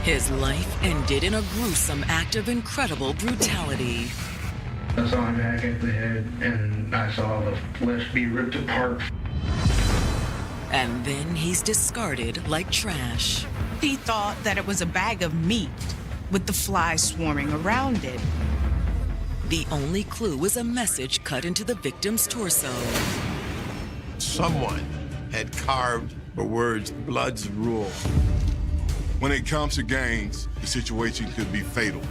His life ended in a gruesome act of incredible brutality. I saw him hack into the head, and I saw the flesh be ripped apart. And then he's discarded like trash. He thought that it was a bag of meat with the flies swarming around it. The only clue was a message cut into the victim's torso. Someone had carved the words, "Blood's rule." When it comes to gangs, the situation could be fatal.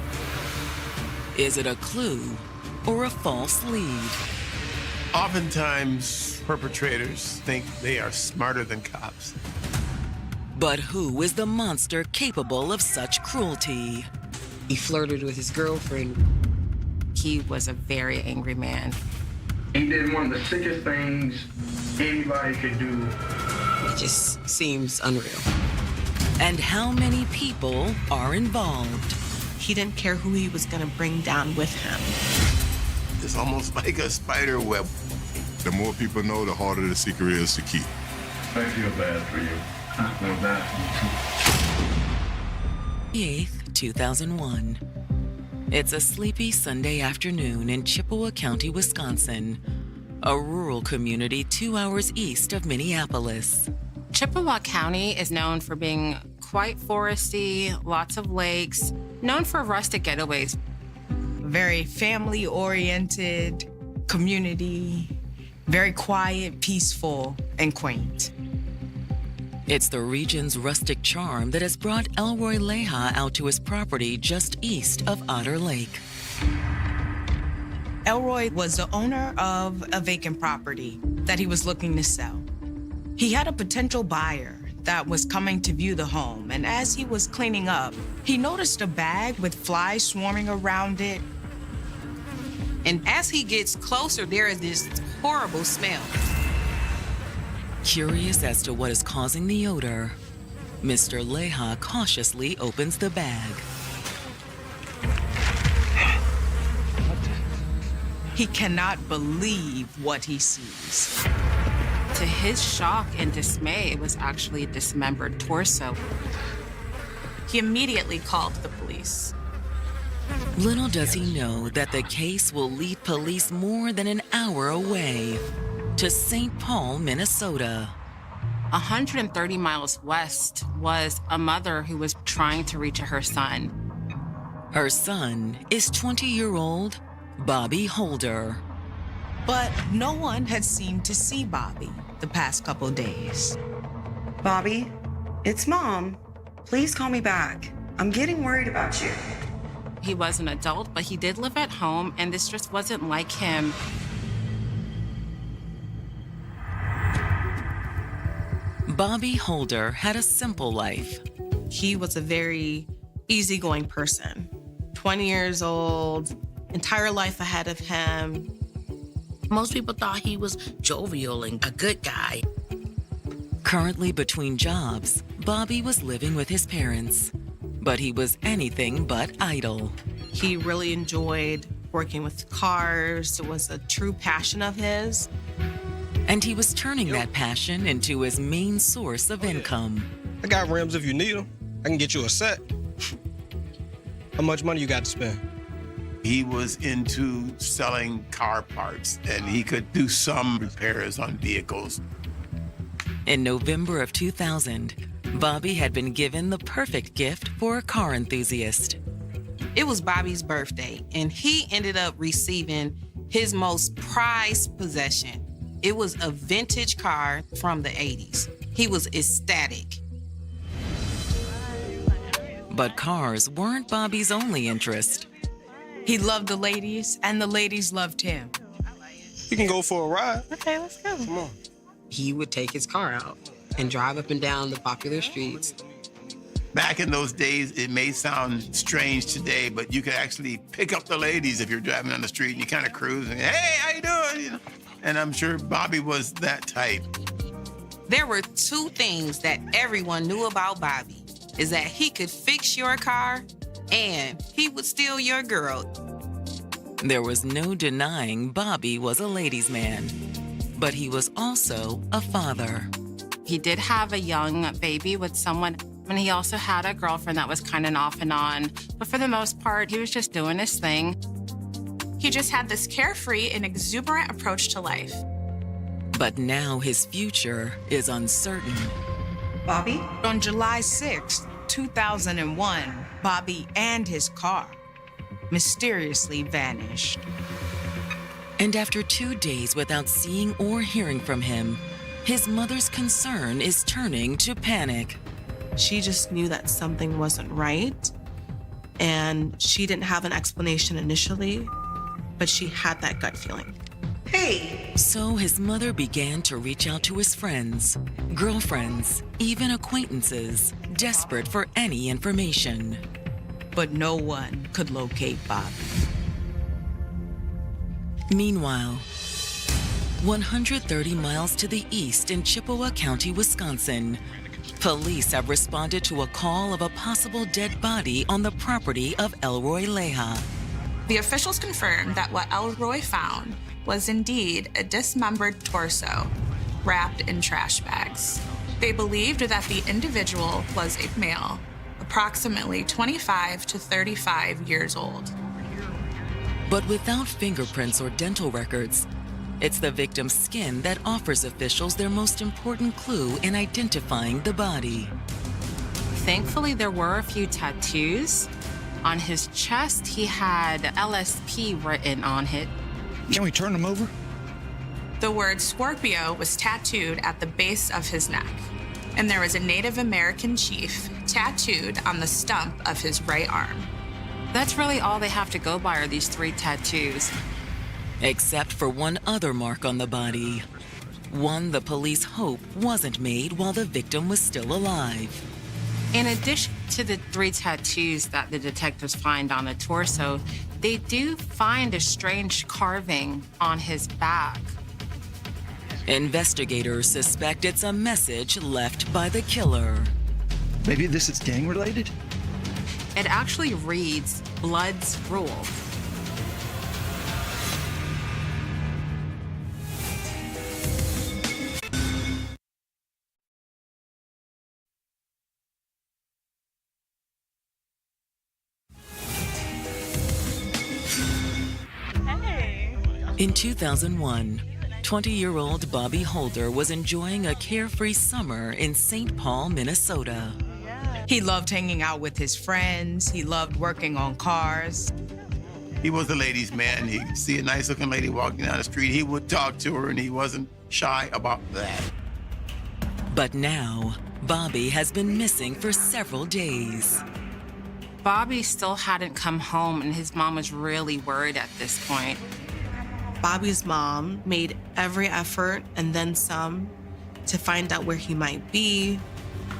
Is it a clue or a false lead? Oftentimes, perpetrators think they are smarter than cops. But who is the monster capable of such cruelty? He flirted with his girlfriend. He was a very angry man. He did one of the sickest things anybody could do. It just seems unreal. And how many people are involved? He didn't care who he was going to bring down with him. It's almost like a spider web. The more people know, the harder the secret is to keep. I feel bad for you. I feel bad for you. 8th, 2001. It's a sleepy Sunday afternoon in Chippewa County, Wisconsin, a rural community 2 hours east of Minneapolis. Chippewa County is known for being quite foresty, lots of lakes, known for rustic getaways. Very family-oriented community, very quiet, peaceful, and quaint. It's the region's rustic charm that has brought Elroy Leha out to his property just east of Otter Lake. Elroy was the owner of a vacant property that he was looking to sell. He had a potential buyer that was coming to view the home, and as he was cleaning up, he noticed a bag with flies swarming around it. And as he gets closer, there is this horrible smell. Curious as to what is causing the odor, Mr. Leha cautiously opens the bag. He cannot believe what he sees. To his shock and dismay, it was actually a dismembered torso. He immediately called the police. Little does he know that the case will lead police more than an hour away to St. Paul, Minnesota. 130 miles west was a mother who was trying to reach her son. Her son is 20-year-old Bobby Holder. But no one had seemed to see Bobby the past couple days. Bobby, it's Mom. Please call me back. I'm getting worried about you. He was an adult, but he did live at home, and this just wasn't like him. Bobby Holder had a simple life. He was a very easygoing person. 20 years old, entire life ahead of him. Most people thought he was jovial and a good guy. Currently between jobs, Bobby was living with his parents, but he was anything but idle. He really enjoyed working with cars. It was a true passion of his. And he was turning that passion into his main source of income. I got rims if you need them. I can get you a set. How much money you got to spend? He was into selling car parts, and he could do some repairs on vehicles. In November of 2000, Bobby had been given the perfect gift for a car enthusiast. It was Bobby's birthday, and he ended up receiving his most prized possession. It was a vintage car from the 80s. He was ecstatic. But cars weren't Bobby's only interest. He loved the ladies, and the ladies loved him. You can go for a ride. Okay, let's go. Come on. He would take his car out and drive up and down the popular streets. Back in those days, it may sound strange today, but you could actually pick up the ladies if you're driving on the street and you kind of cruise and, hey, how you doing? You know? And I'm sure Bobby was that type. There were two things that everyone knew about Bobby, is that he could fix your car and he would steal your girl. There was no denying Bobby was a ladies' man, but he was also a father. He did have a young baby with someone. And he also had a girlfriend that was kind of off and on. But for the most part, he was just doing his thing. He just had this carefree and exuberant approach to life. But now his future is uncertain. Bobby? On July 6, 2001, Bobby and his car mysteriously vanished. And after 2 days without seeing or hearing from him, his mother's concern is turning to panic. She just knew that something wasn't right, and she didn't have an explanation initially, but she had that gut feeling. Hey! So his mother began to reach out to his friends, girlfriends, even acquaintances, desperate for any information. But no one could locate Bobby. Meanwhile, 130 miles to the east in Chippewa County, Wisconsin, police have responded to a call of a possible dead body on the property of Elroy Leha. The officials confirmed that what Elroy found was indeed a dismembered torso wrapped in trash bags. They believed that the individual was a male, approximately 25 to 35 years old. But without fingerprints or dental records, it's the victim's skin that offers officials their most important clue in identifying the body. Thankfully, there were a few tattoos. On his chest, he had LSP written on it. Can we turn them over? The word Scorpio was tattooed at the base of his neck, and there was a Native American chief tattooed on the stump of his right arm. That's really all they have to go by are these 3 tattoos. Except for one other mark on the body. One the police hope wasn't made while the victim was still alive. In addition to the 3 tattoos that the detectives find on the torso, they do find a strange carving on his back. Investigators suspect it's a message left by the killer. Maybe this is gang related? It actually reads, "Blood's rule." In 2001, 20-year-old Bobby Holder was enjoying a carefree summer in St. Paul, Minnesota. He loved hanging out with his friends. He loved working on cars. He was a ladies' man. He'd see a nice-looking lady walking down the street, he would talk to her, and he wasn't shy about that. But now, Bobby has been missing for several days. Bobby still hadn't come home, and his mom was really worried at this point. Bobby's mom made every effort and then some to find out where he might be.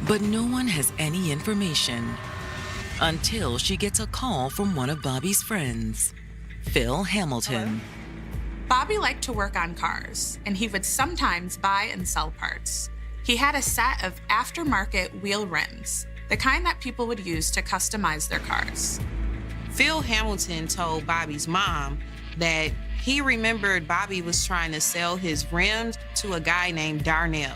But no one has any information until she gets a call from one of Bobby's friends, Phil Hamilton. Bobby liked to work on cars, and he would sometimes buy and sell parts. He had a set of aftermarket wheel rims, the kind that people would use to customize their cars. Phil Hamilton told Bobby's mom that he remembered Bobby was trying to sell his rims to a guy named Darnell.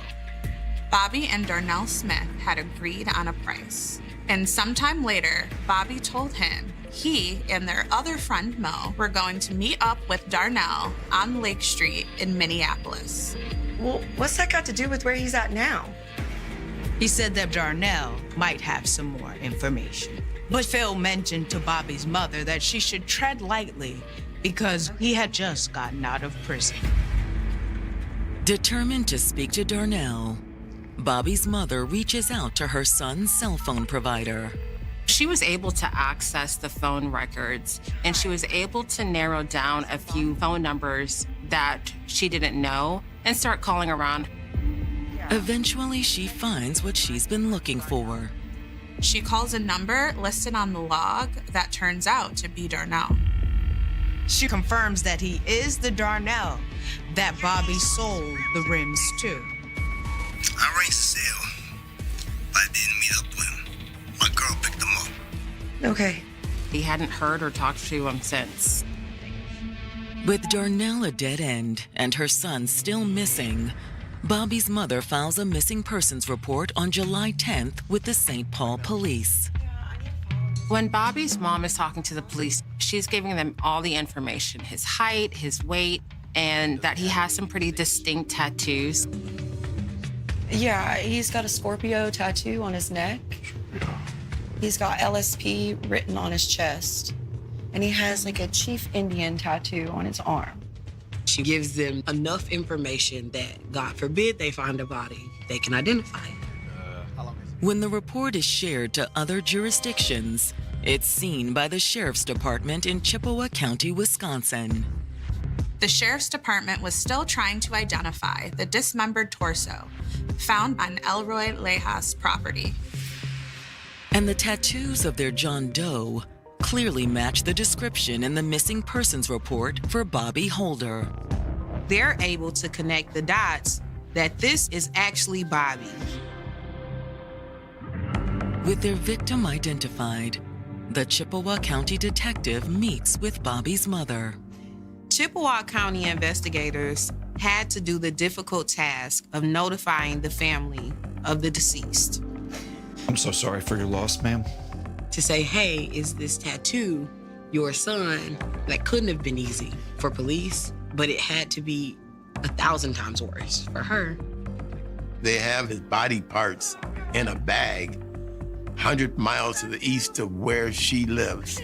Bobby and Darnell Smith had agreed on a price. And sometime later, Bobby told him he and their other friend Mo were going to meet up with Darnell on Lake Street in Minneapolis. Well, what's that got to do with where he's at now? He said that Darnell might have some more information. But Phil mentioned to Bobby's mother that she should tread lightly because he had just gotten out of prison. Determined to speak to Darnell, Bobby's mother reaches out to her son's cell phone provider. She was able to access the phone records, and she was able to narrow down a few phone numbers that she didn't know and start calling around. Eventually, she finds what she's been looking for. She calls a number listed on the log that turns out to be Darnell. She confirms that he is the Darnell that Bobby sold the rims to. I arranged the sale, but I didn't meet up with him. My girl picked him up. Okay. He hadn't heard or talked to him since. With Darnell a dead end and her son still missing, Bobby's mother files a missing persons report on July 10th with the St. Paul police. When Bobby's mom is talking to the police, she's giving them all the information, his height, his weight, and that he has some pretty distinct tattoos. Yeah, he's got a Scorpio tattoo on his neck. He's got LSP written on his chest. And he has like a Chief Indian tattoo on his arm. She gives them enough information that, God forbid they find a body, they can identify it. When the report is shared to other jurisdictions, it's seen by the Sheriff's Department in Chippewa County, Wisconsin. The Sheriff's Department was still trying to identify the dismembered torso found on Elroy Lejas' property. And the tattoos of their John Doe clearly match the description in the missing persons report for Bobby Holder. They're able to connect the dots that this is actually Bobby. With their victim identified, the Chippewa County detective meets with Bobby's mother. Chippewa County investigators had to do the difficult task of notifying the family of the deceased. I'm so sorry for your loss, ma'am. To say, hey, is this tattoo your son? That couldn't have been easy for police, but it had to be 1,000 times worse for her. They have his body parts in a bag 100 miles to the east of where she lives.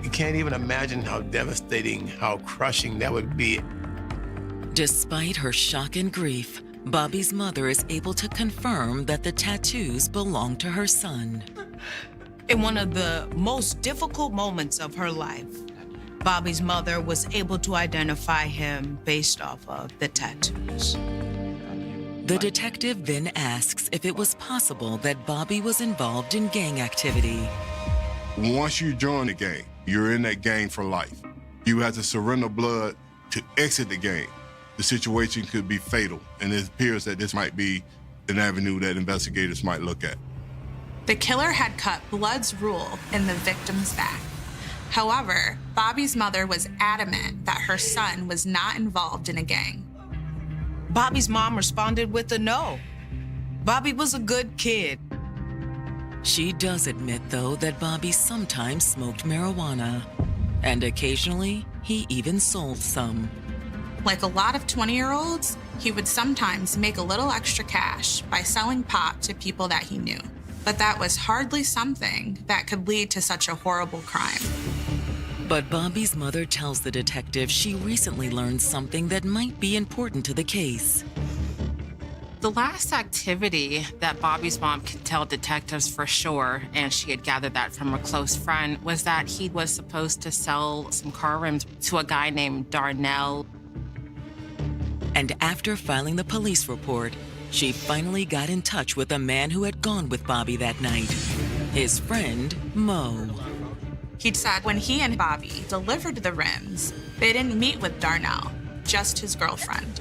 You can't even imagine how devastating, how crushing that would be. Despite her shock and grief, Bobby's mother is able to confirm that the tattoos belong to her son. In one of the most difficult moments of her life, Bobby's mother was able to identify him based off of the tattoos. The detective then asks if it was possible that Bobby was involved in gang activity. Once you join the gang, you're in that gang for life. You have to surrender blood to exit the gang. The situation could be fatal, and it appears that this might be an avenue that investigators might look at. The killer had cut Blood's rule in the victim's back. However, Bobby's mother was adamant that her son was not involved in a gang. Bobby's mom responded with a no. Bobby was a good kid. She does admit, though, that Bobby sometimes smoked marijuana, and occasionally he even sold some. Like a lot of 20-year-olds, he would sometimes make a little extra cash by selling pot to people that he knew. But that was hardly something that could lead to such a horrible crime. But Bobby's mother tells the detective she recently learned something that might be important to the case. The last activity that Bobby's mom could tell detectives for sure, and she had gathered that from a close friend, was that he was supposed to sell some car rims to a guy named Darnell. And after filing the police report, she finally got in touch with a man who had gone with Bobby that night, his friend, Mo. He'd said when he and Bobby delivered the rims, they didn't meet with Darnell, just his girlfriend.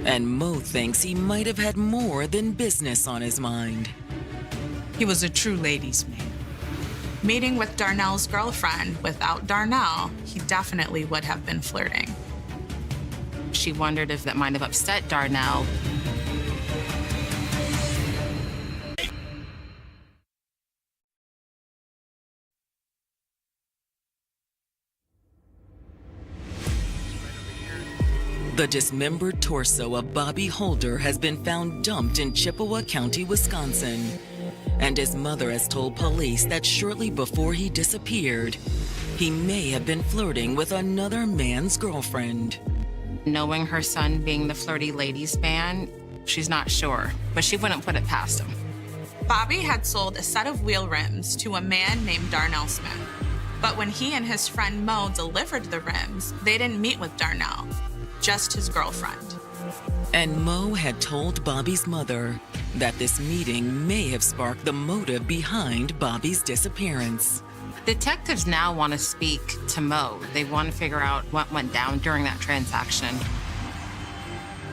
And Mo thinks he might have had more than business on his mind. He was a true ladies' man. Meeting with Darnell's girlfriend without Darnell, he definitely would have been flirting. She wondered if that might have upset Darnell. The dismembered torso of Bobby Holder has been found dumped in Chippewa County, Wisconsin. And his mother has told police that shortly before he disappeared, he may have been flirting with another man's girlfriend. Knowing her son being the flirty ladies' man, she's not sure, but she wouldn't put it past him. Bobby had sold a set of wheel rims to a man named Darnell Smith. But when he and his friend Mo delivered the rims, they didn't meet with Darnell, just his girlfriend. And Mo had told Bobby's mother that this meeting may have sparked the motive behind Bobby's disappearance. Detectives now want to speak to Mo. They want to figure out what went down during that transaction.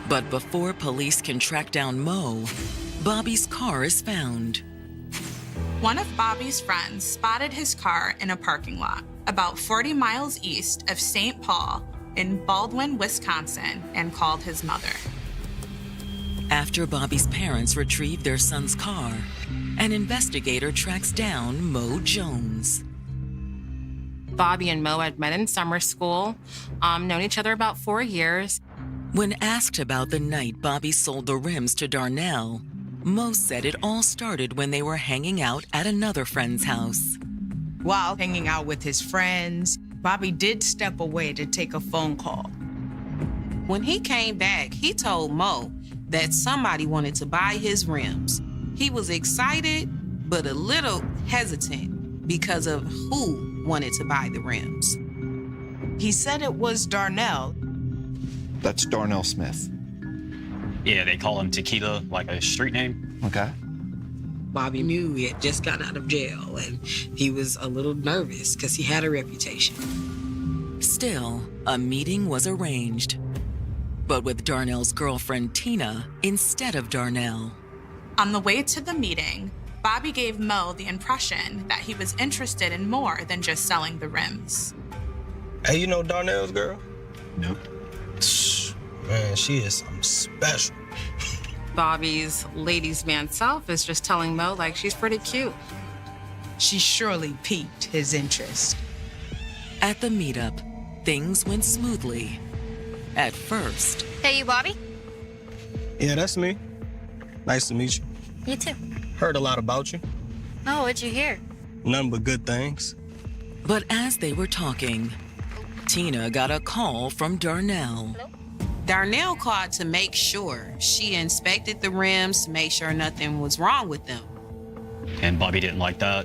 But before police can track down Mo, Bobby's car is found. One of Bobby's friends spotted his car in a parking lot about 40 miles east of St. Paul in Baldwin, Wisconsin, and called his mother. After Bobby's parents retrieve their son's car, an investigator tracks down Mo Jones. Bobby and Mo had met in summer school, known each other about 4 years. When asked about the night Bobby sold the rims to Darnell, Mo said it all started when they were hanging out at another friend's house. While hanging out with his friends, Bobby did step away to take a phone call. When he came back, he told Mo that somebody wanted to buy his rims. He was excited, but a little hesitant because of who wanted to buy the rims. He said it was Darnell. That's Darnell Smith. Yeah, they call him Tequila, like a street name. Okay. Bobby knew he had just gotten out of jail, and he was a little nervous because he had a reputation. Still, a meeting was arranged, but with Darnell's girlfriend Tina instead of Darnell. On the way to the meeting, Bobby gave Mo the impression that he was interested in more than just selling the rims. Hey, you know Darnell's girl? Nope. Man, she is something special. Bobby's ladies' man self is just telling Mo like she's pretty cute. She surely piqued his interest. At the meetup, things went smoothly. At first, Hey, you Bobby? Yeah, that's me. Nice to meet you. You too. Heard a lot about you. Oh, what'd you hear? Nothing but good things. but as they were talking, Tina got a call from Darnell. Darnell called to make sure she inspected the rims to make sure nothing was wrong with them. And Bobby didn't like that.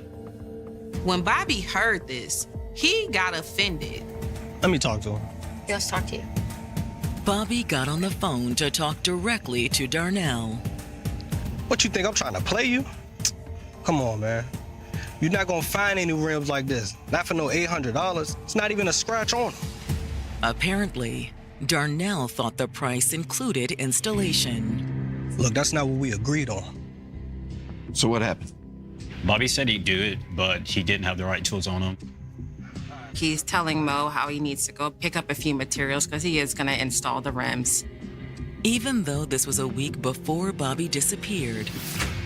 When Bobby heard this, he got offended. Let me talk to him. Yeah, let's talk to you. Bobby got on the phone to talk directly to Darnell. What you think, I'm trying to play you? Come on, man. You're not gonna find any rims like this. Not for no $800. It's not even a scratch on them. Apparently, Darnell thought the price included installation. Look, that's not what we agreed on. So what happened? Bobby said he'd do it, but he didn't have the right tools on him. He's telling Mo how he needs to go pick up a few materials because he is going to install the rims. Even though this was a week before Bobby disappeared,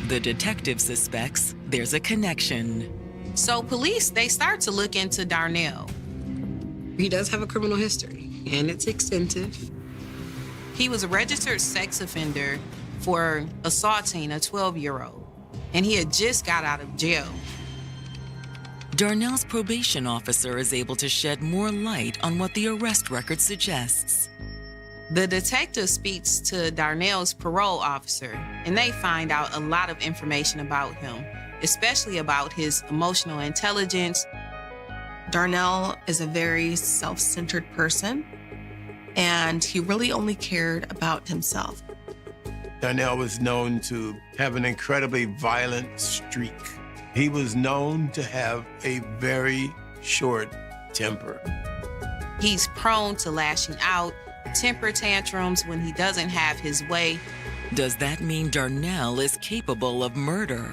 the detective suspects there's a connection. So police, they start to look into Darnell. He does have a criminal history, and it's extensive. He was a registered sex offender for assaulting a 12-year-old, and he had just got out of jail. Darnell's probation officer is able to shed more light on what the arrest record suggests. The detective speaks to Darnell's parole officer, and they find out a lot of information about him, especially about his emotional intelligence. Darnell is a very self-centered person, and he really only cared about himself. Darnell was known to have an incredibly violent streak. He was known to have a very short temper. He's prone to lashing out, temper tantrums when he doesn't have his way. Does that mean Darnell is capable of murder?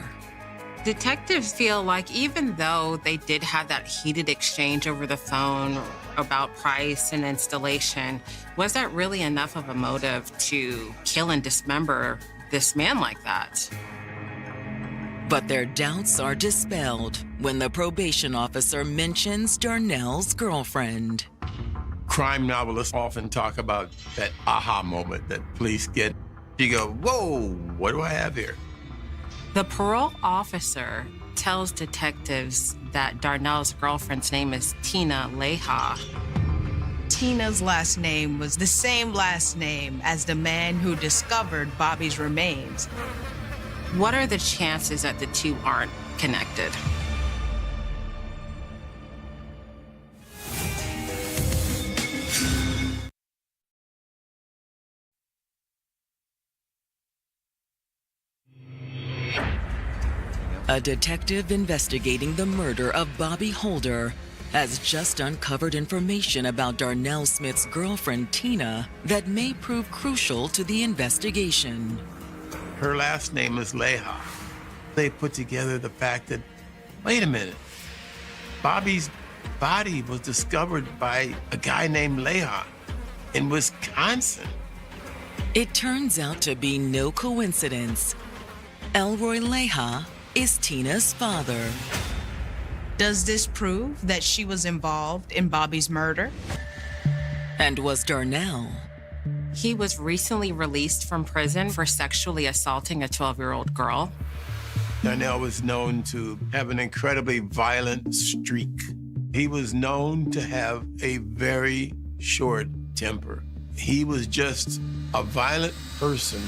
Detectives feel like even though they did have that heated exchange over the phone about price and installation, was that really enough of a motive to kill and dismember this man like that? But their doubts are dispelled when the probation officer mentions Darnell's girlfriend. Crime novelists often talk about that aha moment that police get. You go, whoa, what do I have here? The parole officer tells detectives that Darnell's girlfriend's name is Tina Leha. Tina's last name was the same last name as the man who discovered Bobby's remains. What are the chances that the two aren't connected? A detective investigating the murder of Bobby Holder has just uncovered information about Darnell Smith's girlfriend, Tina, that may prove crucial to the investigation. Her last name is Leha. They put together the fact that, wait a minute, Bobby's body was discovered by a guy named Leha in Wisconsin. It turns out to be no coincidence. Elroy Leja is Tina's father. Does this prove that she was involved in Bobby's murder? And was Darnell? He was recently released from prison for sexually assaulting a 12-year-old girl. Darnell was known to have an incredibly violent streak. He was known to have a very short temper. He was just a violent person.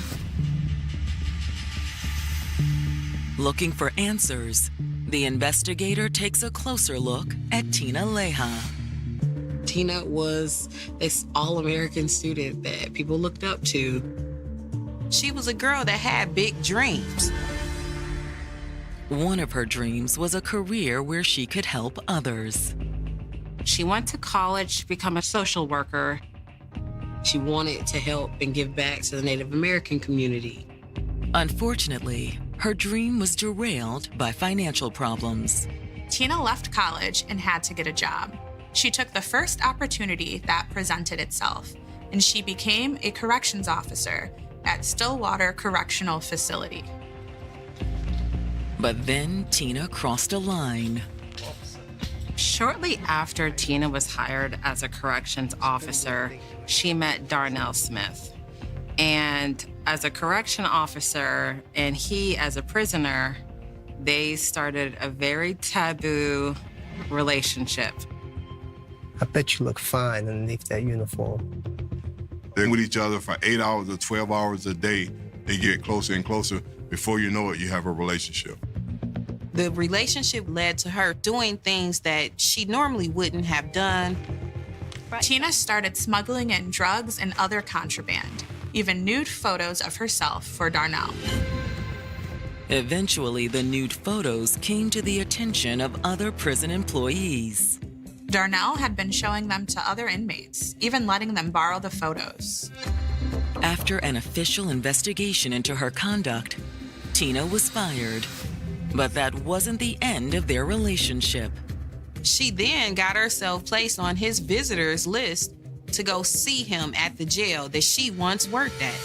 Looking for answers, the investigator takes a closer look at Tina Leja. Tina was this all-American student that people looked up to. She was a girl that had big dreams. One of her dreams was a career where she could help others. She went to college to become a social worker. She wanted to help and give back to the Native American community. Unfortunately, her dream was derailed by financial problems. Tina left college and had to get a job. She took the first opportunity that presented itself, and she became a corrections officer at Stillwater Correctional Facility. But then Tina crossed a line. Shortly after Tina was hired as a corrections officer, she met Darnell Smith. And as a correction officer and he as a prisoner, they started a very taboo relationship. I bet you look fine underneath that uniform. They're with each other for 8 hours or 12 hours a day. They get closer and closer. Before you know it, you have a relationship. The relationship led to her doing things that she normally wouldn't have done. Tina started smuggling in drugs and other contraband, even nude photos of herself for Darnell. Eventually, the nude photos came to the attention of other prison employees. Darnell had been showing them to other inmates, even letting them borrow the photos. After an official investigation into her conduct, Tina was fired. But that wasn't the end of their relationship. She then got herself placed on his visitors list to go see him at the jail that she once worked at.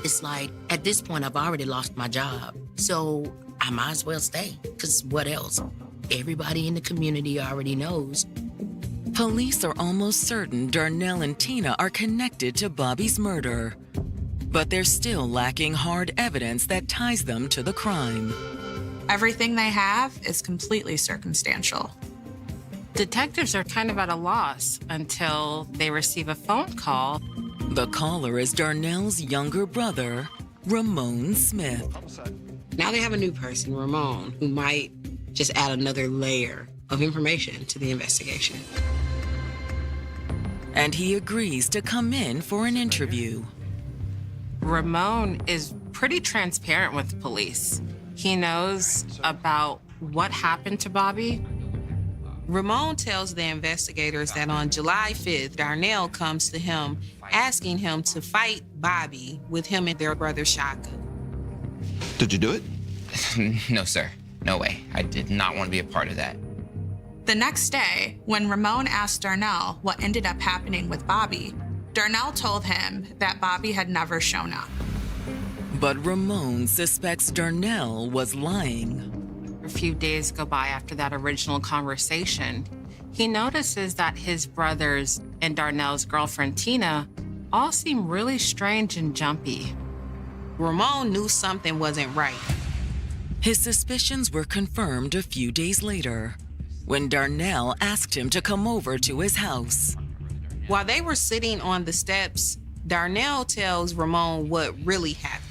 It's like, at this point, I've already lost my job. So I might as well stay, because what else? Everybody in the community already knows. Police are almost certain Darnell and Tina are connected to Bobby's murder. But they're still lacking hard evidence that ties them to the crime. Everything they have is completely circumstantial. Detectives are kind of at a loss until they receive a phone call. The caller is Darnell's younger brother, Ramon Smith. Now they have a new person, Ramon, who might just add another layer of information to the investigation. And he agrees to come in for an interview. Ramon is pretty transparent with the police. He knows about what happened to Bobby. Ramon tells the investigators that on July 5th, Darnell comes to him asking him to fight Bobby with him and their brother Shaka. Did you do it? No, sir. No way. I did not want to be a part of that. The next day, when Ramon asked Darnell what ended up happening with Bobby, Darnell told him that Bobby had never shown up. But Ramon suspects Darnell was lying. A few days go by after that original conversation. He notices that his brothers and Darnell's girlfriend, Tina, all seem really strange and jumpy. Ramon knew something wasn't right. His suspicions were confirmed a few days later, when Darnell asked him to come over to his house. While they were sitting on the steps, Darnell tells Ramon what really happened.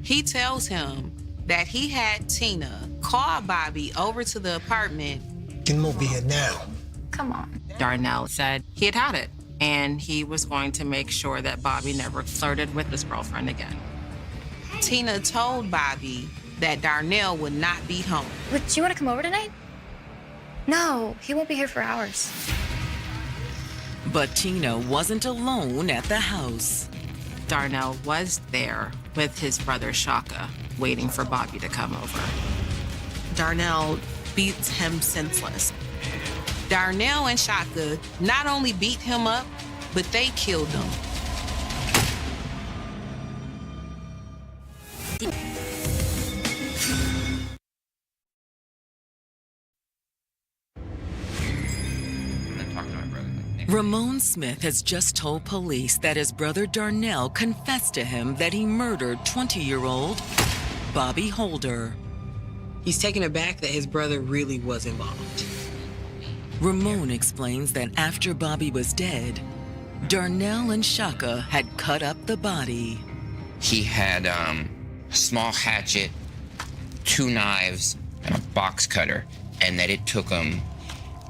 He tells him that he had Tina call Bobby over to the apartment. Get him over here now. Come on. Darnell said he had it, and he was going to make sure that Bobby never flirted with his girlfriend again. Tina told Bobby that Darnell would not be home. Would you want to come over tonight? No, he won't be here for hours. But Tina wasn't alone at the house. Darnell was there with his brother Shaka, waiting for Bobby to come over. Darnell beats him senseless. Darnell and Shaka not only beat him up, but they killed him. Ramon Smith has just told police that his brother Darnell confessed to him that he murdered 20-year-old Bobby Holder. He's taken aback that his brother really was involved. Ramon explains that after Bobby was dead, Darnell and Shaka had cut up the body. He had a small hatchet, 2 knives, and a box cutter, and that it took him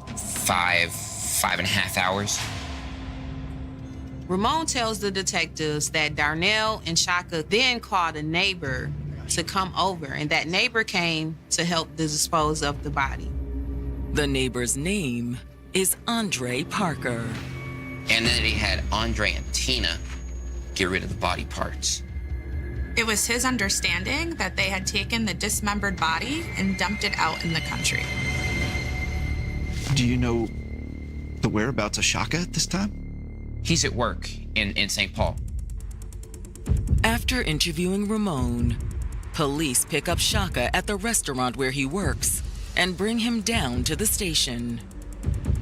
5.5 hours. Ramon tells the detectives that Darnell and Shaka then called a neighbor to come over, and that neighbor came to help dispose of the body. The neighbor's name is Andre Parker. And then he had Andre and Tina get rid of the body parts. It was his understanding that they had taken the dismembered body and dumped it out in the country. Do you know the whereabouts of Shaka at this time? He's at work in St. Paul. After interviewing Ramon, police pick up Shaka at the restaurant where he works and bring him down to the station.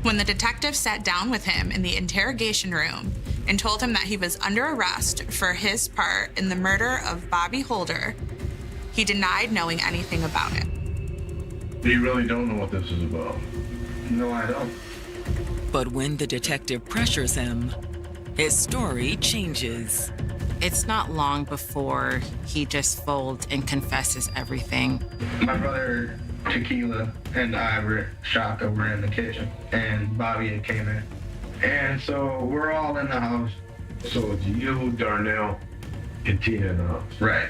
When the detective sat down with him in the interrogation room and told him that he was under arrest for his part in the murder of Bobby Holder, he denied knowing anything about it. You really don't know what this is about? No, I don't. But when the detective pressures him, his story changes. It's not long before he just folds and confesses everything. My brother, Tequila, and I were Shaka were in the kitchen, and Bobby had came in. And so we're all in the house. So it's you, Darnell, and Tina in the house. Right.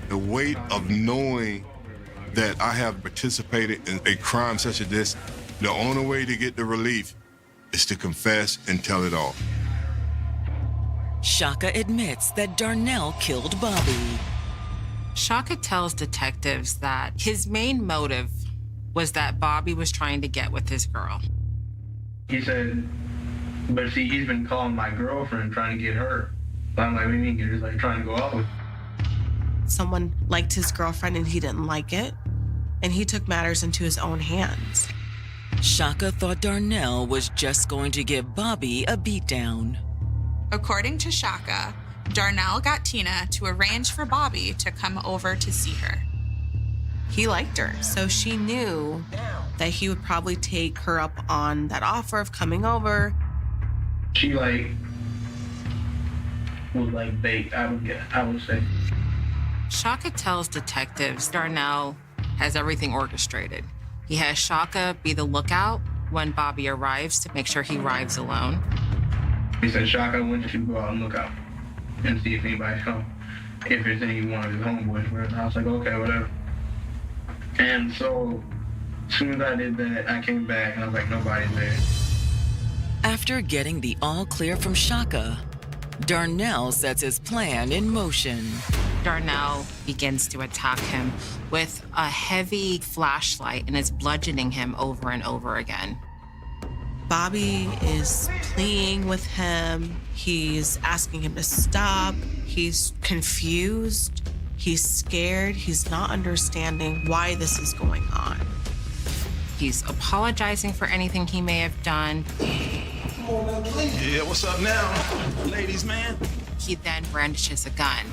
The weight of knowing that I have participated in a crime such as this, the only way to get the relief is to confess and tell it all. Shaka admits that Darnell killed Bobby. Shaka tells detectives that his main motive was that Bobby was trying to get with his girl. He said, but see, he's been calling my girlfriend trying to get her. I'm like, what do you mean? He's like trying to go out with. Someone liked his girlfriend and he didn't like it, and he took matters into his own hands. Shaka thought Darnell was just going to give Bobby a beatdown. According to Shaka, Darnell got Tina to arrange for Bobby to come over to see her. He liked her, so she knew that he would probably take her up on that offer of coming over. She was bait, I would say. Shaka tells detectives Darnell has everything orchestrated. He has Shaka be the lookout when Bobby arrives to make sure he arrives alone. He said, Shaka, I want you to go out and look out and see if anybody's home. If there's any one of his homeboys, whatever. I was like, okay, whatever. And so, as soon as I did that, I came back and I was like, nobody's there. After getting the all clear from Shaka, Darnell sets his plan in motion. Darnell begins to attack him with a heavy flashlight and is bludgeoning him over and over again. Bobby is pleading with him. He's asking him to stop. He's confused. He's scared. He's not understanding why this is going on. He's apologizing for anything he may have done. Come on now, please. Yeah, what's up now? Ladies, man. He then brandishes a gun.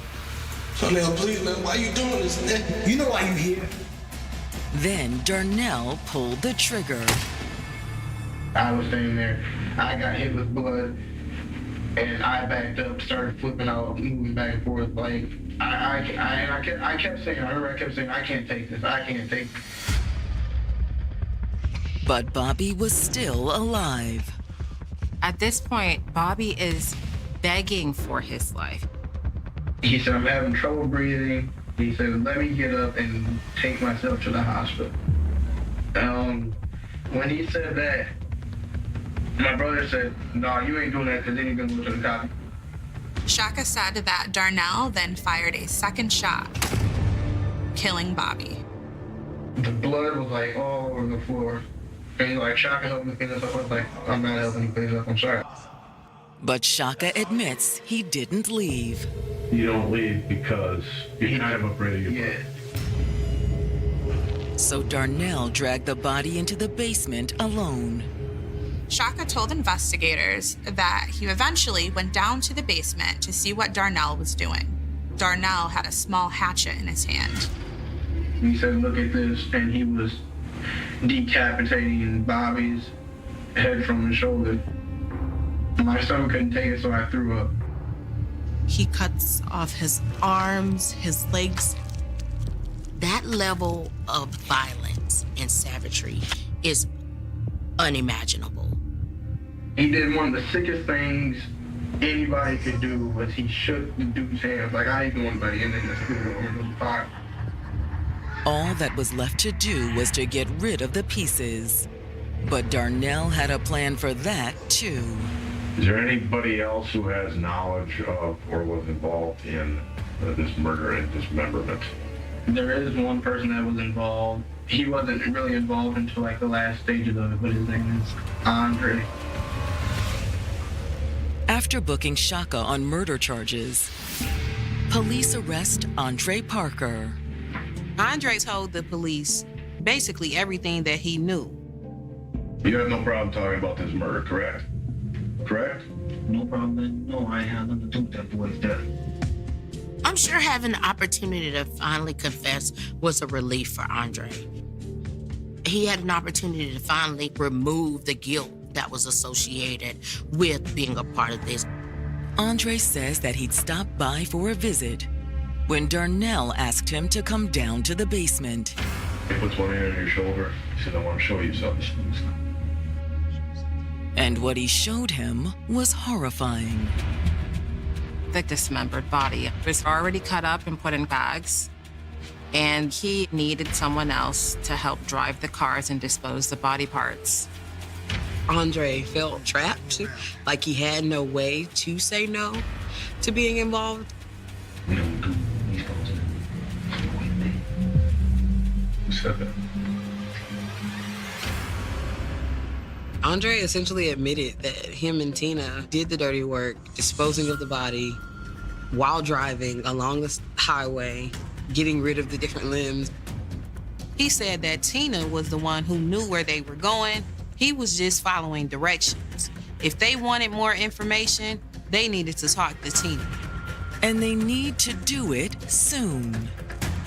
Darnell, please, man, why you doing this, man? You know why you here. Then Darnell pulled the trigger. I was standing there. I got hit with blood, and I backed up, started flipping out, moving back and forth. Like I kept saying, I can't take this. I can't take this. But Bobby was still alive. At this point, Bobby is begging for his life. He said, I'm having trouble breathing. He said, let me get up and take myself to the hospital. When he said that, my brother said, no, you ain't doing that because then you're going to go to the cops. Shaka said that Darnell then fired a second shot, killing Bobby. The blood was like all over the floor. And he's like, Shaka, help me clean this up. I was like, I'm not helping you clean this up, I'm sorry. But Shaka admits he didn't leave. You don't leave because you're kind of afraid of your brother. So Darnell dragged the body into the basement alone. Shaka told investigators that he eventually went down to the basement to see what Darnell was doing. Darnell had a small hatchet in his hand. He said, look at this, and he was decapitating Bobby's head from his shoulder. My stomach couldn't take it, so I threw up. He cuts off his arms, his legs. That level of violence and savagery is unimaginable. He did one of the sickest things anybody could do, was he shook the dude's hands like I ain't doing buddy, and then just threw it over the fire. All that was left to do was to get rid of the pieces. But Darnell had a plan for that, too. Is there anybody else who has knowledge of or was involved in this murder and dismemberment? There is one person that was involved. He wasn't really involved until like the last stages of it, but his name is Andre. After booking Shaka on murder charges, police arrest Andre Parker. Andre told the police basically everything that he knew. You have no problem talking about this murder, correct? Correct? No problem. No, I had nothing to do with that boy's death. I'm sure having the opportunity to finally confess was a relief for Andre. He had an opportunity to finally remove the guilt that was associated with being a part of this. Andre says that he'd stopped by for a visit when Darnell asked him to come down to the basement. He puts one hand on your shoulder. He said, I want to show you something. And what he showed him was horrifying. The dismembered body was already cut up and put in bags, and he needed someone else to help drive the cars and dispose the body parts. Andre felt trapped, like he had no way to say no to being involved. Who said that? Andre essentially admitted that him and Tina did the dirty work, disposing of the body while driving along the highway, getting rid of the different limbs. He said that Tina was the one who knew where they were going. He was just following directions. If they wanted more information, they needed to talk to Tina. And they need to do it soon.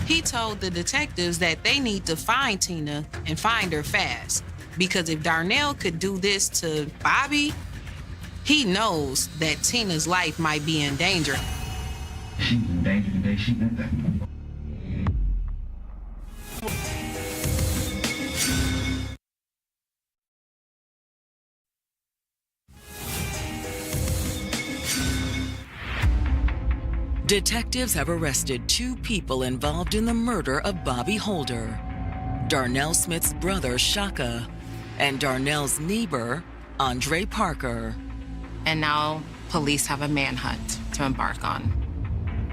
He told the detectives that they need to find Tina and find her fast. Because if Darnell could do this to Bobby, he knows that Tina's life might be in danger. She's in danger today. She meant that. Detectives have arrested 2 people involved in the murder of Bobby Holder. Darnell Smith's brother, Shaka, and Darnell's neighbor, Andre Parker. And now police have a manhunt to embark on.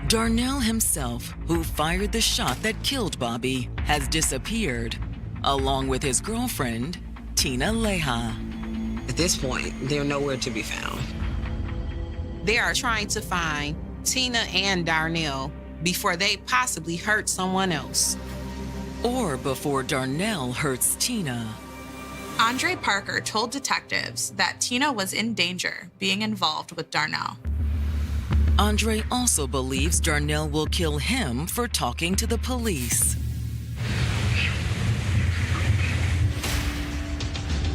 Darnell himself, who fired the shot that killed Bobby, has disappeared, along with his girlfriend, Tina Leha. At this point, they're nowhere to be found. They are trying to find Tina and Darnell before they possibly hurt someone else. Or before Darnell hurts Tina. Andre Parker told detectives that Tina was in danger being involved with Darnell. Andre also believes Darnell will kill him for talking to the police.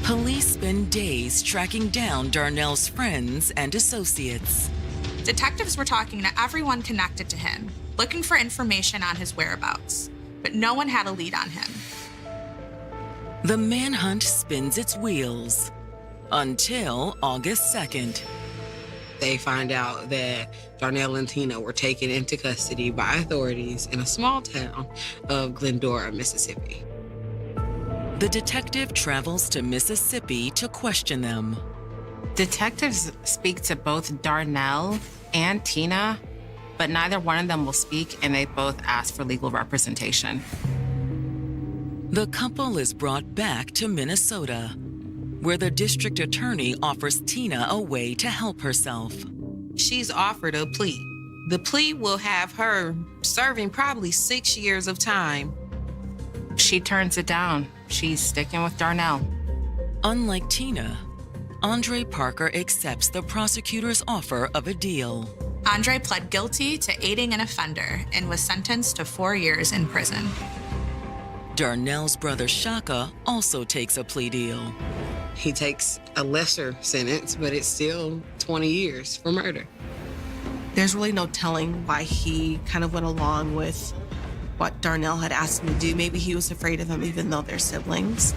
Police spend days tracking down Darnell's friends and associates. Detectives were talking to everyone connected to him, looking for information on his whereabouts, but no one had a lead on him. The manhunt spins its wheels until August 2nd. They find out that Darnell and Tina were taken into custody by authorities in a small town of Glendora, Mississippi. The detective travels to Mississippi to question them. Detectives speak to both Darnell and Tina, but neither one of them will speak, and they both ask for legal representation. The couple is brought back to Minnesota, where the district attorney offers Tina a way to help herself. She's offered a plea. The plea will have her serving probably 6 years of time. She turns it down. She's sticking with Darnell. Unlike Tina, Andre Parker accepts the prosecutor's offer of a deal. Andre pled guilty to aiding an offender and was sentenced to 4 years in prison. Darnell's brother Shaka also takes a plea deal. He takes a lesser sentence, but it's still 20 years for murder. There's really no telling why he kind of went along with what Darnell had asked him to do. Maybe he was afraid of him even though they're siblings.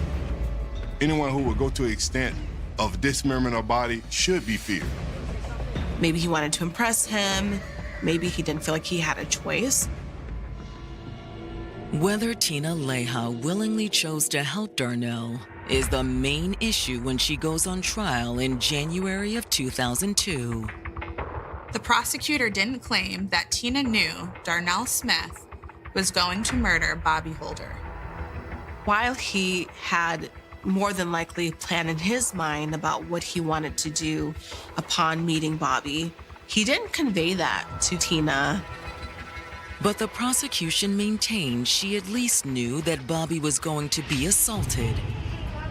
Anyone who would go to the extent of dismemberment of a body should be feared. Maybe he wanted to impress him. Maybe he didn't feel like he had a choice. Whether Tina Leha willingly chose to help Darnell is the main issue when she goes on trial in January of 2002. The prosecutor didn't claim that Tina knew Darnell Smith was going to murder Bobby Holder. While he had more than likely a plan in his mind about what he wanted to do upon meeting Bobby, he didn't convey that to Tina. But the prosecution maintained she at least knew that Bobby was going to be assaulted.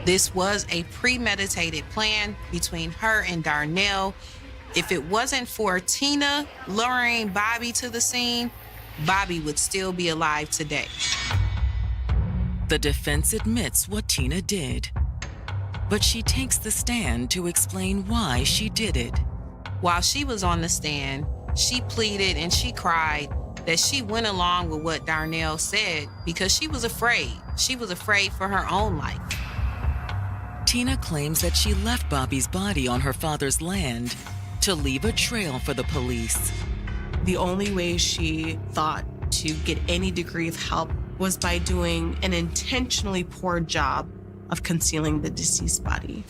This was a premeditated plan between her and Darnell. If it wasn't for Tina luring Bobby to the scene, Bobby would still be alive today. The defense admits what Tina did, but she takes the stand to explain why she did it. While she was on the stand, she pleaded and she cried that she went along with what Darnell said because she was afraid. She was afraid for her own life. Tina claims that she left Bobby's body on her father's land to leave a trail for the police. The only way she thought to get any degree of help was by doing an intentionally poor job of concealing the deceased body.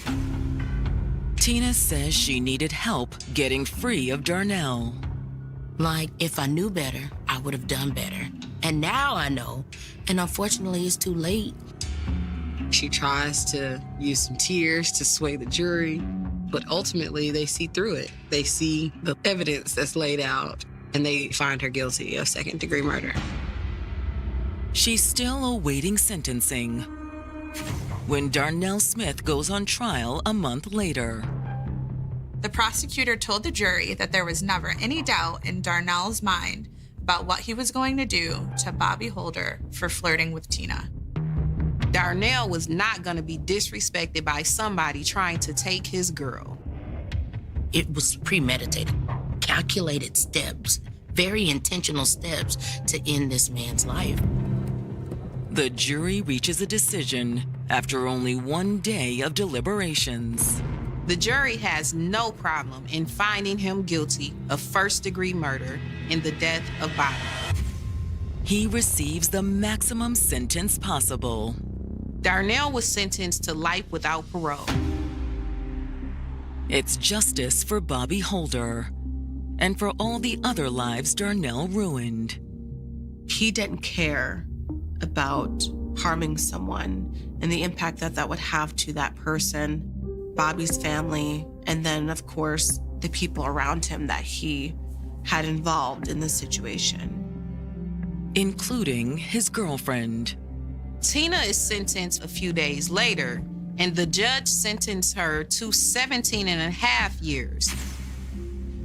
Tina says she needed help getting free of Darnell. Like, if I knew better, I would have done better. And now I know, and unfortunately it's too late. She tries to use some tears to sway the jury, but ultimately they see through it. They see the evidence that's laid out, and they find her guilty of second-degree murder. She's still awaiting sentencing when Darnell Smith goes on trial a month later. The prosecutor told the jury that there was never any doubt in Darnell's mind about what he was going to do to Bobby Holder for flirting with Tina. Darnell was not going to be disrespected by somebody trying to take his girl. It was premeditated, calculated steps, very intentional steps to end this man's life. The jury reaches a decision after only 1 day of deliberations. The jury has no problem in finding him guilty of first-degree murder in the death of Bobby. He receives the maximum sentence possible. Darnell was sentenced to life without parole. It's justice for Bobby Holder and for all the other lives Darnell ruined. He didn't care about harming someone and the impact that that would have to that person, Bobby's family, and then, of course, the people around him that he had involved in this situation, including his girlfriend. Tina is sentenced a few days later, and the judge sentenced her to 17 and a half years.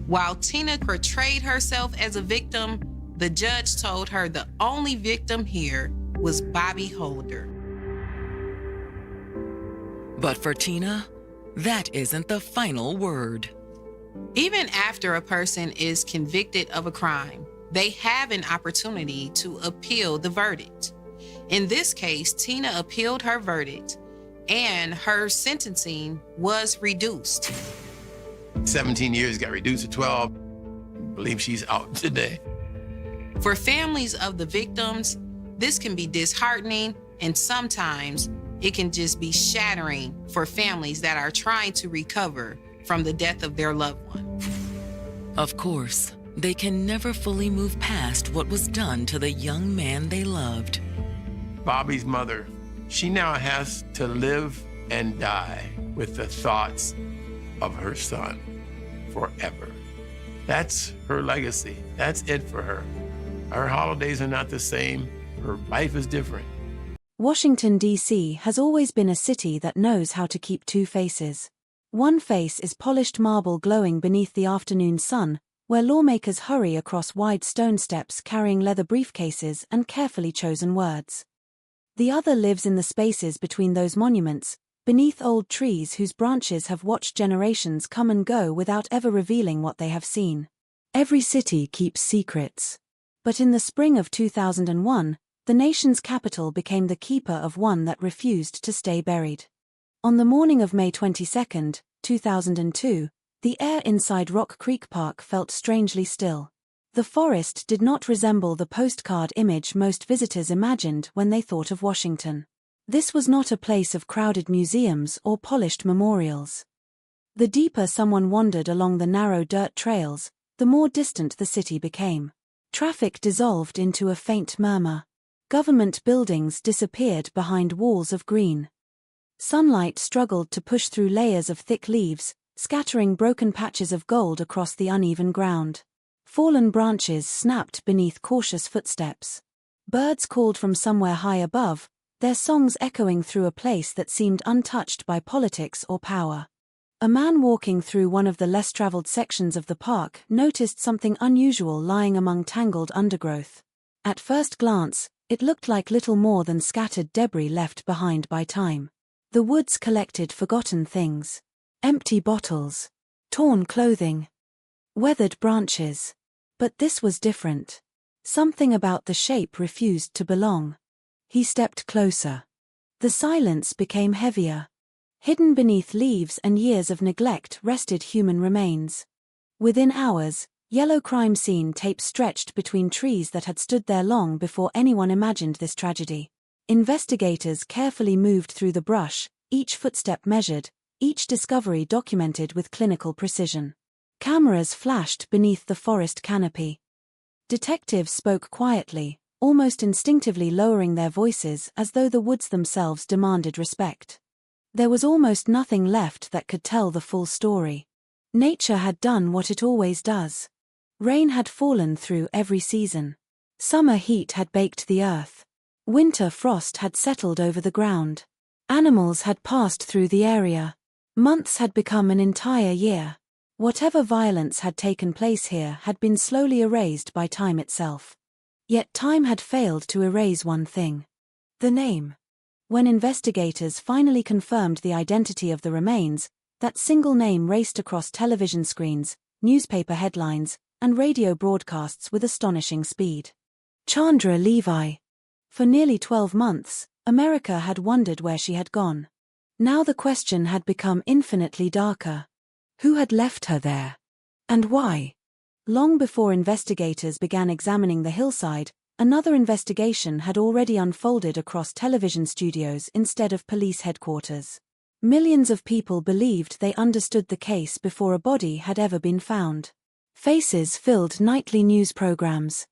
While Tina portrayed herself as a victim, the judge told her the only victim here was Bobby Holder. But for Tina, that isn't the final word. Even after a person is convicted of a crime, they have an opportunity to appeal the verdict. In this case, Tina appealed her verdict and her sentencing was reduced. 17 years got reduced to 12. I believe she's out today. For families of the victims, this can be disheartening, and sometimes it can just be shattering for families that are trying to recover from the death of their loved one. Of course, they can never fully move past what was done to the young man they loved. Bobby's mother, she now has to live and die with the thoughts of her son forever. That's her legacy. That's it for her. Her holidays are not the same. Her life is different. Washington, D.C. has always been a city that knows how to keep two faces. One face is polished marble glowing beneath the afternoon sun, where lawmakers hurry across wide stone steps carrying leather briefcases and carefully chosen words. The other lives in the spaces between those monuments, beneath old trees whose branches have watched generations come and go without ever revealing what they have seen. Every city keeps secrets. But in the spring of 2001, the nation's capital became the keeper of one that refused to stay buried. On the morning of May 22, 2002, the air inside Rock Creek Park felt strangely still. The forest did not resemble the postcard image most visitors imagined when they thought of Washington. This was not a place of crowded museums or polished memorials. The deeper someone wandered along the narrow dirt trails, the more distant the city became. Traffic dissolved into a faint murmur. Government buildings disappeared behind walls of green. Sunlight struggled to push through layers of thick leaves, scattering broken patches of gold across the uneven ground. Fallen branches snapped beneath cautious footsteps. Birds called from somewhere high above, their songs echoing through a place that seemed untouched by politics or power. A man walking through one of the less traveled sections of the park noticed something unusual lying among tangled undergrowth. At first glance, it looked like little more than scattered debris left behind by time. The woods collected forgotten things. Empty bottles. Torn clothing. Weathered branches. But this was different. Something about the shape refused to belong. He stepped closer. The silence became heavier. Hidden beneath leaves and years of neglect rested human remains. Within hours, yellow crime scene tape stretched between trees that had stood there long before anyone imagined this tragedy. Investigators carefully moved through the brush, each footstep measured, each discovery documented with clinical precision. Cameras flashed beneath the forest canopy. Detectives spoke quietly, almost instinctively lowering their voices as though the woods themselves demanded respect. There was almost nothing left that could tell the full story. Nature had done what it always does. Rain had fallen through every season. Summer heat had baked the earth. Winter frost had settled over the ground. Animals had passed through the area. Months had become an entire year. Whatever violence had taken place here had been slowly erased by time itself. Yet time had failed to erase one thing. The name. When investigators finally confirmed the identity of the remains, that single name raced across television screens, newspaper headlines, and radio broadcasts with astonishing speed. Chandra Levi. For nearly 12 months, America had wondered where she had gone. Now the question had become infinitely darker. Who had left her there? And why? Long before investigators began examining the hillside, another investigation had already unfolded across television studios instead of police headquarters. Millions of people believed they understood the case before a body had ever been found. Faces filled nightly news programs.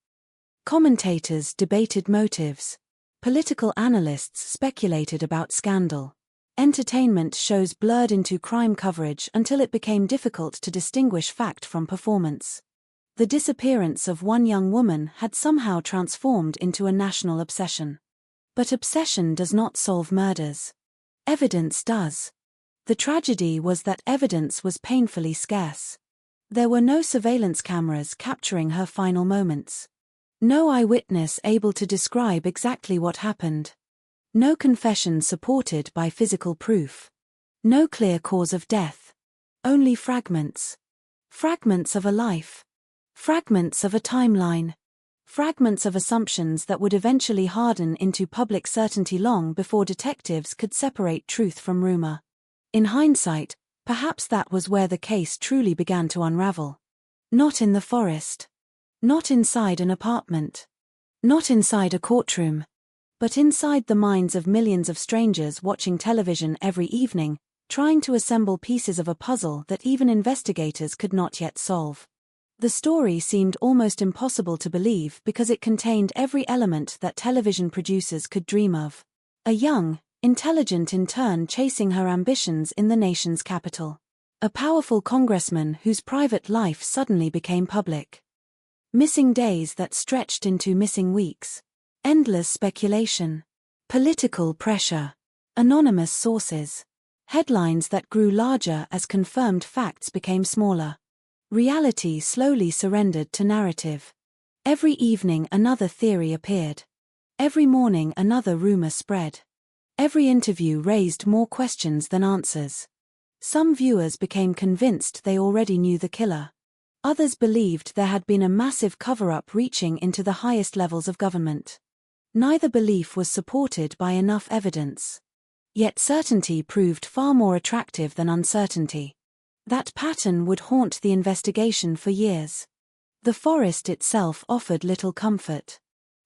Commentators debated motives. Political analysts speculated about scandal. Entertainment shows blurred into crime coverage until it became difficult to distinguish fact from performance. The disappearance of one young woman had somehow transformed into a national obsession. But obsession does not solve murders. Evidence does. The tragedy was that evidence was painfully scarce. There were no surveillance cameras capturing her final moments. No eyewitness able to describe exactly what happened. No confession supported by physical proof. No clear cause of death. Only fragments. Fragments of a life. Fragments of a timeline. Fragments of assumptions that would eventually harden into public certainty long before detectives could separate truth from rumor. In hindsight, perhaps that was where the case truly began to unravel. Not in the forest. Not inside an apartment. Not inside a courtroom. But inside the minds of millions of strangers watching television every evening, trying to assemble pieces of a puzzle that even investigators could not yet solve. The story seemed almost impossible to believe because it contained every element that television producers could dream of. A young, intelligent intern chasing her ambitions in the nation's capital. A powerful congressman whose private life suddenly became public. Missing days that stretched into missing weeks. Endless speculation. Political pressure. Anonymous sources. Headlines that grew larger as confirmed facts became smaller. Reality slowly surrendered to narrative. Every evening another theory appeared. Every morning another rumor spread. Every interview raised more questions than answers. Some viewers became convinced they already knew the killer. Others believed there had been a massive cover-up reaching into the highest levels of government. Neither belief was supported by enough evidence. Yet certainty proved far more attractive than uncertainty. That pattern would haunt the investigation for years. The forest itself offered little comfort.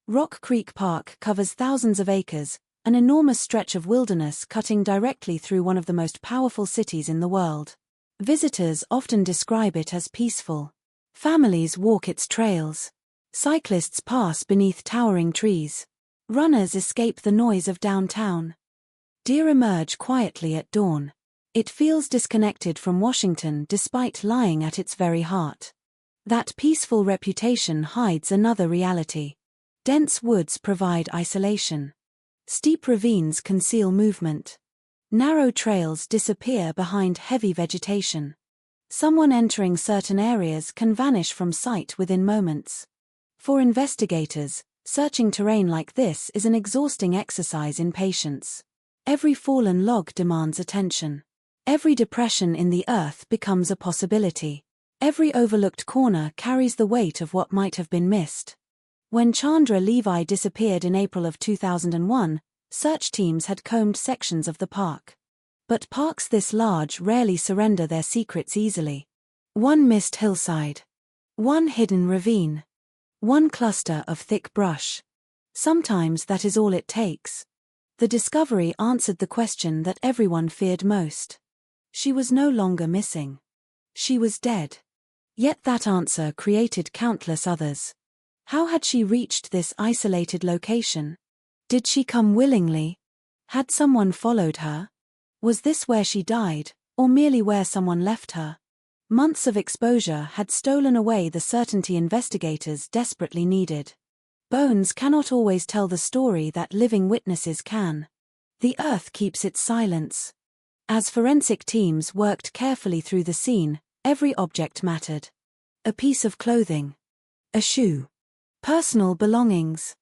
Rock Creek Park covers thousands of acres, an enormous stretch of wilderness cutting directly through one of the most powerful cities in the world. Visitors often describe it as peaceful. Families walk its trails. Cyclists pass beneath towering trees. Runners escape the noise of downtown. Deer emerge quietly at dawn. It feels disconnected from Washington despite lying at its very heart. That peaceful reputation hides another reality. Dense woods provide isolation. Steep ravines conceal movement. Narrow trails disappear behind heavy vegetation. Someone entering certain areas can vanish from sight within moments. For investigators, searching terrain like this is an exhausting exercise in patience. Every fallen log demands attention. Every depression in the earth becomes a possibility. Every overlooked corner carries the weight of what might have been missed. When Chandra Levi disappeared in April of 2001, search teams had combed sections of the park. But parks this large rarely surrender their secrets easily. One missed hillside. One hidden ravine. One cluster of thick brush. Sometimes that is all it takes. The discovery answered the question that everyone feared most. She was no longer missing. She was dead. Yet that answer created countless others. How had she reached this isolated location? Did she come willingly? Had someone followed her? Was this where she died, or merely where someone left her? Months of exposure had stolen away the certainty investigators desperately needed. Bones cannot always tell the story that living witnesses can. The earth keeps its silence. As forensic teams worked carefully through the scene, every object mattered. A piece of clothing. A shoe. Personal belongings.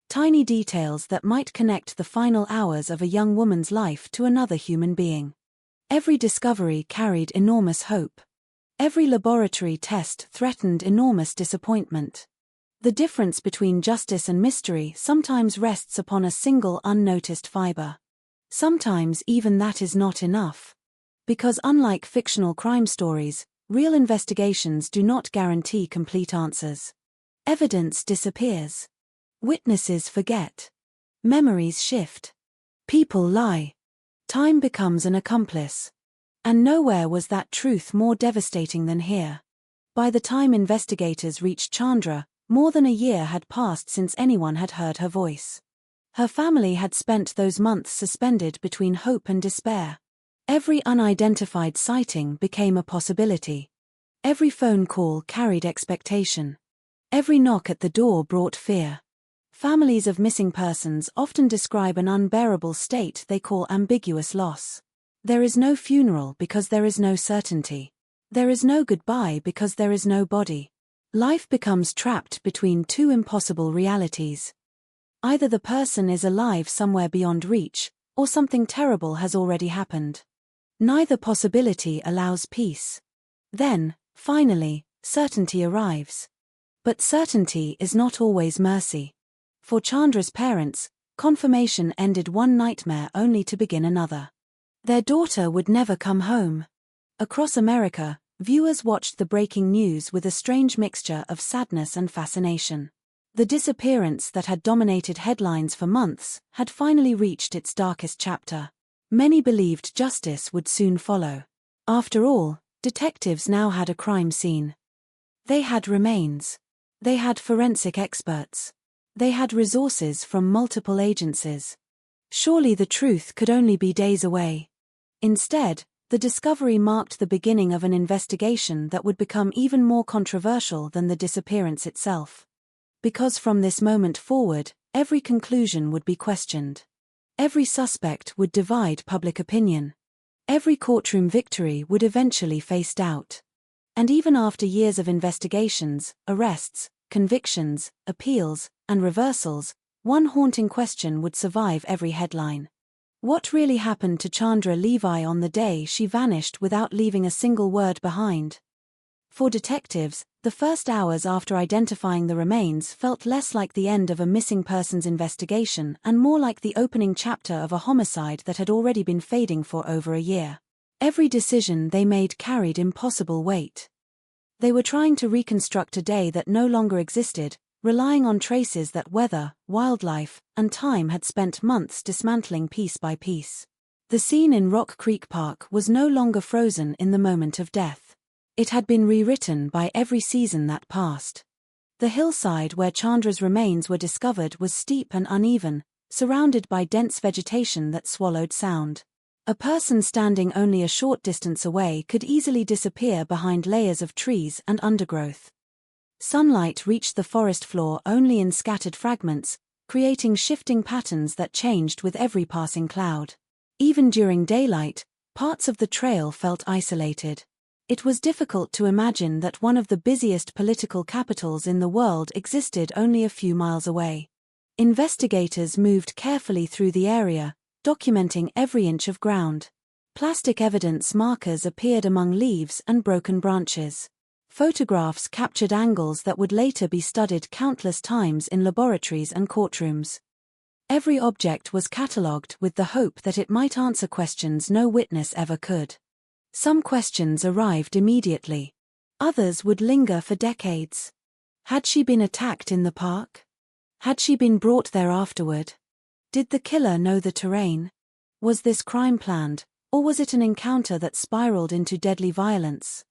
Tiny details that might connect the final hours of a young woman's life to another human being. Every discovery carried enormous hope. Every laboratory test threatened enormous disappointment. The difference between justice and mystery sometimes rests upon a single unnoticed fiber. Sometimes even that is not enough. Because unlike fictional crime stories, real investigations do not guarantee complete answers. Evidence disappears. Witnesses forget. Memories shift. People lie. Time becomes an accomplice. And nowhere was that truth more devastating than here. By the time investigators reached Chandra, more than a year had passed since anyone had heard her voice. Her family had spent those months suspended between hope and despair. Every unidentified sighting became a possibility. Every phone call carried expectation. Every knock at the door brought fear. Families of missing persons often describe an unbearable state they call ambiguous loss. There is no funeral because there is no certainty. There is no goodbye because there is no body. Life becomes trapped between two impossible realities. Either the person is alive somewhere beyond reach, or something terrible has already happened. Neither possibility allows peace. Then, finally, certainty arrives. But certainty is not always mercy. For Chandra's parents, confirmation ended one nightmare only to begin another. Their daughter would never come home. Across America, viewers watched the breaking news with a strange mixture of sadness and fascination. The disappearance that had dominated headlines for months had finally reached its darkest chapter. Many believed justice would soon follow. After all, detectives now had a crime scene. They had remains. They had forensic experts. They had resources from multiple agencies. Surely the truth could only be days away. Instead, the discovery marked the beginning of an investigation that would become even more controversial than the disappearance itself. Because from this moment forward, every conclusion would be questioned. Every suspect would divide public opinion. Every courtroom victory would eventually face doubt. And even after years of investigations, arrests, convictions, appeals, and reversals, one haunting question would survive every headline. What really happened to Chandra Levi on the day she vanished without leaving a single word behind? For detectives, the first hours after identifying the remains felt less like the end of a missing persons investigation and more like the opening chapter of a homicide that had already been fading for over a year. Every decision they made carried impossible weight. They were trying to reconstruct a day that no longer existed, relying on traces that weather, wildlife, and time had spent months dismantling piece by piece. The scene in Rock Creek Park was no longer frozen in the moment of death. It had been rewritten by every season that passed. The hillside where Chandra's remains were discovered was steep and uneven, surrounded by dense vegetation that swallowed sound. A person standing only a short distance away could easily disappear behind layers of trees and undergrowth. Sunlight reached the forest floor only in scattered fragments, creating shifting patterns that changed with every passing cloud. Even during daylight, parts of the trail felt isolated. It was difficult to imagine that one of the busiest political capitals in the world existed only a few miles away. Investigators moved carefully through the area, documenting every inch of ground. Plastic evidence markers appeared among leaves and broken branches. Photographs captured angles that would later be studied countless times in laboratories and courtrooms. Every object was catalogued with the hope that it might answer questions no witness ever could. Some questions arrived immediately. Others would linger for decades. Had she been attacked in the park? Had she been brought there afterward? Did the killer know the terrain? Was this crime planned, or was it an encounter that spiraled into deadly violence?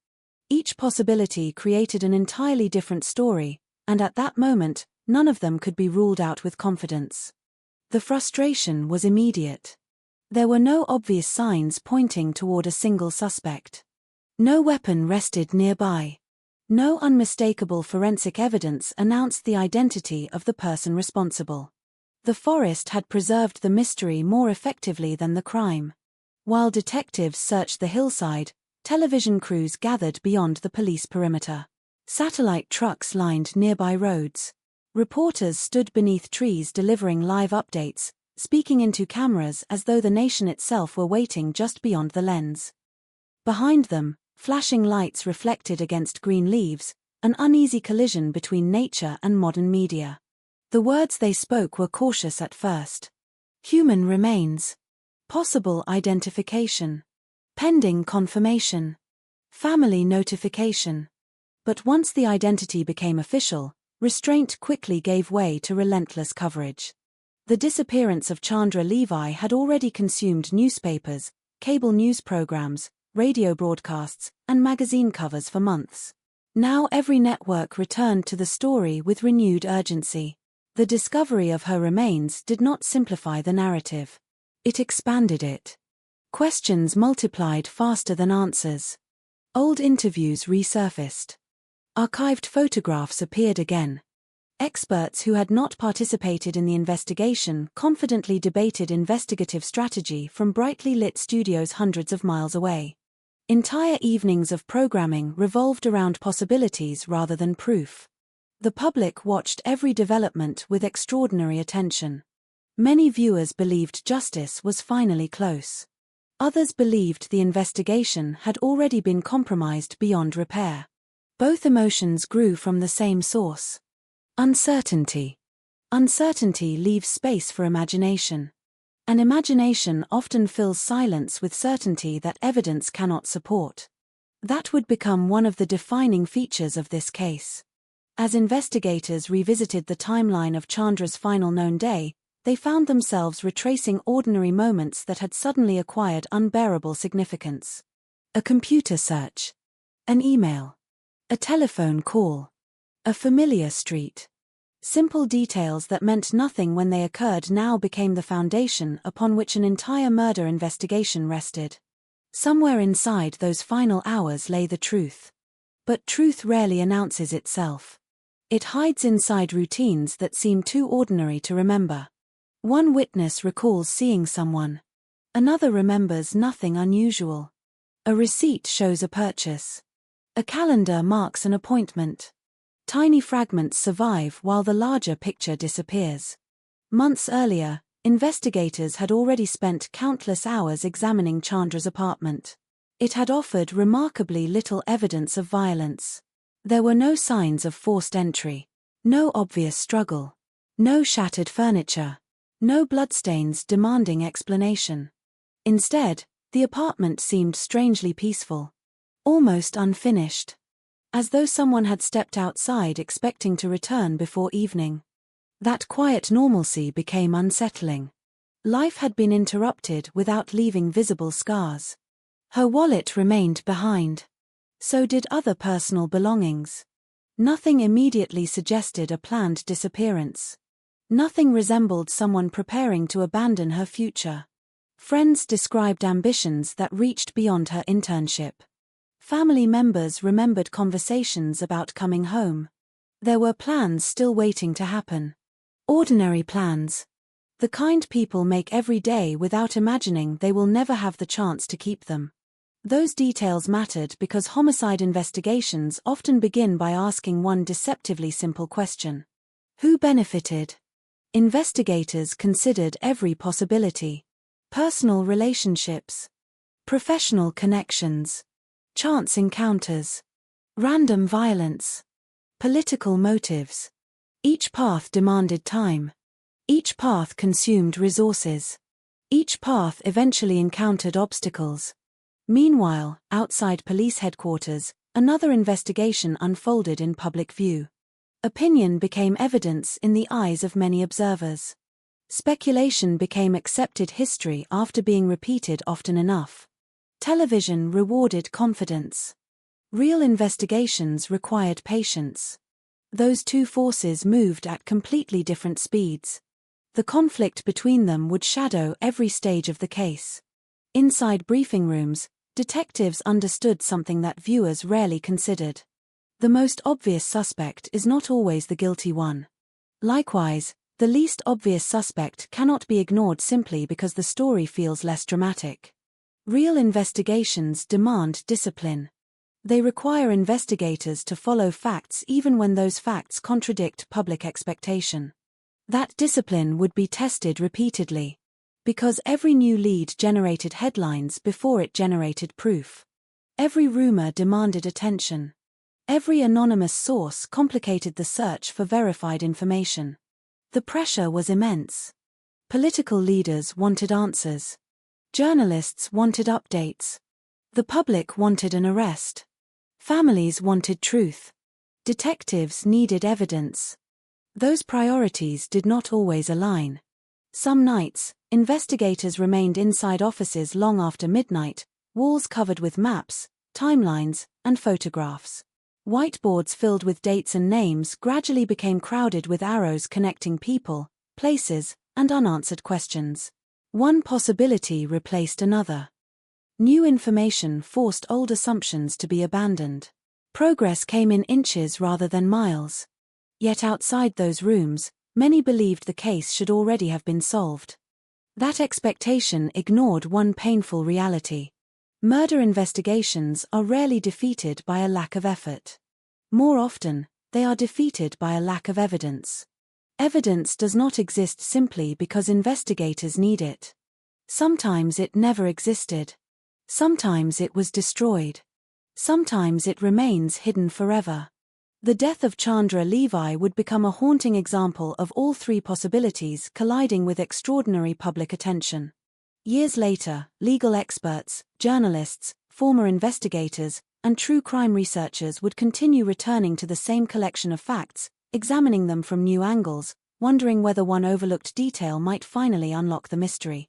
Each possibility created an entirely different story, and at that moment, none of them could be ruled out with confidence. The frustration was immediate. There were no obvious signs pointing toward a single suspect. No weapon rested nearby. No unmistakable forensic evidence announced the identity of the person responsible. The forest had preserved the mystery more effectively than the crime. While detectives searched the hillside, television crews gathered beyond the police perimeter. Satellite trucks lined nearby roads. Reporters stood beneath trees delivering live updates, speaking into cameras as though the nation itself were waiting just beyond the lens. Behind them, flashing lights reflected against green leaves, an uneasy collision between nature and modern media. The words they spoke were cautious at first. Human remains. Possible identification. Pending confirmation. Family notification. But once the identity became official, restraint quickly gave way to relentless coverage. The disappearance of Chandra Levi had already consumed newspapers, cable news programs, radio broadcasts, and magazine covers for months. Now every network returned to the story with renewed urgency. The discovery of her remains did not simplify the narrative. It expanded it. Questions multiplied faster than answers. Old interviews resurfaced. Archived photographs appeared again. Experts who had not participated in the investigation confidently debated investigative strategy from brightly lit studios hundreds of miles away. Entire evenings of programming revolved around possibilities rather than proof. The public watched every development with extraordinary attention. Many viewers believed justice was finally close. Others believed the investigation had already been compromised beyond repair. Both emotions grew from the same source. Uncertainty. Uncertainty leaves space for imagination. And imagination often fills silence with certainty that evidence cannot support. That would become one of the defining features of this case. As investigators revisited the timeline of Chandra's final known day, they found themselves retracing ordinary moments that had suddenly acquired unbearable significance. A computer search. An email. A telephone call. A familiar street. Simple details that meant nothing when they occurred now became the foundation upon which an entire murder investigation rested. Somewhere inside those final hours lay the truth. But truth rarely announces itself. It hides inside routines that seem too ordinary to remember. One witness recalls seeing someone. Another remembers nothing unusual. A receipt shows a purchase. A calendar marks an appointment. Tiny fragments survive while the larger picture disappears. Months earlier, investigators had already spent countless hours examining Chandra's apartment. It had offered remarkably little evidence of violence. There were no signs of forced entry, no obvious struggle, no shattered furniture, no bloodstains demanding explanation. Instead, the apartment seemed strangely peaceful, almost unfinished, as though someone had stepped outside expecting to return before evening. That quiet normalcy became unsettling. Life had been interrupted without leaving visible scars. Her wallet remained behind. So did other personal belongings. Nothing immediately suggested a planned disappearance. Nothing resembled someone preparing to abandon her future. Friends described ambitions that reached beyond her internship. Family members remembered conversations about coming home. There were plans still waiting to happen. Ordinary plans. The kind people make every day without imagining they will never have the chance to keep them. Those details mattered because homicide investigations often begin by asking one deceptively simple question. Who benefited? Investigators considered every possibility. Personal relationships. Professional connections. Chance encounters. Random violence. Political motives. Each path demanded time. Each path consumed resources. Each path eventually encountered obstacles. Meanwhile, outside police headquarters, another investigation unfolded in public view. Opinion became evidence in the eyes of many observers. Speculation became accepted history after being repeated often enough. Television rewarded confidence. Real investigations required patience. Those two forces moved at completely different speeds. The conflict between them would shadow every stage of the case. Inside briefing rooms, detectives understood something that viewers rarely considered. The most obvious suspect is not always the guilty one. Likewise, the least obvious suspect cannot be ignored simply because the story feels less dramatic. Real investigations demand discipline. They require investigators to follow facts even when those facts contradict public expectation. That discipline would be tested repeatedly. Because every new lead generated headlines before it generated proof. Every rumor demanded attention. Every anonymous source complicated the search for verified information. The pressure was immense. Political leaders wanted answers. Journalists wanted updates. The public wanted an arrest. Families wanted truth. Detectives needed evidence. Those priorities did not always align. Some nights, investigators remained inside offices long after midnight, walls covered with maps, timelines, and photographs. Whiteboards filled with dates and names gradually became crowded with arrows connecting people, places, and unanswered questions. One possibility replaced another. New information forced old assumptions to be abandoned. Progress came in inches rather than miles. Yet outside those rooms, many believed the case should already have been solved. That expectation ignored one painful reality. Murder investigations are rarely defeated by a lack of effort. More often, they are defeated by a lack of evidence. Evidence does not exist simply because investigators need it. Sometimes it never existed. Sometimes it was destroyed. Sometimes it remains hidden forever. The death of Chandra Levi would become a haunting example of all three possibilities colliding with extraordinary public attention. Years later, legal experts, journalists, former investigators, and true crime researchers would continue returning to the same collection of facts, examining them from new angles, wondering whether one overlooked detail might finally unlock the mystery.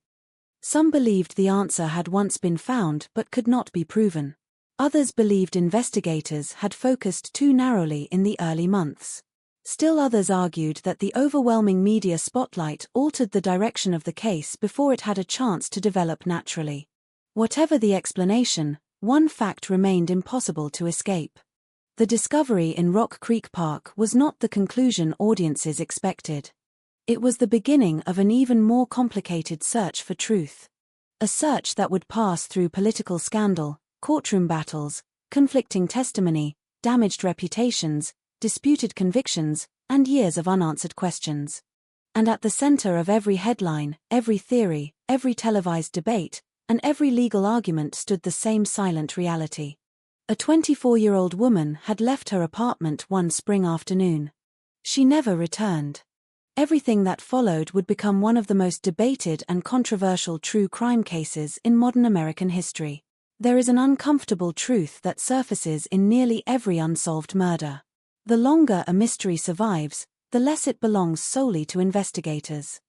Some believed the answer had once been found but could not be proven. Others believed investigators had focused too narrowly in the early months. Still others argued that the overwhelming media spotlight altered the direction of the case before it had a chance to develop naturally. Whatever the explanation, one fact remained impossible to escape. The discovery in Rock Creek Park was not the conclusion audiences expected. It was the beginning of an even more complicated search for truth. A search that would pass through political scandal, courtroom battles, conflicting testimony, damaged reputations, disputed convictions, and years of unanswered questions. And at the center of every headline, every theory, every televised debate, and every legal argument stood the same silent reality. A 24-year-old woman had left her apartment one spring afternoon. She never returned. Everything that followed would become one of the most debated and controversial true crime cases in modern American history. There is an uncomfortable truth that surfaces in nearly every unsolved murder. The longer a mystery survives, the less it belongs solely to investigators.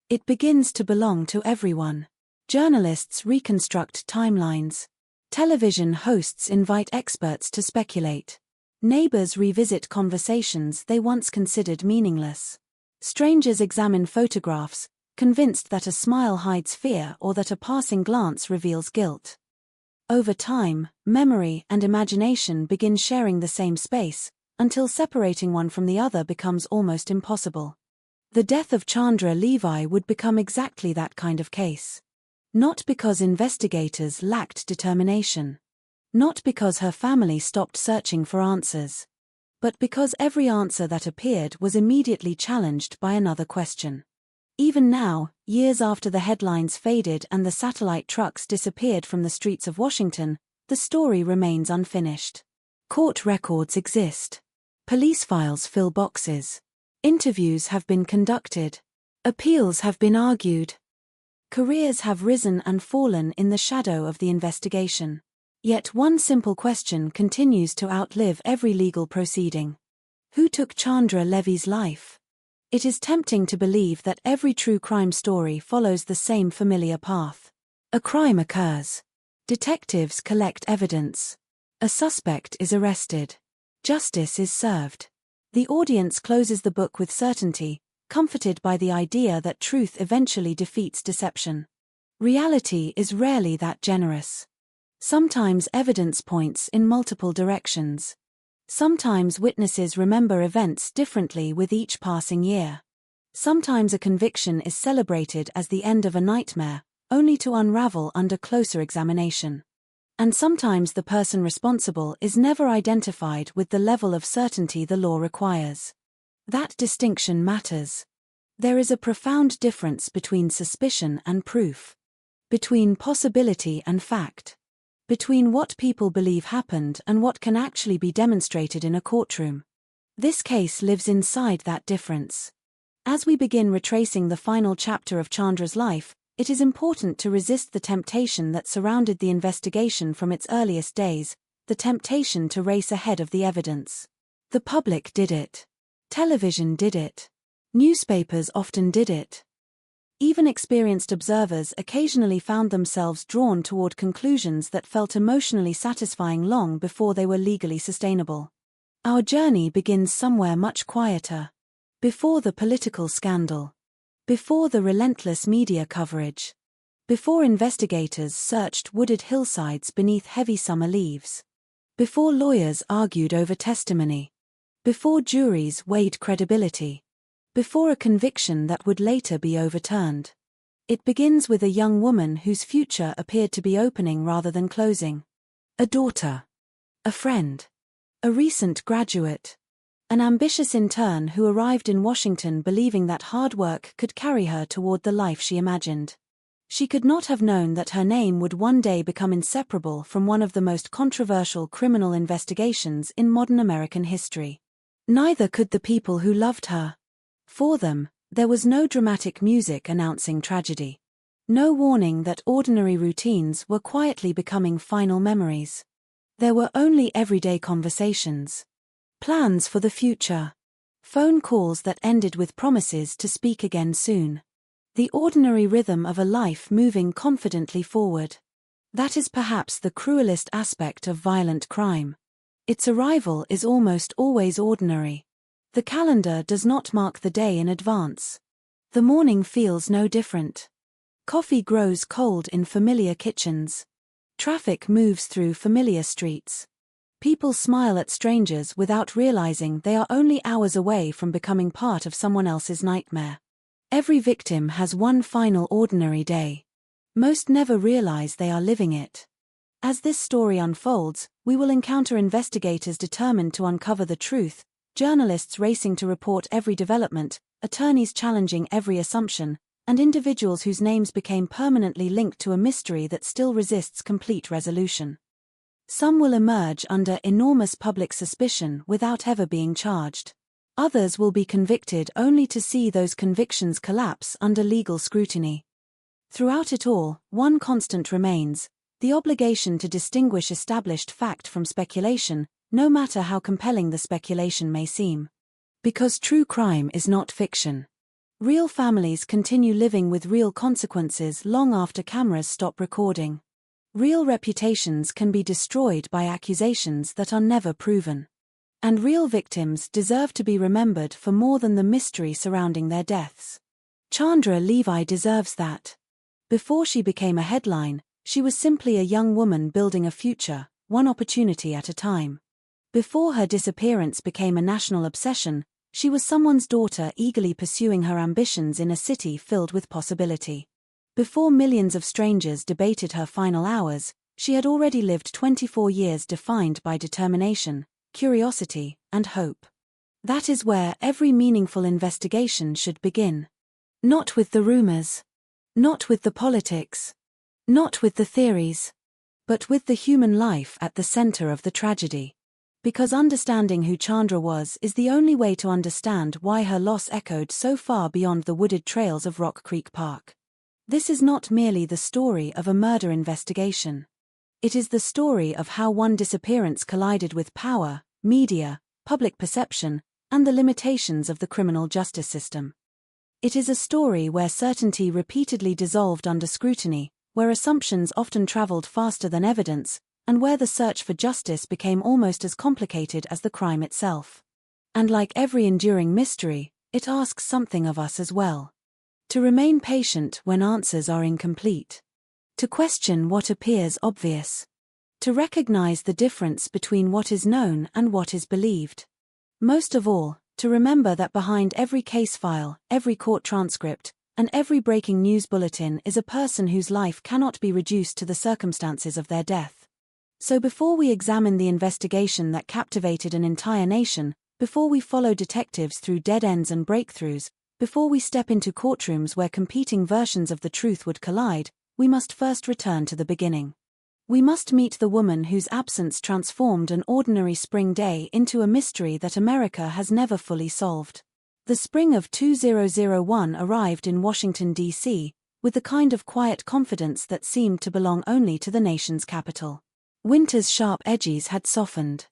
It begins to belong to everyone. Journalists reconstruct timelines. Television hosts invite experts to speculate. Neighbors revisit conversations they once considered meaningless. Strangers examine photographs, convinced that a smile hides fear or that a passing glance reveals guilt. Over time, memory and imagination begin sharing the same space, until separating one from the other becomes almost impossible. The death of Chandra Levi would become exactly that kind of case. Not because investigators lacked determination. Not because her family stopped searching for answers. But because every answer that appeared was immediately challenged by another question. Even now, years after the headlines faded and the satellite trucks disappeared from the streets of Washington, the story remains unfinished. Court records exist. Police files fill boxes. Interviews have been conducted. Appeals have been argued. Careers have risen and fallen in the shadow of the investigation. Yet one simple question continues to outlive every legal proceeding. Who took Chandra Levi's life? It is tempting to believe that every true crime story follows the same familiar path. A crime occurs. Detectives collect evidence. A suspect is arrested. Justice is served. The audience closes the book with certainty, comforted by the idea that truth eventually defeats deception. Reality is rarely that generous. Sometimes evidence points in multiple directions. Sometimes witnesses remember events differently with each passing year. Sometimes a conviction is celebrated as the end of a nightmare, only to unravel under closer examination. And sometimes the person responsible is never identified with the level of certainty the law requires. That distinction matters. There is a profound difference between suspicion and proof. Between possibility and fact. Between what people believe happened and what can actually be demonstrated in a courtroom. This case lives inside that difference. As we begin retracing the final chapter of Chandra's life, it is important to resist the temptation that surrounded the investigation from its earliest days, the temptation to race ahead of the evidence. The public did it. Television did it. Newspapers often did it. Even experienced observers occasionally found themselves drawn toward conclusions that felt emotionally satisfying long before they were legally sustainable. Our journey begins somewhere much quieter. Before the political scandal. Before the relentless media coverage. Before investigators searched wooded hillsides beneath heavy summer leaves. Before lawyers argued over testimony. Before juries weighed credibility. Before a conviction that would later be overturned. It begins with a young woman whose future appeared to be opening rather than closing. A daughter. A friend. A recent graduate. An ambitious intern who arrived in Washington believing that hard work could carry her toward the life she imagined. She could not have known that her name would one day become inseparable from one of the most controversial criminal investigations in modern American history. Neither could the people who loved her. For them, there was no dramatic music announcing tragedy. No warning that ordinary routines were quietly becoming final memories. There were only everyday conversations. Plans for the future. Phone calls that ended with promises to speak again soon. The ordinary rhythm of a life moving confidently forward. That is perhaps the cruelest aspect of violent crime. Its arrival is almost always ordinary. The calendar does not mark the day in advance. The morning feels no different. Coffee grows cold in familiar kitchens. Traffic moves through familiar streets. People smile at strangers without realizing they are only hours away from becoming part of someone else's nightmare. Every victim has one final ordinary day. Most never realize they are living it. As this story unfolds, we will encounter investigators determined to uncover the truth, journalists racing to report every development, attorneys challenging every assumption, and individuals whose names became permanently linked to a mystery that still resists complete resolution. Some will emerge under enormous public suspicion without ever being charged. Others will be convicted only to see those convictions collapse under legal scrutiny. Throughout it all, one constant remains: the obligation to distinguish established fact from speculation, no matter how compelling the speculation may seem. Because true crime is not fiction. Real families continue living with real consequences long after cameras stop recording. Real reputations can be destroyed by accusations that are never proven. And real victims deserve to be remembered for more than the mystery surrounding their deaths. Chandra Levi deserves that. Before she became a headline, she was simply a young woman building a future, one opportunity at a time. Before her disappearance became a national obsession, she was someone's daughter eagerly pursuing her ambitions in a city filled with possibility. Before millions of strangers debated her final hours, she had already lived 24 years defined by determination, curiosity, and hope. That is where every meaningful investigation should begin. Not with the rumors. Not with the politics. Not with the theories. But with the human life at the center of the tragedy. Because understanding who Chandra was is the only way to understand why her loss echoed so far beyond the wooded trails of Rock Creek Park. This is not merely the story of a murder investigation. It is the story of how one disappearance collided with power, media, public perception, and the limitations of the criminal justice system. It is a story where certainty repeatedly dissolved under scrutiny, where assumptions often traveled faster than evidence, and where the search for justice became almost as complicated as the crime itself. And like every enduring mystery, it asks something of us as well. To remain patient when answers are incomplete. To question what appears obvious. To recognize the difference between what is known and what is believed. Most of all, to remember that behind every case file, every court transcript, and every breaking news bulletin is a person whose life cannot be reduced to the circumstances of their death. So before we examine the investigation that captivated an entire nation, before we follow detectives through dead ends and breakthroughs, before we step into courtrooms where competing versions of the truth would collide, we must first return to the beginning. We must meet the woman whose absence transformed an ordinary spring day into a mystery that America has never fully solved. The spring of 2001 arrived in Washington, D.C., with the kind of quiet confidence that seemed to belong only to the nation's capital. Winter's sharp edges had softened.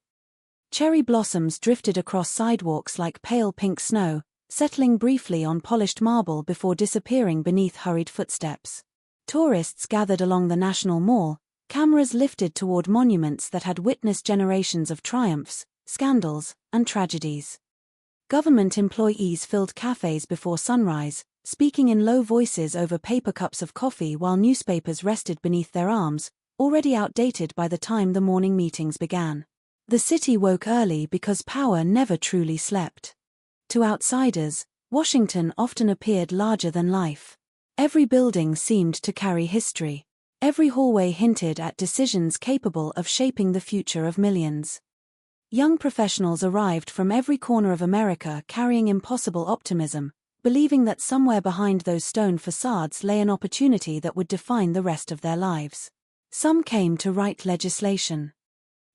Cherry blossoms drifted across sidewalks like pale pink snow, settling briefly on polished marble before disappearing beneath hurried footsteps. Tourists gathered along the National Mall, cameras lifted toward monuments that had witnessed generations of triumphs, scandals, and tragedies. Government employees filled cafes before sunrise, speaking in low voices over paper cups of coffee while newspapers rested beneath their arms, already outdated by the time the morning meetings began. The city woke early because power never truly slept. To outsiders, Washington often appeared larger than life. Every building seemed to carry history. Every hallway hinted at decisions capable of shaping the future of millions. Young professionals arrived from every corner of America carrying impossible optimism, believing that somewhere behind those stone facades lay an opportunity that would define the rest of their lives. Some came to write legislation.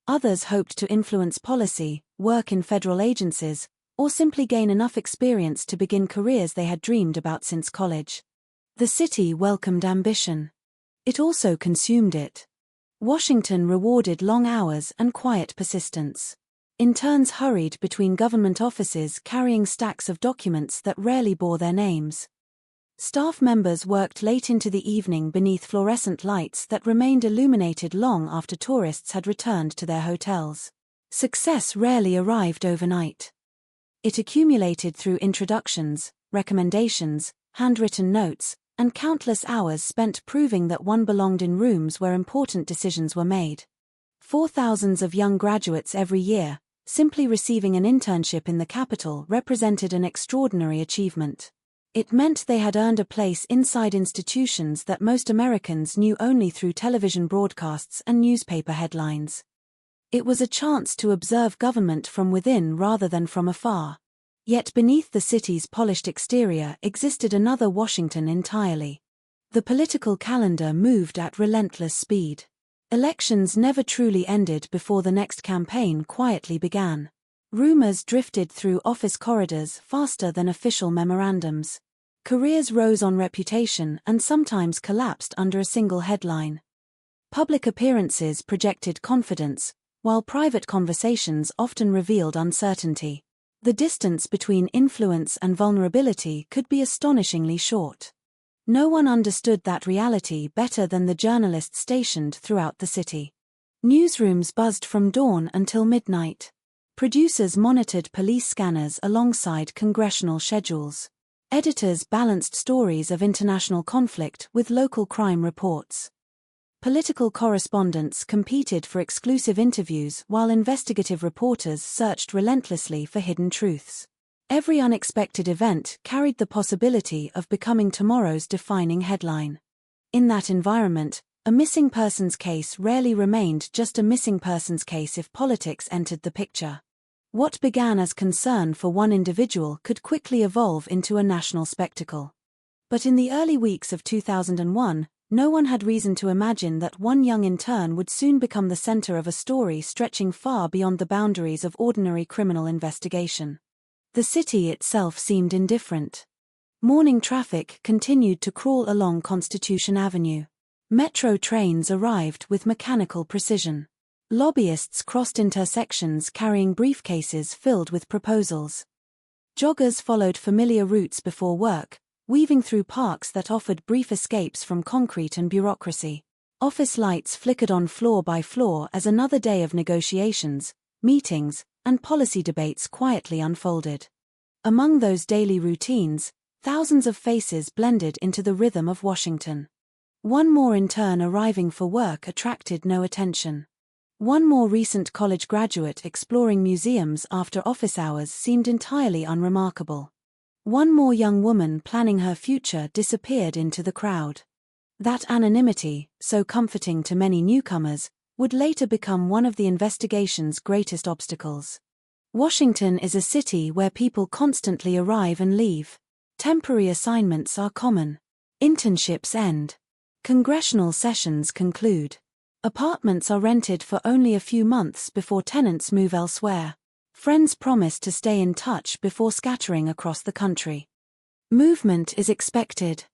Others hoped to influence policy, work in federal agencies, or simply gain enough experience to begin careers they had dreamed about since college. The city welcomed ambition. It also consumed it. Washington rewarded long hours and quiet persistence. Interns hurried between government offices carrying stacks of documents that rarely bore their names. Staff members worked late into the evening beneath fluorescent lights that remained illuminated long after tourists had returned to their hotels. Success rarely arrived overnight. It accumulated through introductions, recommendations, handwritten notes, and countless hours spent proving that one belonged in rooms where important decisions were made. For thousands of young graduates every year, simply receiving an internship in the capital represented an extraordinary achievement. It meant they had earned a place inside institutions that most Americans knew only through television broadcasts and newspaper headlines. It was a chance to observe government from within rather than from afar. Yet beneath the city's polished exterior existed another Washington entirely. The political calendar moved at relentless speed. Elections never truly ended before the next campaign quietly began. Rumors drifted through office corridors faster than official memorandums. Careers rose on reputation and sometimes collapsed under a single headline. Public appearances projected confidence, while private conversations often revealed uncertainty. The distance between influence and vulnerability could be astonishingly short. No one understood that reality better than the journalists stationed throughout the city. Newsrooms buzzed from dawn until midnight. Producers monitored police scanners alongside congressional schedules. Editors balanced stories of international conflict with local crime reports. Political correspondents competed for exclusive interviews while investigative reporters searched relentlessly for hidden truths. Every unexpected event carried the possibility of becoming tomorrow's defining headline. In that environment, a missing persons case rarely remained just a missing persons case if politics entered the picture. What began as concern for one individual could quickly evolve into a national spectacle. But in the early weeks of 2001, no one had reason to imagine that one young intern would soon become the center of a story stretching far beyond the boundaries of ordinary criminal investigation. The city itself seemed indifferent. Morning traffic continued to crawl along Constitution Avenue. Metro trains arrived with mechanical precision. Lobbyists crossed intersections carrying briefcases filled with proposals. Joggers followed familiar routes before work, weaving through parks that offered brief escapes from concrete and bureaucracy. Office lights flickered on floor by floor as another day of negotiations, meetings, and policy debates quietly unfolded. Among those daily routines, thousands of faces blended into the rhythm of Washington. One more intern arriving for work attracted no attention. One more recent college graduate exploring museums after office hours seemed entirely unremarkable. One more young woman planning her future disappeared into the crowd. That anonymity, so comforting to many newcomers, would later become one of the investigation's greatest obstacles. Washington is a city where people constantly arrive and leave. Temporary assignments are common. Internships end. Congressional sessions conclude. Apartments are rented for only a few months before tenants move elsewhere. Friends promise to stay in touch before scattering across the country. Movement is expected.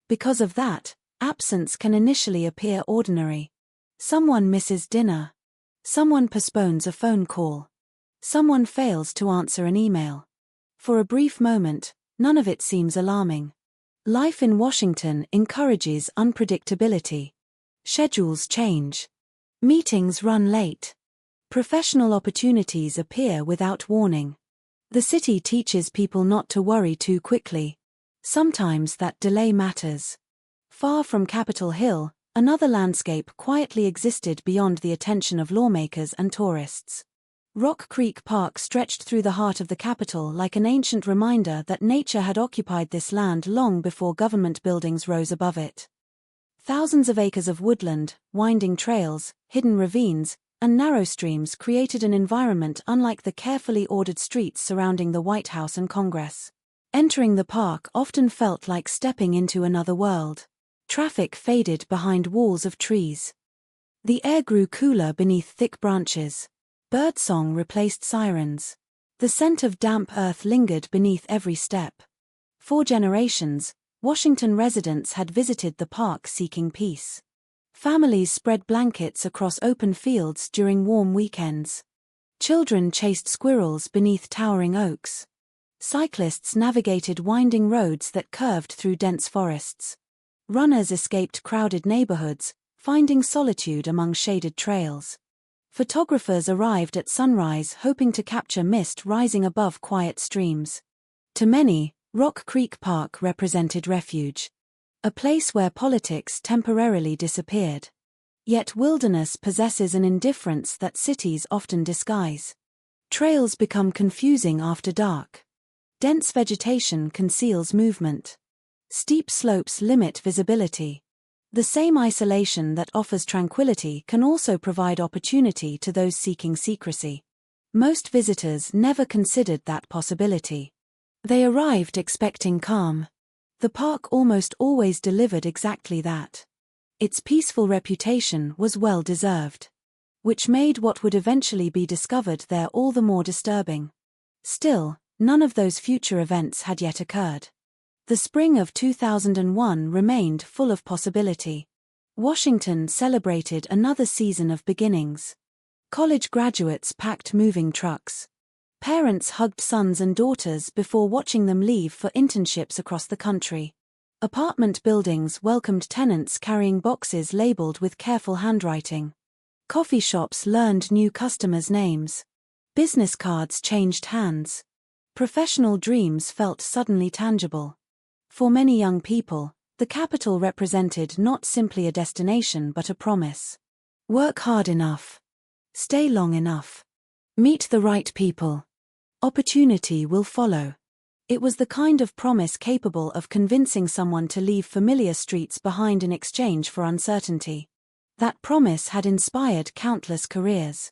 Because of that, absence can initially appear ordinary. Someone misses dinner. Someone postpones a phone call. Someone fails to answer an email. For a brief moment, none of it seems alarming. Life in Washington encourages unpredictability. Schedules change. Meetings run late. Professional opportunities appear without warning. The city teaches people not to worry too quickly. Sometimes that delay matters. Far from Capitol Hill, another landscape quietly existed beyond the attention of lawmakers and tourists. Rock Creek Park stretched through the heart of the Capitol like an ancient reminder that nature had occupied this land long before government buildings rose above it. Thousands of acres of woodland, winding trails, hidden ravines, and narrow streams created an environment unlike the carefully ordered streets surrounding the White House and Congress. Entering the park often felt like stepping into another world. Traffic faded behind walls of trees. The air grew cooler beneath thick branches. Birdsong replaced sirens. The scent of damp earth lingered beneath every step. For generations, Washington residents had visited the park seeking peace. Families spread blankets across open fields during warm weekends. Children chased squirrels beneath towering oaks. Cyclists navigated winding roads that curved through dense forests. Runners escaped crowded neighborhoods, finding solitude among shaded trails. Photographers arrived at sunrise hoping to capture mist rising above quiet streams. To many, Rock Creek Park represented refuge. A place where politics temporarily disappeared. Yet wilderness possesses an indifference that cities often disguise. Trails become confusing after dark. Dense vegetation conceals movement. Steep slopes limit visibility. The same isolation that offers tranquility can also provide opportunity to those seeking secrecy. Most visitors never considered that possibility. They arrived expecting calm. The park almost always delivered exactly that. Its peaceful reputation was well deserved, which made what would eventually be discovered there all the more disturbing. Still, none of those future events had yet occurred. The spring of 2001 remained full of possibility. Washington celebrated another season of beginnings. College graduates packed moving trucks. Parents hugged sons and daughters before watching them leave for internships across the country. Apartment buildings welcomed tenants carrying boxes labeled with careful handwriting. Coffee shops learned new customers' names. Business cards changed hands. Professional dreams felt suddenly tangible. For many young people, the capital represented not simply a destination but a promise. Work hard enough. Stay long enough. Meet the right people. Opportunity will follow. It was the kind of promise capable of convincing someone to leave familiar streets behind in exchange for uncertainty. That promise had inspired countless careers.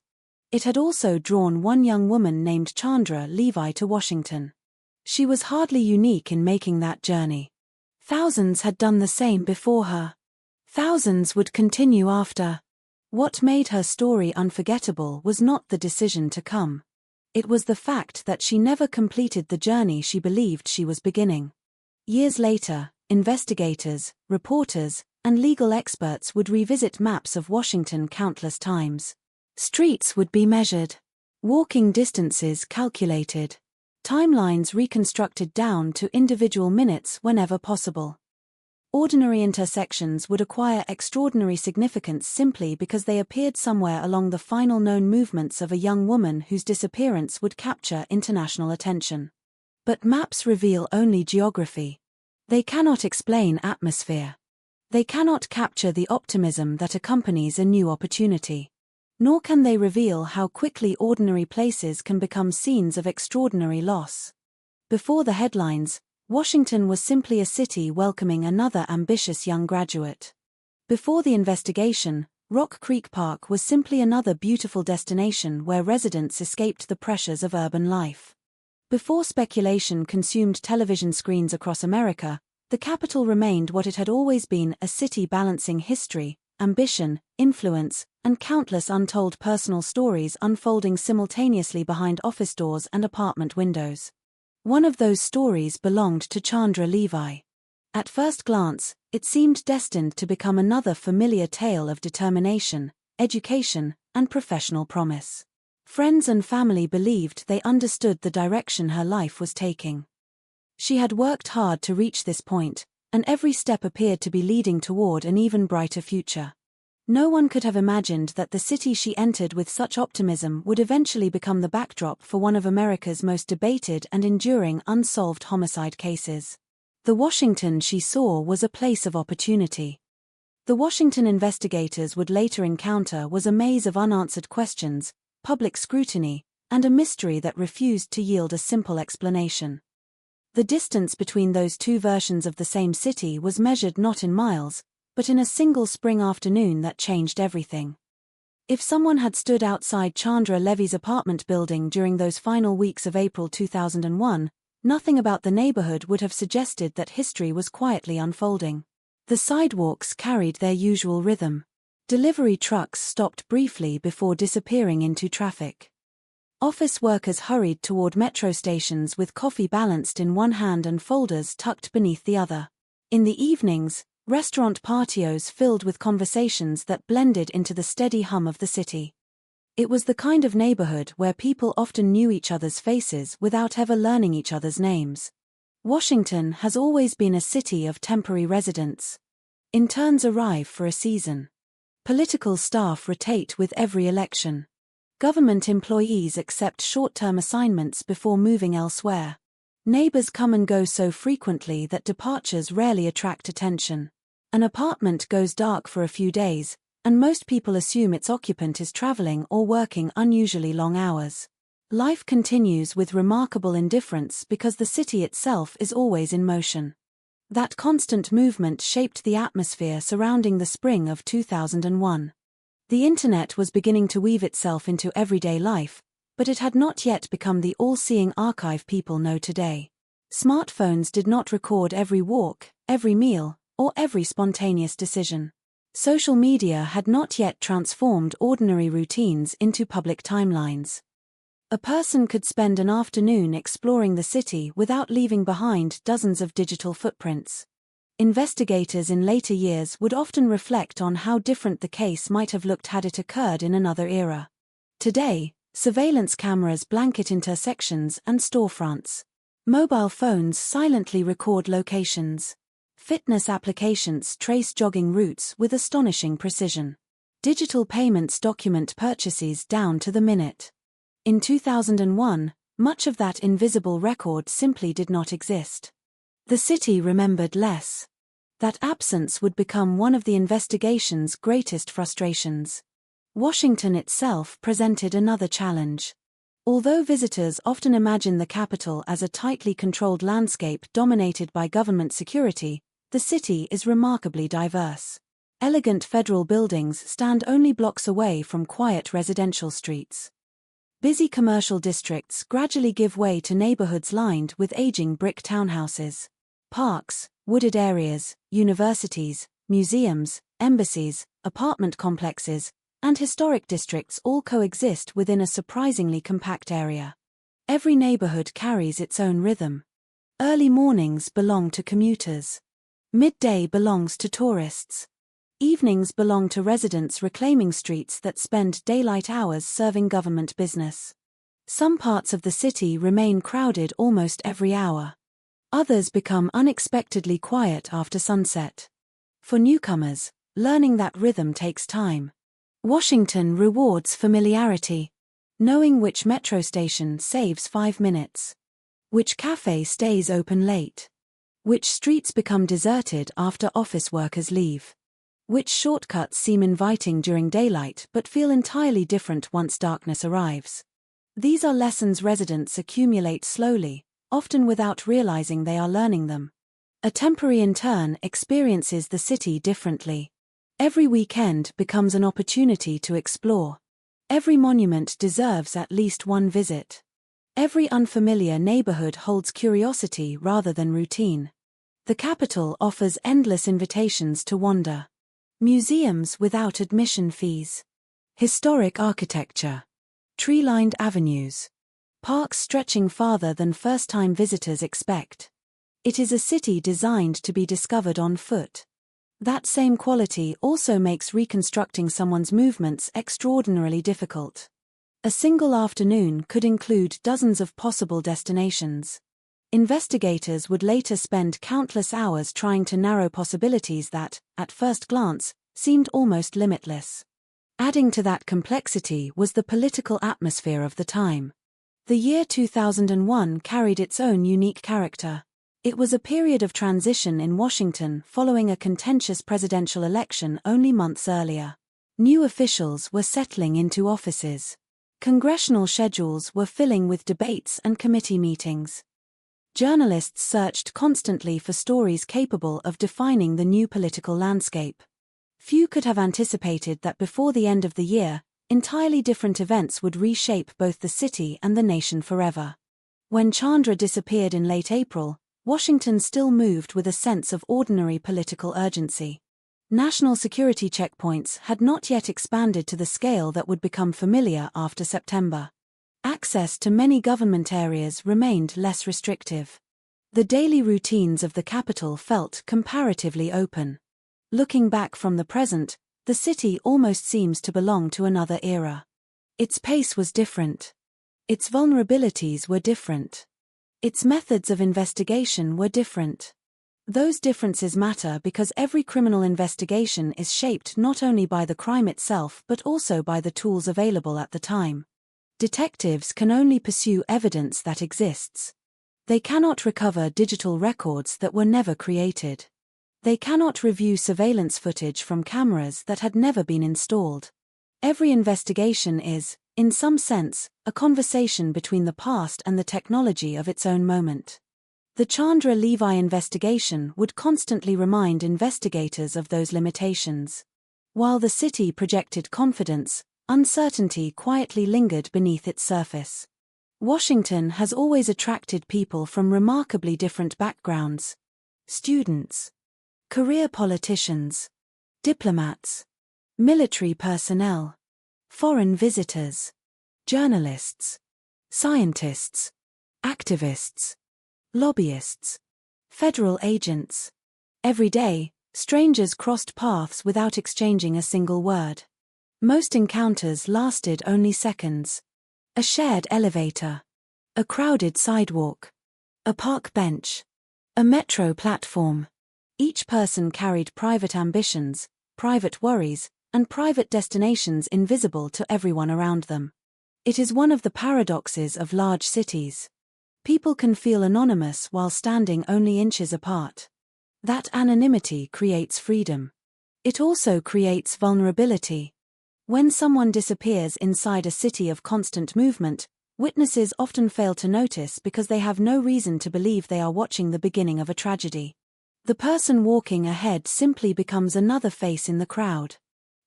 It had also drawn one young woman named Chandra Levi to Washington. She was hardly unique in making that journey. Thousands had done the same before her. Thousands would continue after. What made her story unforgettable was not the decision to come. It was the fact that she never completed the journey she believed she was beginning. Years later, investigators, reporters, and legal experts would revisit maps of Washington countless times. Streets would be measured. Walking distances calculated. Timelines reconstructed down to individual minutes whenever possible. Ordinary intersections would acquire extraordinary significance simply because they appeared somewhere along the final known movements of a young woman whose disappearance would capture international attention. But maps reveal only geography. They cannot explain atmosphere. They cannot capture the optimism that accompanies a new opportunity. Nor can they reveal how quickly ordinary places can become scenes of extraordinary loss. Before the headlines, Washington was simply a city welcoming another ambitious young graduate. Before the investigation, Rock Creek Park was simply another beautiful destination where residents escaped the pressures of urban life. Before speculation consumed television screens across America, the capital remained what it had always been, a city balancing history, ambition, influence, and countless untold personal stories unfolding simultaneously behind office doors and apartment windows. One of those stories belonged to Chandra Levi. At first glance, it seemed destined to become another familiar tale of determination, education, and professional promise. Friends and family believed they understood the direction her life was taking. She had worked hard to reach this point, and every step appeared to be leading toward an even brighter future. No one could have imagined that the city she entered with such optimism would eventually become the backdrop for one of America's most debated and enduring unsolved homicide cases. The Washington she saw was a place of opportunity. The Washington investigators would later encounter was a maze of unanswered questions, public scrutiny, and a mystery that refused to yield a simple explanation. The distance between those two versions of the same city was measured not in miles, but in a single spring afternoon that changed everything. If someone had stood outside Chandra Levi's apartment building during those final weeks of April 2001, nothing about the neighborhood would have suggested that history was quietly unfolding. The sidewalks carried their usual rhythm. Delivery trucks stopped briefly before disappearing into traffic. Office workers hurried toward metro stations with coffee balanced in one hand and folders tucked beneath the other. In the evenings, restaurant patios filled with conversations that blended into the steady hum of the city. It was the kind of neighborhood where people often knew each other's faces without ever learning each other's names. Washington has always been a city of temporary residents. Interns arrive for a season. Political staff rotate with every election. Government employees accept short-term assignments before moving elsewhere. Neighbors come and go so frequently that departures rarely attract attention. An apartment goes dark for a few days, and most people assume its occupant is traveling or working unusually long hours. Life continues with remarkable indifference because the city itself is always in motion. That constant movement shaped the atmosphere surrounding the spring of 2001. The internet was beginning to weave itself into everyday life, but it had not yet become the all-seeing archive people know today. Smartphones did not record every walk, every meal, or every spontaneous decision. Social media had not yet transformed ordinary routines into public timelines. A person could spend an afternoon exploring the city without leaving behind dozens of digital footprints. Investigators in later years would often reflect on how different the case might have looked had it occurred in another era. Today, surveillance cameras blanket intersections and storefronts. Mobile phones silently record locations. Fitness applications trace jogging routes with astonishing precision. Digital payments document purchases down to the minute. In 2001, much of that invisible record simply did not exist. The city remembered less. That absence would become one of the investigation's greatest frustrations. Washington itself presented another challenge. Although visitors often imagine the capital as a tightly controlled landscape dominated by government security, the city is remarkably diverse. Elegant federal buildings stand only blocks away from quiet residential streets. Busy commercial districts gradually give way to neighborhoods lined with aging brick townhouses. Parks, wooded areas, universities, museums, embassies, apartment complexes, and historic districts all coexist within a surprisingly compact area. Every neighborhood carries its own rhythm. Early mornings belong to commuters. Midday belongs to tourists. Evenings belong to residents reclaiming streets that spend daylight hours serving government business. Some parts of the city remain crowded almost every hour. Others become unexpectedly quiet after sunset. For newcomers, learning that rhythm takes time. Washington rewards familiarity. Knowing which metro station saves 5 minutes. Which cafe stays open late. Which streets become deserted after office workers leave. Which shortcuts seem inviting during daylight but feel entirely different once darkness arrives. These are lessons residents accumulate slowly, often without realizing they are learning them. A temporary intern experiences the city differently. Every weekend becomes an opportunity to explore. Every monument deserves at least one visit. Every unfamiliar neighborhood holds curiosity rather than routine. The capital offers endless invitations to wander. Museums without admission fees. Historic architecture. Tree-lined avenues. Parks stretching farther than first-time visitors expect. It is a city designed to be discovered on foot. That same quality also makes reconstructing someone's movements extraordinarily difficult. A single afternoon could include dozens of possible destinations. Investigators would later spend countless hours trying to narrow possibilities that, at first glance, seemed almost limitless. Adding to that complexity was the political atmosphere of the time. The year 2001 carried its own unique character. It was a period of transition in Washington following a contentious presidential election only months earlier. New officials were settling into offices. Congressional schedules were filling with debates and committee meetings. Journalists searched constantly for stories capable of defining the new political landscape. Few could have anticipated that before the end of the year, entirely different events would reshape both the city and the nation forever. When Chandra disappeared in late April, Washington still moved with a sense of ordinary political urgency. National security checkpoints had not yet expanded to the scale that would become familiar after September. Access to many government areas remained less restrictive. The daily routines of the capital felt comparatively open. Looking back from the present, the city almost seems to belong to another era. Its pace was different. Its vulnerabilities were different. Its methods of investigation were different. Those differences matter because every criminal investigation is shaped not only by the crime itself but also by the tools available at the time. Detectives can only pursue evidence that exists. They cannot recover digital records that were never created. They cannot review surveillance footage from cameras that had never been installed. Every investigation is, In some sense, a conversation between the past and the technology of its own moment. The Chandra Levi investigation would constantly remind investigators of those limitations. While the city projected confidence, uncertainty quietly lingered beneath its surface. Washington has always attracted people from remarkably different backgrounds. Students, career politicians, diplomats, military personnel, foreign visitors, journalists, scientists, activists, lobbyists, federal agents. Every day, strangers crossed paths without exchanging a single word. Most encounters lasted only seconds. A shared elevator, a crowded sidewalk, a park bench, a metro platform. Each person carried private ambitions, private worries, and private destinations invisible to everyone around them. It is one of the paradoxes of large cities. People can feel anonymous while standing only inches apart. That anonymity creates freedom. It also creates vulnerability. When someone disappears inside a city of constant movement, witnesses often fail to notice because they have no reason to believe they are watching the beginning of a tragedy. The person walking ahead simply becomes another face in the crowd.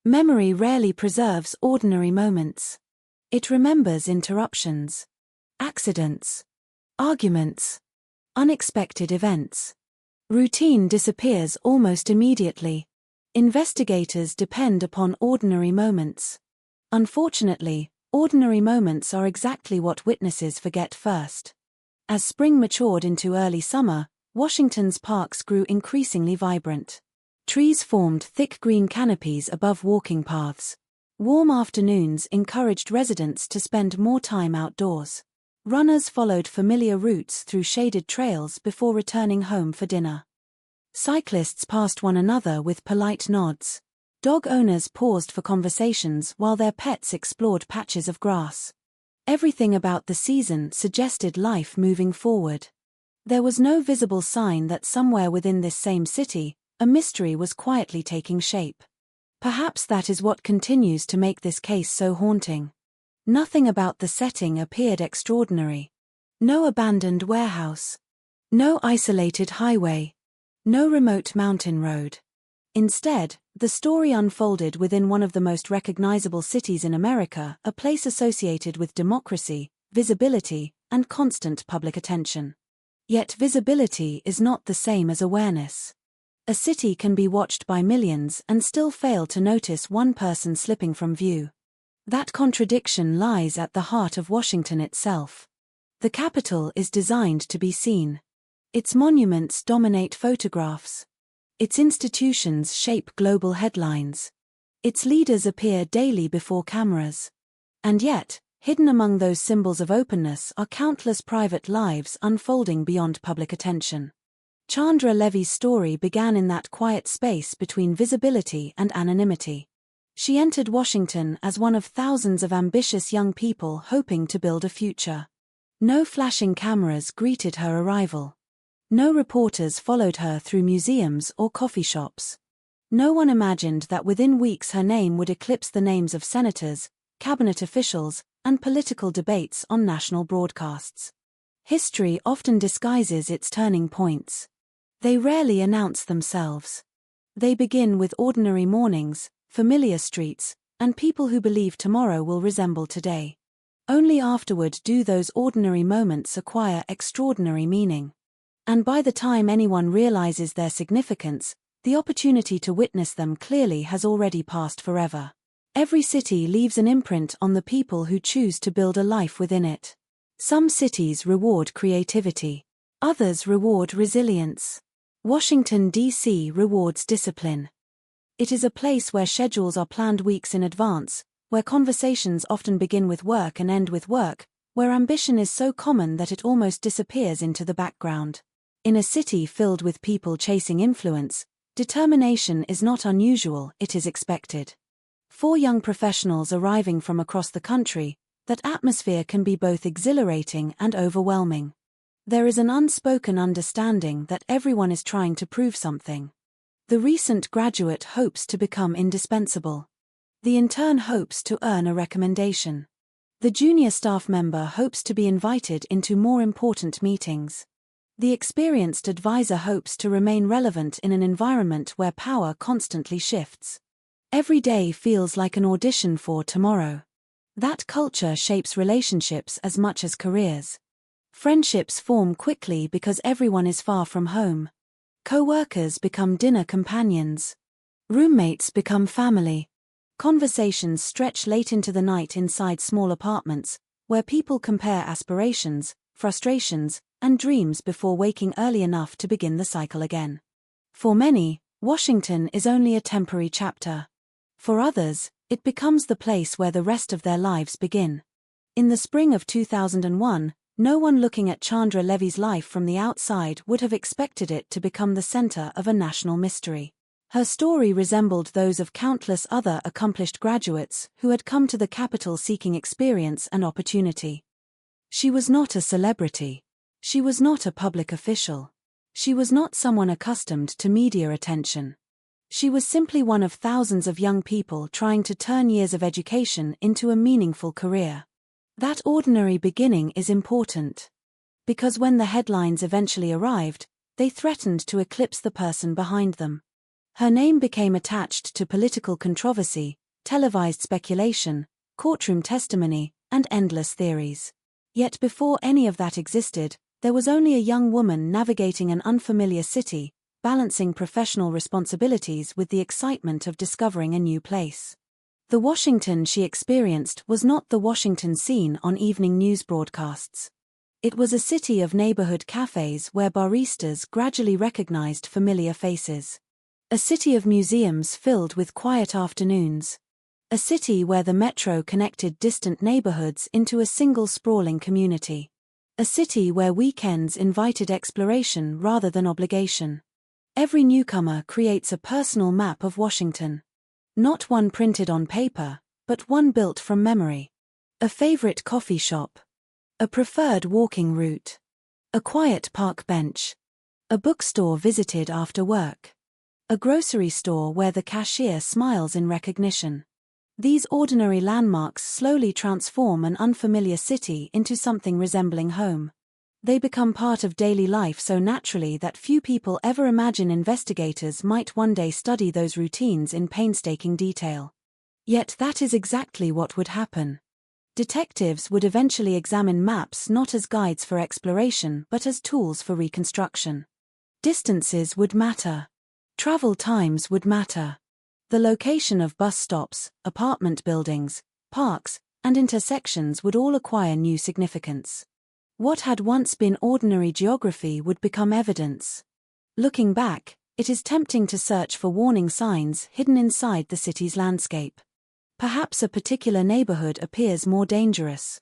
Memory rarely preserves ordinary moments. It remembers interruptions, accidents, arguments, unexpected events. Routine disappears almost immediately. Investigators depend upon ordinary moments. Unfortunately, ordinary moments are exactly what witnesses forget first. As spring matured into early summer, Washington's parks grew increasingly vibrant. Trees formed thick green canopies above walking paths. Warm afternoons encouraged residents to spend more time outdoors. Runners followed familiar routes through shaded trails before returning home for dinner. Cyclists passed one another with polite nods. Dog owners paused for conversations while their pets explored patches of grass. Everything about the season suggested life moving forward. There was no visible sign that somewhere within this same city, a mystery was quietly taking shape. Perhaps that is what continues to make this case so haunting. Nothing about the setting appeared extraordinary. No abandoned warehouse. No isolated highway. No remote mountain road. Instead, the story unfolded within one of the most recognizable cities in America, a place associated with democracy, visibility, and constant public attention. Yet visibility is not the same as awareness. A city can be watched by millions and still fail to notice one person slipping from view. That contradiction lies at the heart of Washington itself. The capital is designed to be seen. Its monuments dominate photographs. Its institutions shape global headlines. Its leaders appear daily before cameras. And yet, hidden among those symbols of openness are countless private lives unfolding beyond public attention. Chandra Levy's story began in that quiet space between visibility and anonymity. She entered Washington as one of thousands of ambitious young people hoping to build a future. No flashing cameras greeted her arrival. No reporters followed her through museums or coffee shops. No one imagined that within weeks her name would eclipse the names of senators, cabinet officials, and political debates on national broadcasts. History often disguises its turning points. They rarely announce themselves. They begin with ordinary mornings, familiar streets, and people who believe tomorrow will resemble today. Only afterward do those ordinary moments acquire extraordinary meaning. And by the time anyone realizes their significance, the opportunity to witness them clearly has already passed forever. Every city leaves an imprint on the people who choose to build a life within it. Some cities reward creativity. Others reward resilience. Washington, D.C. rewards discipline. It is a place where schedules are planned weeks in advance, where conversations often begin with work and end with work, where ambition is so common that it almost disappears into the background. In a city filled with people chasing influence, determination is not unusual, it is expected. 4 young professionals arriving from across the country, that atmosphere can be both exhilarating and overwhelming. There is an unspoken understanding that everyone is trying to prove something. The recent graduate hopes to become indispensable. The intern hopes to earn a recommendation. The junior staff member hopes to be invited into more important meetings. The experienced advisor hopes to remain relevant in an environment where power constantly shifts. Every day feels like an audition for tomorrow. That culture shapes relationships as much as careers. Friendships form quickly because everyone is far from home. Co-workers become dinner companions. Roommates become family. Conversations stretch late into the night inside small apartments, where people compare aspirations, frustrations, and dreams before waking early enough to begin the cycle again. For many, Washington is only a temporary chapter. For others, it becomes the place where the rest of their lives begin. In the spring of 2001, no one looking at Chandra Levy's life from the outside would have expected it to become the center of a national mystery. Her story resembled those of countless other accomplished graduates who had come to the capital seeking experience and opportunity. She was not a celebrity. She was not a public official. She was not someone accustomed to media attention. She was simply one of thousands of young people trying to turn years of education into a meaningful career. That ordinary beginning is important. Because when the headlines eventually arrived, they threatened to eclipse the person behind them. Her name became attached to political controversy, televised speculation, courtroom testimony, and endless theories. Yet before any of that existed, there was only a young woman navigating an unfamiliar city, balancing professional responsibilities with the excitement of discovering a new place. The Washington she experienced was not the Washington seen on evening news broadcasts. It was a city of neighborhood cafes where baristas gradually recognized familiar faces. A city of museums filled with quiet afternoons. A city where the metro connected distant neighborhoods into a single sprawling community. A city where weekends invited exploration rather than obligation. Every newcomer creates a personal map of Washington. Not one printed on paper, but one built from memory. A favorite coffee shop. A preferred walking route. A quiet park bench. A bookstore visited after work. A grocery store where the cashier smiles in recognition. These ordinary landmarks slowly transform an unfamiliar city into something resembling home. They become part of daily life so naturally that few people ever imagine investigators might one day study those routines in painstaking detail. Yet that is exactly what would happen. Detectives would eventually examine maps not as guides for exploration but as tools for reconstruction. Distances would matter. Travel times would matter. The location of bus stops, apartment buildings, parks, and intersections would all acquire new significance. What had once been ordinary geography would become evidence. Looking back, it is tempting to search for warning signs hidden inside the city's landscape. Perhaps a particular neighborhood appears more dangerous.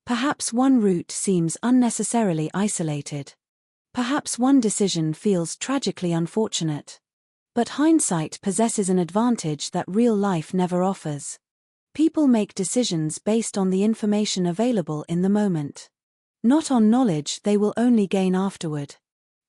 Perhaps one route seems unnecessarily isolated. Perhaps one decision feels tragically unfortunate. But hindsight possesses an advantage that real life never offers. People make decisions based on the information available in the moment. Not on knowledge they will only gain afterward.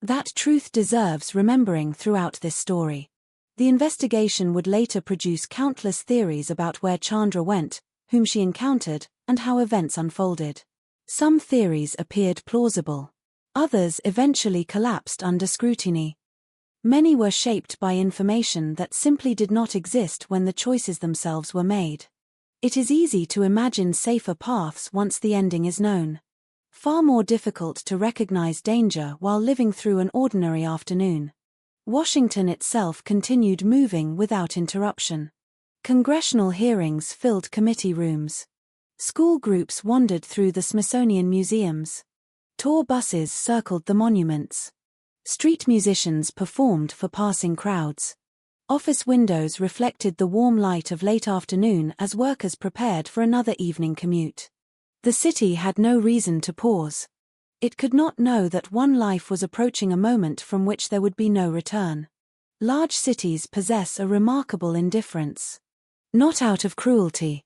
That truth deserves remembering throughout this story. The investigation would later produce countless theories about where Chandra went, whom she encountered, and how events unfolded. Some theories appeared plausible. Others eventually collapsed under scrutiny. Many were shaped by information that simply did not exist when the choices themselves were made. It is easy to imagine safer paths once the ending is known. Far more difficult to recognize danger while living through an ordinary afternoon. Washington itself continued moving without interruption. Congressional hearings filled committee rooms. School groups wandered through the Smithsonian museums. Tour buses circled the monuments. Street musicians performed for passing crowds. Office windows reflected the warm light of late afternoon as workers prepared for another evening commute. The city had no reason to pause. It could not know that one life was approaching a moment from which there would be no return. Large cities possess a remarkable indifference. Not out of cruelty.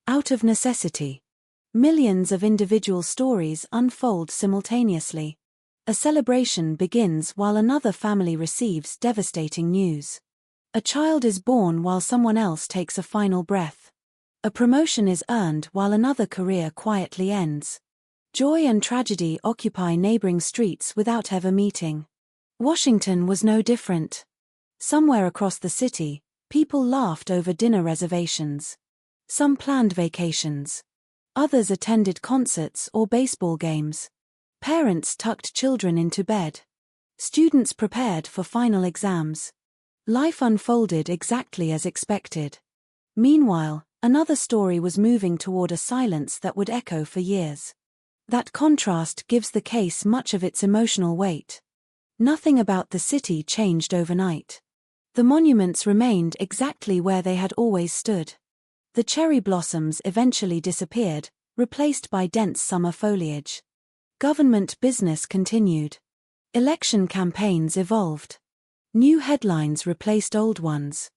Out of necessity. Millions of individual stories unfold simultaneously. A celebration begins while another family receives devastating news. A child is born while someone else takes a final breath. A promotion is earned while another career quietly ends. Joy and tragedy occupy neighboring streets without ever meeting. Washington was no different. Somewhere across the city, people laughed over dinner reservations. Some planned vacations. Others attended concerts or baseball games. Parents tucked children into bed. Students prepared for final exams. Life unfolded exactly as expected. Meanwhile, another story was moving toward a silence that would echo for years. That contrast gives the case much of its emotional weight. Nothing about the city changed overnight. The monuments remained exactly where they had always stood. The cherry blossoms eventually disappeared, replaced by dense summer foliage. Government business continued. Election campaigns evolved. New headlines replaced old ones.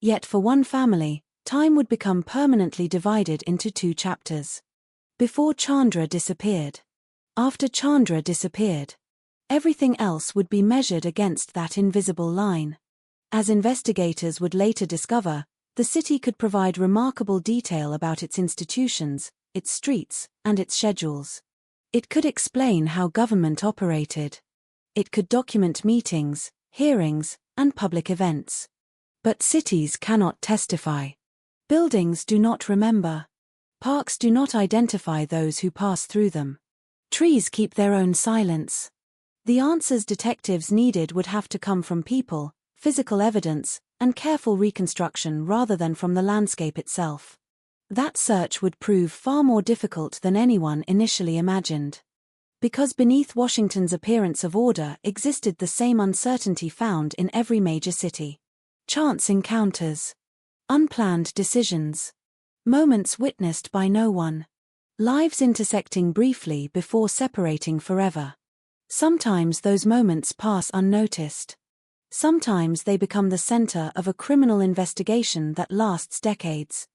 Yet for one family, time would become permanently divided into two chapters. Before Chandra disappeared. After Chandra disappeared. Everything else would be measured against that invisible line. As investigators would later discover, the city could provide remarkable detail about its institutions, its streets, and its schedules. It could explain how government operated. It could document meetings, hearings, and public events. But cities cannot testify. Buildings do not remember. Parks do not identify those who pass through them. Trees keep their own silence. The answers detectives needed would have to come from people, physical evidence, and careful reconstruction rather than from the landscape itself. That search would prove far more difficult than anyone initially imagined. Because beneath Washington's appearance of order existed the same uncertainty found in every major city. Chance encounters. Unplanned decisions. Moments witnessed by no one. Lives intersecting briefly before separating forever. Sometimes those moments pass unnoticed. Sometimes they become the center of a criminal investigation that lasts decades.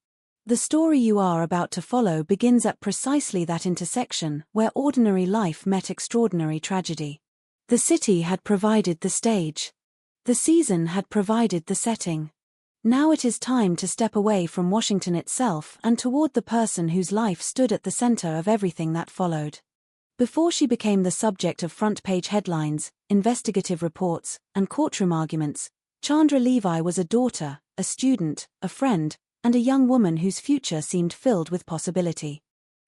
The story you are about to follow begins at precisely that intersection where ordinary life met extraordinary tragedy. The city had provided the stage. The season had provided the setting. Now it is time to step away from Washington itself and toward the person whose life stood at the center of everything that followed. Before she became the subject of front-page headlines, investigative reports, and courtroom arguments, Chandra Levi was a daughter, a student, a friend, and a young woman whose future seemed filled with possibility.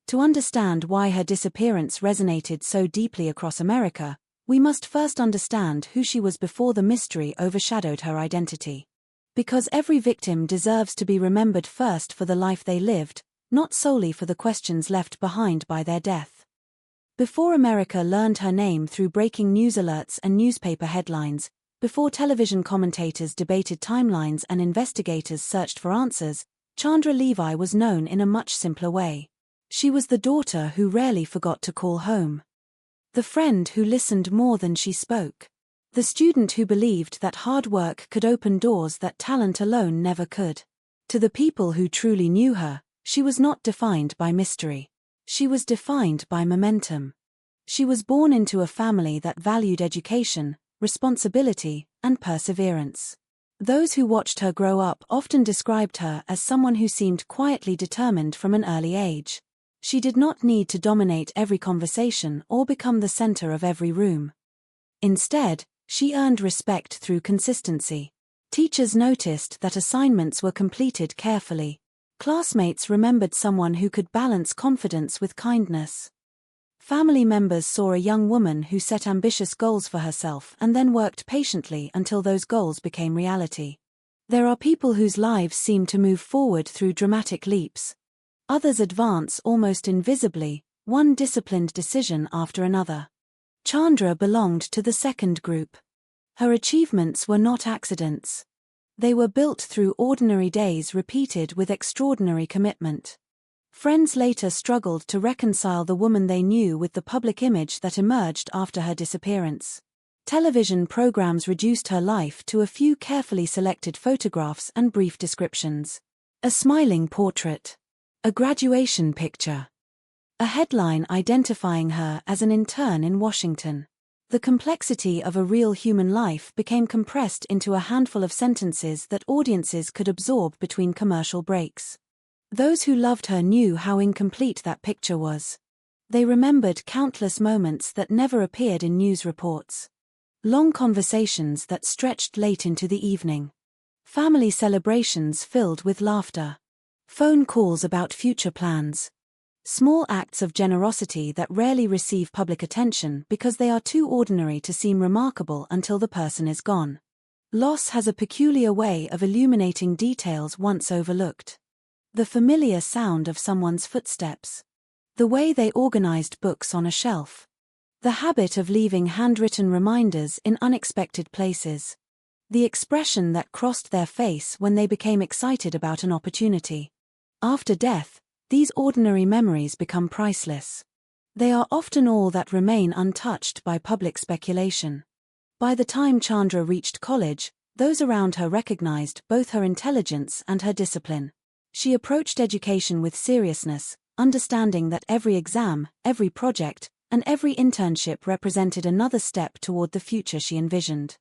To understand why her disappearance resonated so deeply across America, we must first understand who she was before the mystery overshadowed her identity. Because every victim deserves to be remembered first for the life they lived, not solely for the questions left behind by their death. Before America learned her name through breaking news alerts and newspaper headlines, before television commentators debated timelines and investigators searched for answers, Chandra Levi was known in a much simpler way. She was the daughter who rarely forgot to call home. The friend who listened more than she spoke. The student who believed that hard work could open doors that talent alone never could. To the people who truly knew her, she was not defined by mystery. She was defined by momentum. She was born into a family that valued education, responsibility, and perseverance. Those who watched her grow up often described her as someone who seemed quietly determined from an early age. She did not need to dominate every conversation or become the center of every room. Instead, she earned respect through consistency. Teachers noticed that assignments were completed carefully. Classmates remembered someone who could balance confidence with kindness. Family members saw a young woman who set ambitious goals for herself and then worked patiently until those goals became reality. There are people whose lives seem to move forward through dramatic leaps. Others advance almost invisibly, one disciplined decision after another. Chandra belonged to the second group. Her achievements were not accidents. They were built through ordinary days repeated with extraordinary commitment. Friends later struggled to reconcile the woman they knew with the public image that emerged after her disappearance. Television programs reduced her life to a few carefully selected photographs and brief descriptions. A smiling portrait. A graduation picture. A headline identifying her as an intern in Washington. The complexity of a real human life became compressed into a handful of sentences that audiences could absorb between commercial breaks. Those who loved her knew how incomplete that picture was. They remembered countless moments that never appeared in news reports. Long conversations that stretched late into the evening. Family celebrations filled with laughter. Phone calls about future plans. Small acts of generosity that rarely receive public attention because they are too ordinary to seem remarkable until the person is gone. Loss has a peculiar way of illuminating details once overlooked. The familiar sound of someone's footsteps. The way they organized books on a shelf. The habit of leaving handwritten reminders in unexpected places. The expression that crossed their face when they became excited about an opportunity. After death, these ordinary memories become priceless. They are often all that remain untouched by public speculation. By the time Chandra reached college, those around her recognized both her intelligence and her discipline. She approached education with seriousness, understanding that every exam, every project, and every internship represented another step toward the future she envisioned.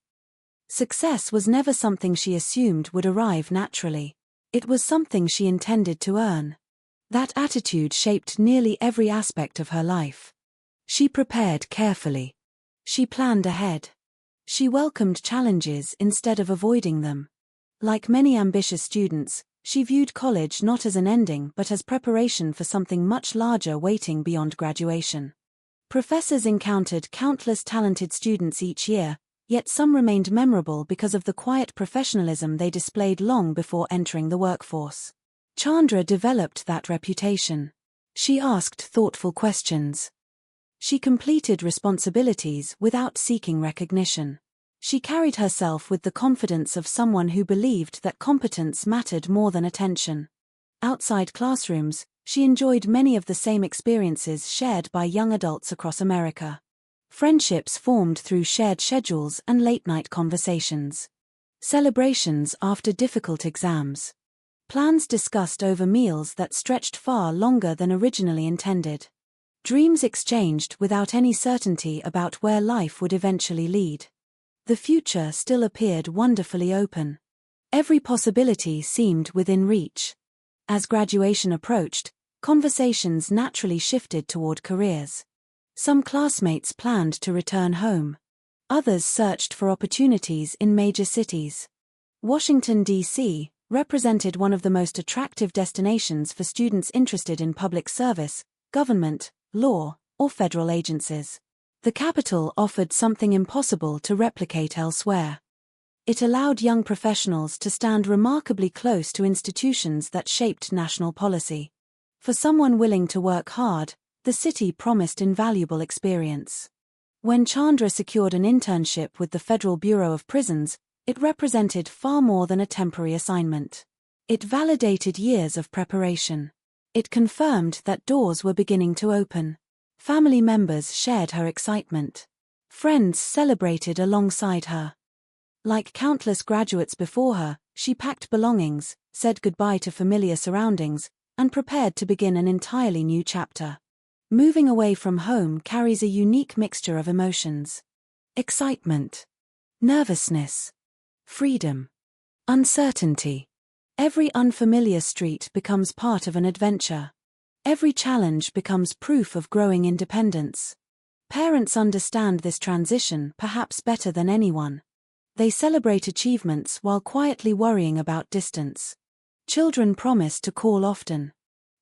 Success was never something she assumed would arrive naturally. It was something she intended to earn. That attitude shaped nearly every aspect of her life. She prepared carefully. She planned ahead. She welcomed challenges instead of avoiding them. Like many ambitious students, she viewed college not as an ending but as preparation for something much larger waiting beyond graduation. Professors encountered countless talented students each year, yet some remained memorable because of the quiet professionalism they displayed long before entering the workforce. Chandra developed that reputation. She asked thoughtful questions. She completed responsibilities without seeking recognition. She carried herself with the confidence of someone who believed that competence mattered more than attention. Outside classrooms, she enjoyed many of the same experiences shared by young adults across America. Friendships formed through shared schedules and late-night conversations. Celebrations after difficult exams. Plans discussed over meals that stretched far longer than originally intended. Dreams exchanged without any certainty about where life would eventually lead. The future still appeared wonderfully open. Every possibility seemed within reach. As graduation approached, conversations naturally shifted toward careers. Some classmates planned to return home. Others searched for opportunities in major cities. Washington, D.C., represented one of the most attractive destinations for students interested in public service, government, law, or federal agencies. The capital offered something impossible to replicate elsewhere. It allowed young professionals to stand remarkably close to institutions that shaped national policy. For someone willing to work hard, the city promised invaluable experience. When Chandra secured an internship with the Federal Bureau of Prisons, it represented far more than a temporary assignment. It validated years of preparation. It confirmed that doors were beginning to open. Family members shared her excitement. Friends celebrated alongside her. Like countless graduates before her, she packed belongings, said goodbye to familiar surroundings, and prepared to begin an entirely new chapter. Moving away from home carries a unique mixture of emotions. Excitement. Nervousness. Freedom. Uncertainty. Every unfamiliar street becomes part of an adventure. Every challenge becomes proof of growing independence. Parents understand this transition perhaps better than anyone. They celebrate achievements while quietly worrying about distance. Children promise to call often.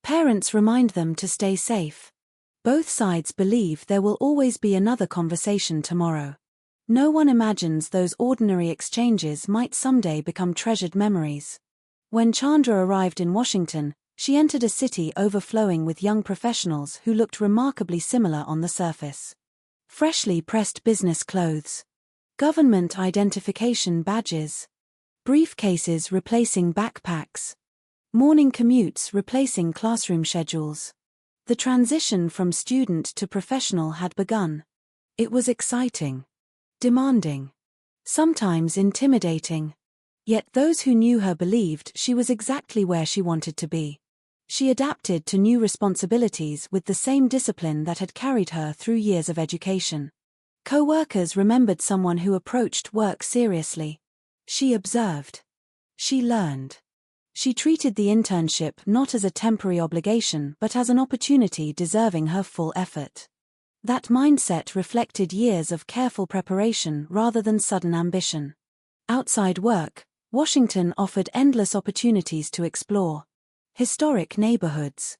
Parents remind them to stay safe. Both sides believe there will always be another conversation tomorrow. No one imagines those ordinary exchanges might someday become treasured memories. When Chandra arrived in Washington, she entered a city overflowing with young professionals who looked remarkably similar on the surface. Freshly pressed business clothes. Government identification badges. Briefcases replacing backpacks. Morning commutes replacing classroom schedules. The transition from student to professional had begun. It was exciting. Demanding. Sometimes intimidating. Yet those who knew her believed she was exactly where she wanted to be. She adapted to new responsibilities with the same discipline that had carried her through years of education. Co-workers remembered someone who approached work seriously. She observed. She learned. She treated the internship not as a temporary obligation but as an opportunity deserving her full effort. That mindset reflected years of careful preparation rather than sudden ambition. Outside work, Washington offered endless opportunities to explore. Historic neighborhoods,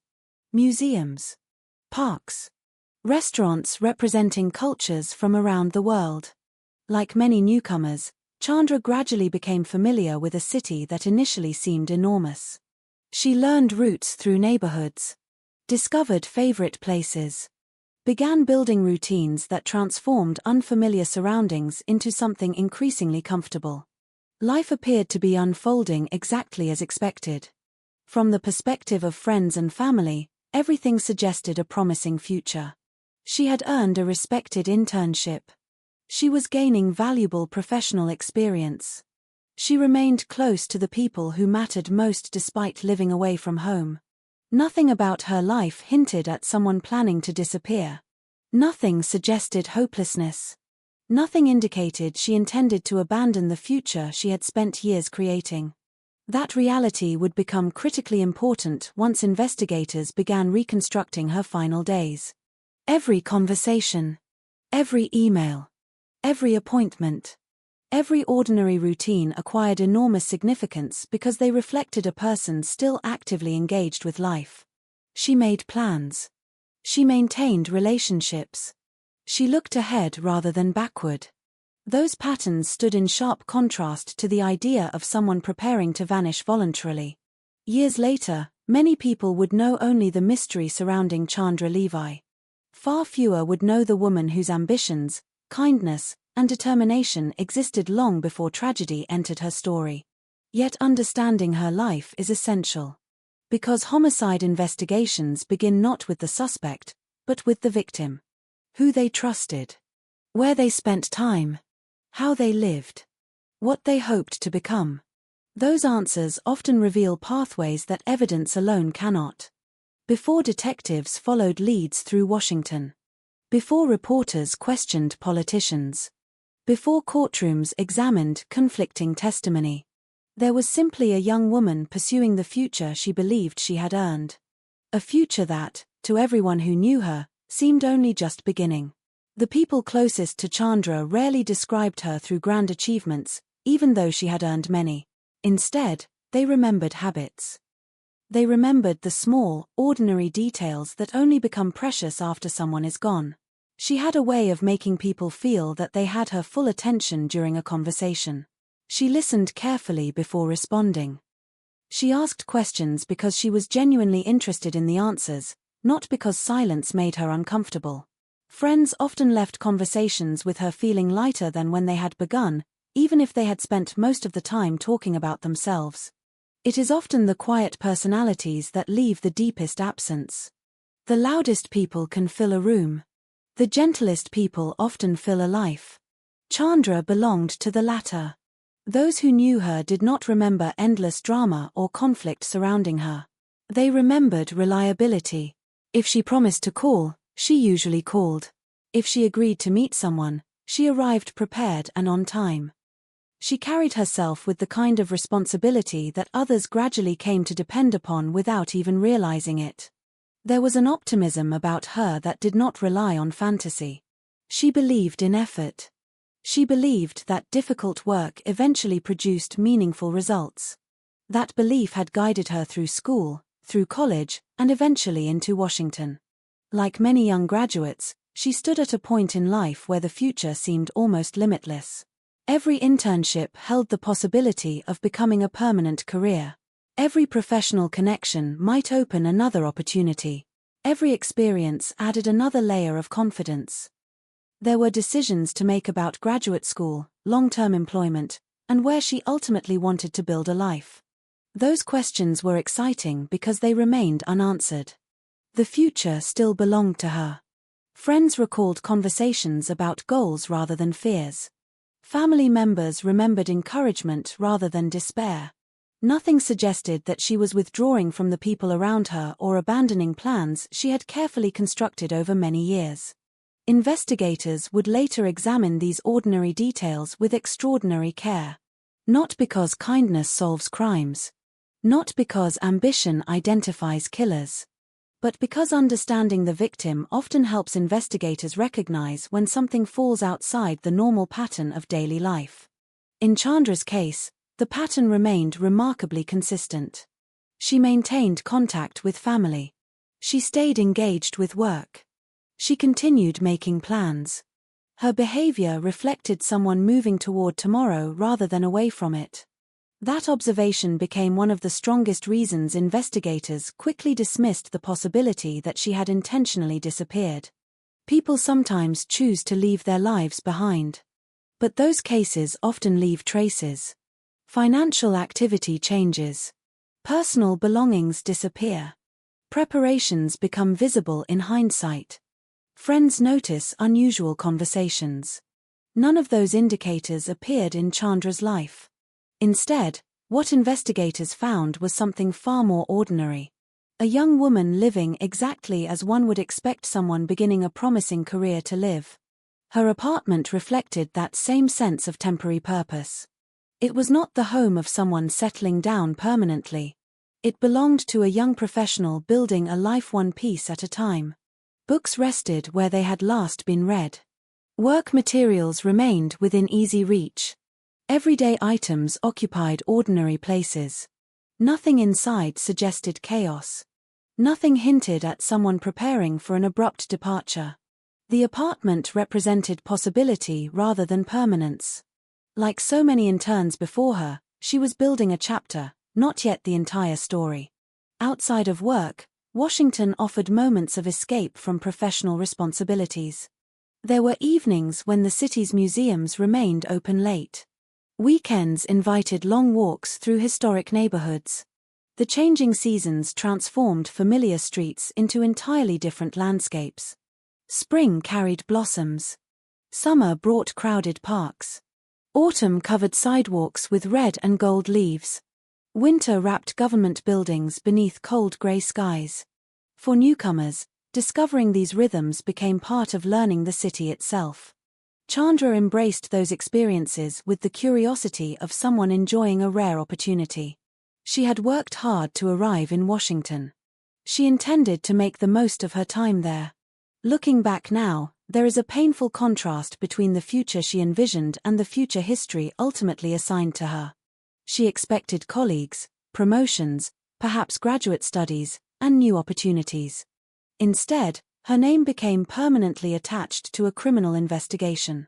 museums, parks, restaurants representing cultures from around the world. Like many newcomers, Chandra gradually became familiar with a city that initially seemed enormous. She learned routes through neighborhoods, discovered favorite places, began building routines that transformed unfamiliar surroundings into something increasingly comfortable. Life appeared to be unfolding exactly as expected. From the perspective of friends and family, everything suggested a promising future. She had earned a respected internship. She was gaining valuable professional experience. She remained close to the people who mattered most despite living away from home. Nothing about her life hinted at someone planning to disappear. Nothing suggested hopelessness. Nothing indicated she intended to abandon the future she had spent years creating. That reality would become critically important once investigators began reconstructing her final days. Every conversation, every email, every appointment, every ordinary routine acquired enormous significance because they reflected a person still actively engaged with life. She made plans. She maintained relationships. She looked ahead rather than backward. Those patterns stood in sharp contrast to the idea of someone preparing to vanish voluntarily. Years later, many people would know only the mystery surrounding Chandra Levi. Far fewer would know the woman whose ambitions, kindness, and determination existed long before tragedy entered her story. Yet understanding her life is essential. Because homicide investigations begin not with the suspect, but with the victim. Who they trusted. Where they spent time. How they lived. What they hoped to become. Those answers often reveal pathways that evidence alone cannot. Before detectives followed leads through Washington. Before reporters questioned politicians. Before courtrooms examined conflicting testimony. There was simply a young woman pursuing the future she believed she had earned. A future that, to everyone who knew her, seemed only just beginning. The people closest to Chandra rarely described her through grand achievements, even though she had earned many. Instead, they remembered habits. They remembered the small, ordinary details that only become precious after someone is gone. She had a way of making people feel that they had her full attention during a conversation. She listened carefully before responding. She asked questions because she was genuinely interested in the answers, not because silence made her uncomfortable. Friends often left conversations with her feeling lighter than when they had begun, even if they had spent most of the time talking about themselves. It is often the quiet personalities that leave the deepest absence. The loudest people can fill a room. The gentlest people often fill a life. Chandra belonged to the latter. Those who knew her did not remember endless drama or conflict surrounding her. They remembered reliability. If she promised to call, she usually called. If she agreed to meet someone, she arrived prepared and on time. She carried herself with the kind of responsibility that others gradually came to depend upon without even realizing it. There was an optimism about her that did not rely on fantasy. She believed in effort. She believed that difficult work eventually produced meaningful results. That belief had guided her through school, through college, and eventually into Washington. Like many young graduates, she stood at a point in life where the future seemed almost limitless. Every internship held the possibility of becoming a permanent career. Every professional connection might open another opportunity. Every experience added another layer of confidence. There were decisions to make about graduate school, long-term employment, and where she ultimately wanted to build a life. Those questions were exciting because they remained unanswered. The future still belonged to her. Friends recalled conversations about goals rather than fears. Family members remembered encouragement rather than despair. Nothing suggested that she was withdrawing from the people around her or abandoning plans she had carefully constructed over many years. Investigators would later examine these ordinary details with extraordinary care. Not because kindness solves crimes, Not because ambition identifies killers, but because understanding the victim often helps investigators recognize when something falls outside the normal pattern of daily life. In Chandra's case, the pattern remained remarkably consistent. She maintained contact with family. She stayed engaged with work. She continued making plans. Her behavior reflected someone moving toward tomorrow rather than away from it. That observation became one of the strongest reasons investigators quickly dismissed the possibility that she had intentionally disappeared. People sometimes choose to leave their lives behind. But those cases often leave traces. Financial activity changes. Personal belongings disappear. Preparations become visible in hindsight. Friends notice unusual conversations. None of those indicators appeared in Chandra's life. Instead, what investigators found was something far more ordinary. A young woman living exactly as one would expect someone beginning a promising career to live. Her apartment reflected that same sense of temporary purpose. It was not the home of someone settling down permanently. It belonged to a young professional building a life one piece at a time. Books rested where they had last been read. Work materials remained within easy reach. Everyday items occupied ordinary places. Nothing inside suggested chaos. Nothing hinted at someone preparing for an abrupt departure. The apartment represented possibility rather than permanence. Like so many interns before her, she was building a chapter, not yet the entire story. Outside of work, Washington offered moments of escape from professional responsibilities. There were evenings when the city's museums remained open late. Weekends invited long walks through historic neighborhoods. The changing seasons transformed familiar streets into entirely different landscapes. Spring carried blossoms. Summer brought crowded parks. Autumn covered sidewalks with red and gold leaves. Winter wrapped government buildings beneath cold gray skies. For newcomers, discovering these rhythms became part of learning the city itself. Chandra embraced those experiences with the curiosity of someone enjoying a rare opportunity. She had worked hard to arrive in Washington. She intended to make the most of her time there. Looking back now, there is a painful contrast between the future she envisioned and the future history ultimately assigned to her. She expected colleagues, promotions, perhaps graduate studies, and new opportunities. Instead, her name became permanently attached to a criminal investigation.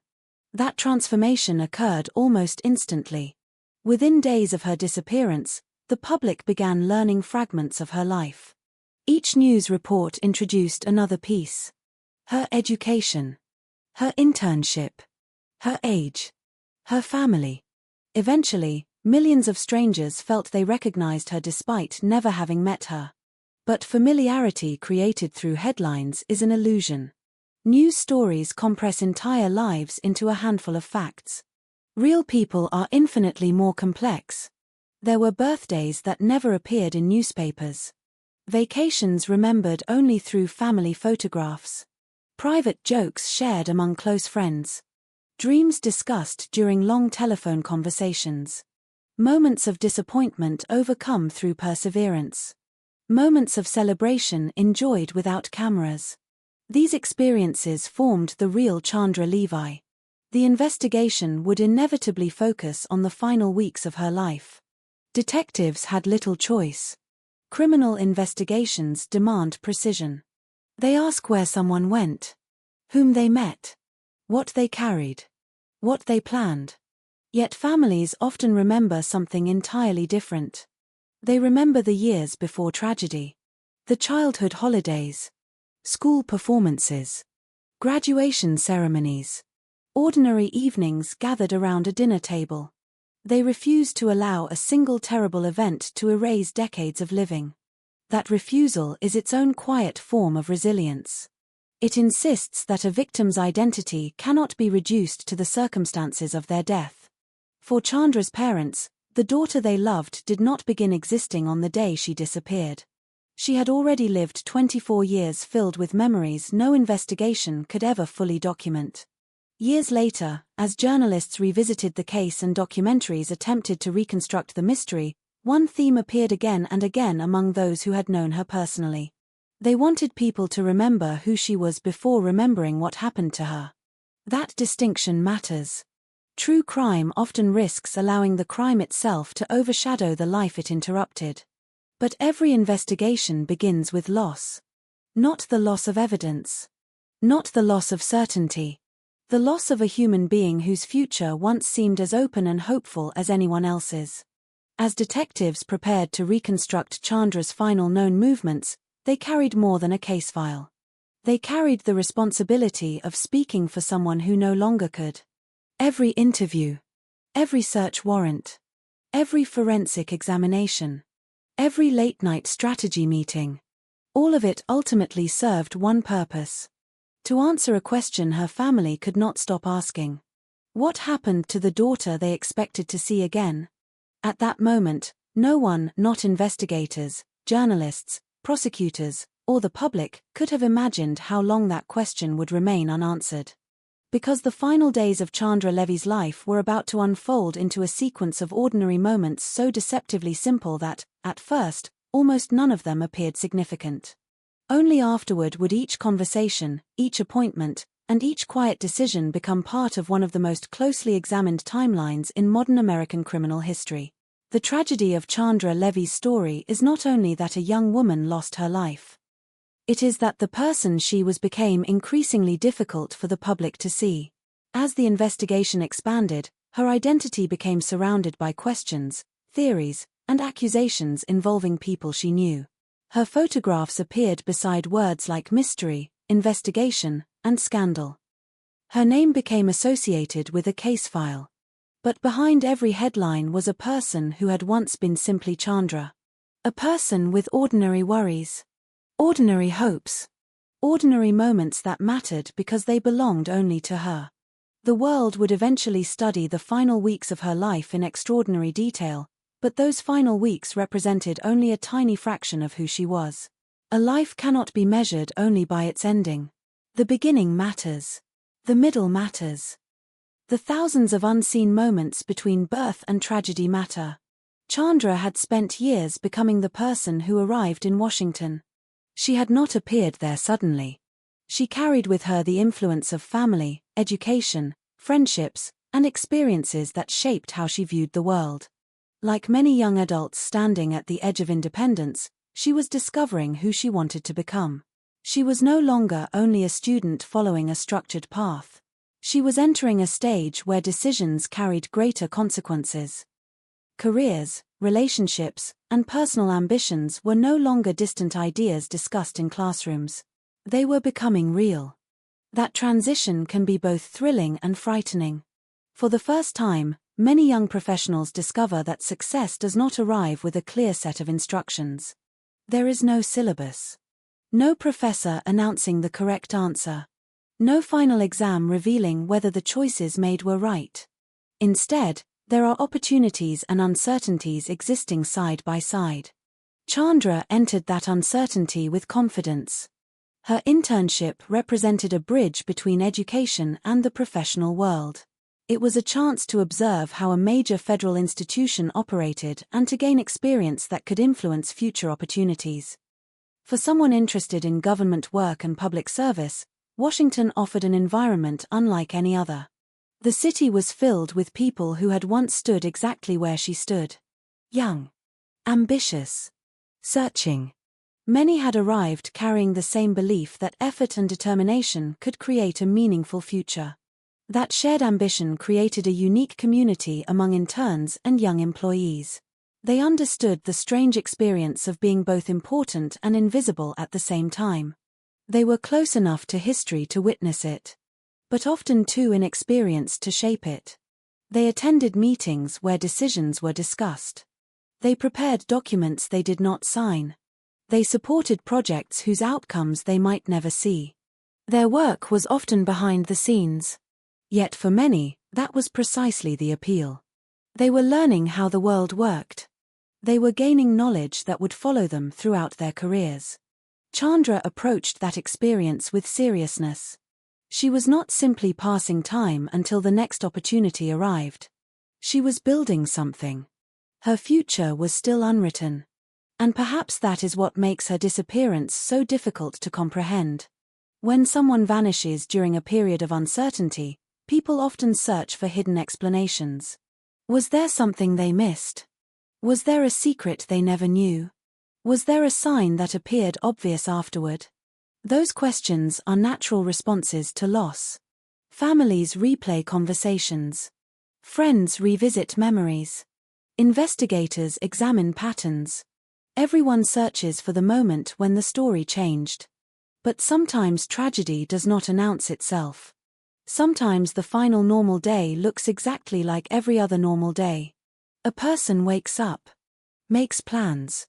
That transformation occurred almost instantly. Within days of her disappearance, the public began learning fragments of her life. Each news report introduced another piece. Her education, her internship, her age, her family. Eventually, millions of strangers felt they recognized her despite never having met her. But familiarity created through headlines is an illusion. News stories compress entire lives into a handful of facts. Real people are infinitely more complex. There were birthdays that never appeared in newspapers. Vacations remembered only through family photographs. Private jokes shared among close friends. Dreams discussed during long telephone conversations. Moments of disappointment overcome through perseverance. Moments of celebration enjoyed without cameras. These experiences formed the real Chandra Levi. The investigation would inevitably focus on the final weeks of her life. Detectives had little choice. Criminal investigations demand precision. They ask where someone went, whom they met, what they carried, what they planned. Yet families often remember something entirely different. They remember the years before tragedy, the childhood holidays, school performances, graduation ceremonies, ordinary evenings gathered around a dinner table. They refuse to allow a single terrible event to erase decades of living. That refusal is its own quiet form of resilience. It insists that a victim's identity cannot be reduced to the circumstances of their death. For Chandra's parents, the daughter they loved did not begin existing on the day she disappeared. She had already lived 24 years filled with memories no investigation could ever fully document. Years later, as journalists revisited the case and documentaries attempted to reconstruct the mystery, One theme appeared again and again among those who had known her personally. They wanted people to remember who she was before remembering what happened to her. That distinction matters. True crime often risks allowing the crime itself to overshadow the life it interrupted. But every investigation begins with loss. Not the loss of evidence. Not the loss of certainty. The loss of a human being whose future once seemed as open and hopeful as anyone else's. As detectives prepared to reconstruct Chandra's final known movements, they carried more than a case file. They carried the responsibility of speaking for someone who no longer could. Every interview, every search warrant, every forensic examination, every late-night strategy meeting, all of it ultimately served one purpose: to answer a question her family could not stop asking. What happened to the daughter they expected to see again? At that moment, no one, not investigators, journalists, prosecutors, or the public, could have imagined how long that question would remain unanswered. Because the final days of Chandra Levy's life were about to unfold into a sequence of ordinary moments so deceptively simple that, at first, almost none of them appeared significant. Only afterward would each conversation, each appointment, and each quiet decision become part of one of the most closely examined timelines in modern American criminal history. The tragedy of Chandra Levy's story is not only that a young woman lost her life. It is that the person she was became increasingly difficult for the public to see. As the investigation expanded, her identity became surrounded by questions, theories, and accusations involving people she knew. Her photographs appeared beside words like mystery, investigation, and scandal. Her name became associated with a case file. But behind every headline was a person who had once been simply Chandra. A person with ordinary worries. Ordinary hopes. Ordinary moments that mattered because they belonged only to her. The world would eventually study the final weeks of her life in extraordinary detail, but those final weeks represented only a tiny fraction of who she was. A life cannot be measured only by its ending. The beginning matters. The middle matters. The thousands of unseen moments between birth and tragedy matter. Chandra had spent years becoming the person who arrived in Washington. She had not appeared there suddenly. She carried with her the influence of family, education, friendships, and experiences that shaped how she viewed the world. Like many young adults standing at the edge of independence, she was discovering who she wanted to become. She was no longer only a student following a structured path. She was entering a stage where decisions carried greater consequences. Careers, relationships, and personal ambitions were no longer distant ideas discussed in classrooms. They were becoming real. That transition can be both thrilling and frightening. For the first time, many young professionals discover that success does not arrive with a clear set of instructions. There is no syllabus. No professor announcing the correct answer. No final exam revealing whether the choices made were right. Instead, there are opportunities and uncertainties existing side by side. Chandra entered that uncertainty with confidence. Her internship represented a bridge between education and the professional world. It was a chance to observe how a major federal institution operated and to gain experience that could influence future opportunities. For someone interested in government work and public service, Washington offered an environment unlike any other. The city was filled with people who had once stood exactly where she stood. Young. Ambitious. Searching. Many had arrived carrying the same belief that effort and determination could create a meaningful future. That shared ambition created a unique community among interns and young employees. They understood the strange experience of being both important and invisible at the same time. They were close enough to history to witness it, but often too inexperienced to shape it. They attended meetings where decisions were discussed. They prepared documents they did not sign. They supported projects whose outcomes they might never see. Their work was often behind the scenes. Yet for many, that was precisely the appeal. They were learning how the world worked. They were gaining knowledge that would follow them throughout their careers. Chandra approached that experience with seriousness. She was not simply passing time until the next opportunity arrived. She was building something. Her future was still unwritten. And perhaps that is what makes her disappearance so difficult to comprehend. When someone vanishes during a period of uncertainty, people often search for hidden explanations. Was there something they missed? Was there a secret they never knew? Was there a sign that appeared obvious afterward? Those questions are natural responses to loss. Families replay conversations. Friends revisit memories. Investigators examine patterns. Everyone searches for the moment when the story changed. But sometimes tragedy does not announce itself. Sometimes the final normal day looks exactly like every other normal day. A person wakes up, makes plans,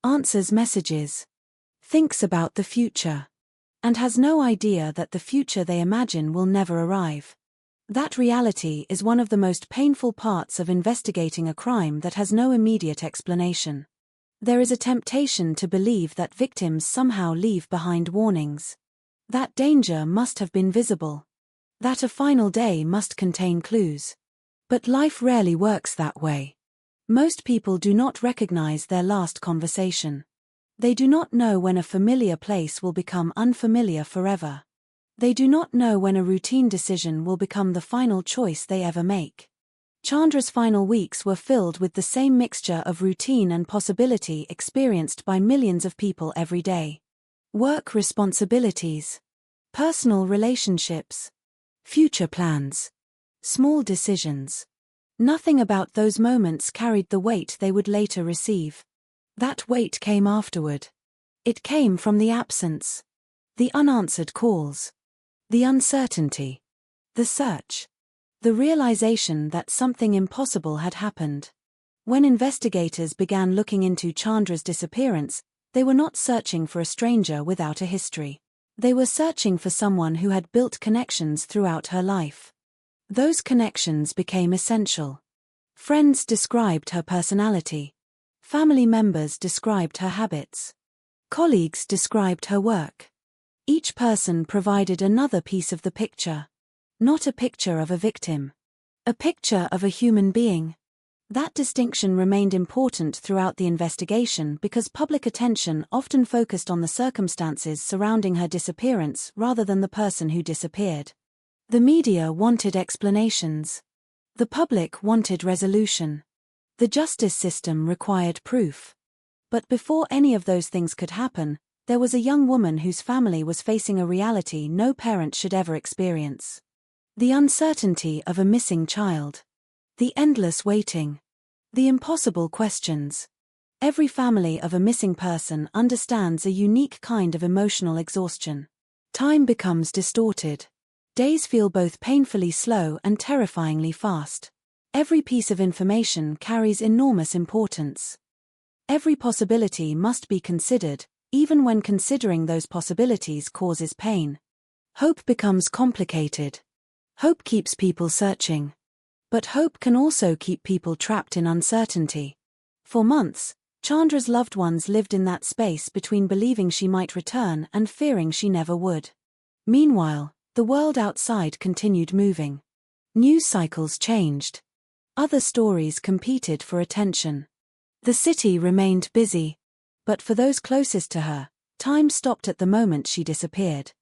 answers messages, thinks about the future, and has no idea that the future they imagine will never arrive. That reality is one of the most painful parts of investigating a crime that has no immediate explanation. There is a temptation to believe that victims somehow leave behind warnings. That danger must have been visible. That a final day must contain clues. But life rarely works that way. Most people do not recognize their last conversation. They do not know when a familiar place will become unfamiliar forever. They do not know when a routine decision will become the final choice they ever make. Chandra's final weeks were filled with the same mixture of routine and possibility experienced by millions of people every day. Work responsibilities, personal relationships, future plans, small decisions. Nothing about those moments carried the weight they would later receive. That weight came afterward. It came from the absence, the unanswered calls, the uncertainty, the search, the realization that something impossible had happened. When investigators began looking into Chandra's disappearance, they were not searching for a stranger without a history. They were searching for someone who had built connections throughout her life. Those connections became essential. Friends described her personality. Family members described her habits. Colleagues described her work. Each person provided another piece of the picture. Not a picture of a victim. A picture of a human being. That distinction remained important throughout the investigation because public attention often focused on the circumstances surrounding her disappearance rather than the person who disappeared. The media wanted explanations. The public wanted resolution. The justice system required proof. But before any of those things could happen, there was a young woman whose family was facing a reality no parent should ever experience. The uncertainty of a missing child. The endless waiting. The impossible questions. Every family of a missing person understands a unique kind of emotional exhaustion. Time becomes distorted. Days feel both painfully slow and terrifyingly fast. Every piece of information carries enormous importance. Every possibility must be considered, even when considering those possibilities causes pain. Hope becomes complicated. Hope keeps people searching. But hope can also keep people trapped in uncertainty. For months, Chandra's loved ones lived in that space between believing she might return and fearing she never would. Meanwhile, the world outside continued moving. News cycles changed. Other stories competed for attention. The city remained busy. But for those closest to her, time stopped at the moment she disappeared.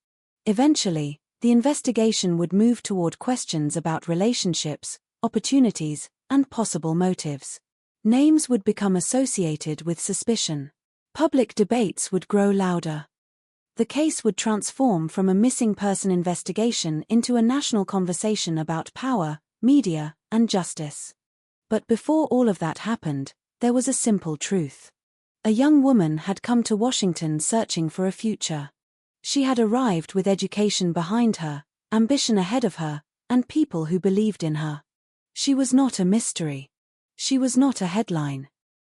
Eventually, the investigation would move toward questions about relationships, opportunities, and possible motives. Names would become associated with suspicion. Public debates would grow louder. The case would transform from a missing person investigation into a national conversation about power, media, and justice. But before all of that happened, there was a simple truth. A young woman had come to Washington searching for a future. She had arrived with education behind her, ambition ahead of her, and people who believed in her. She was not a mystery. She was not a headline.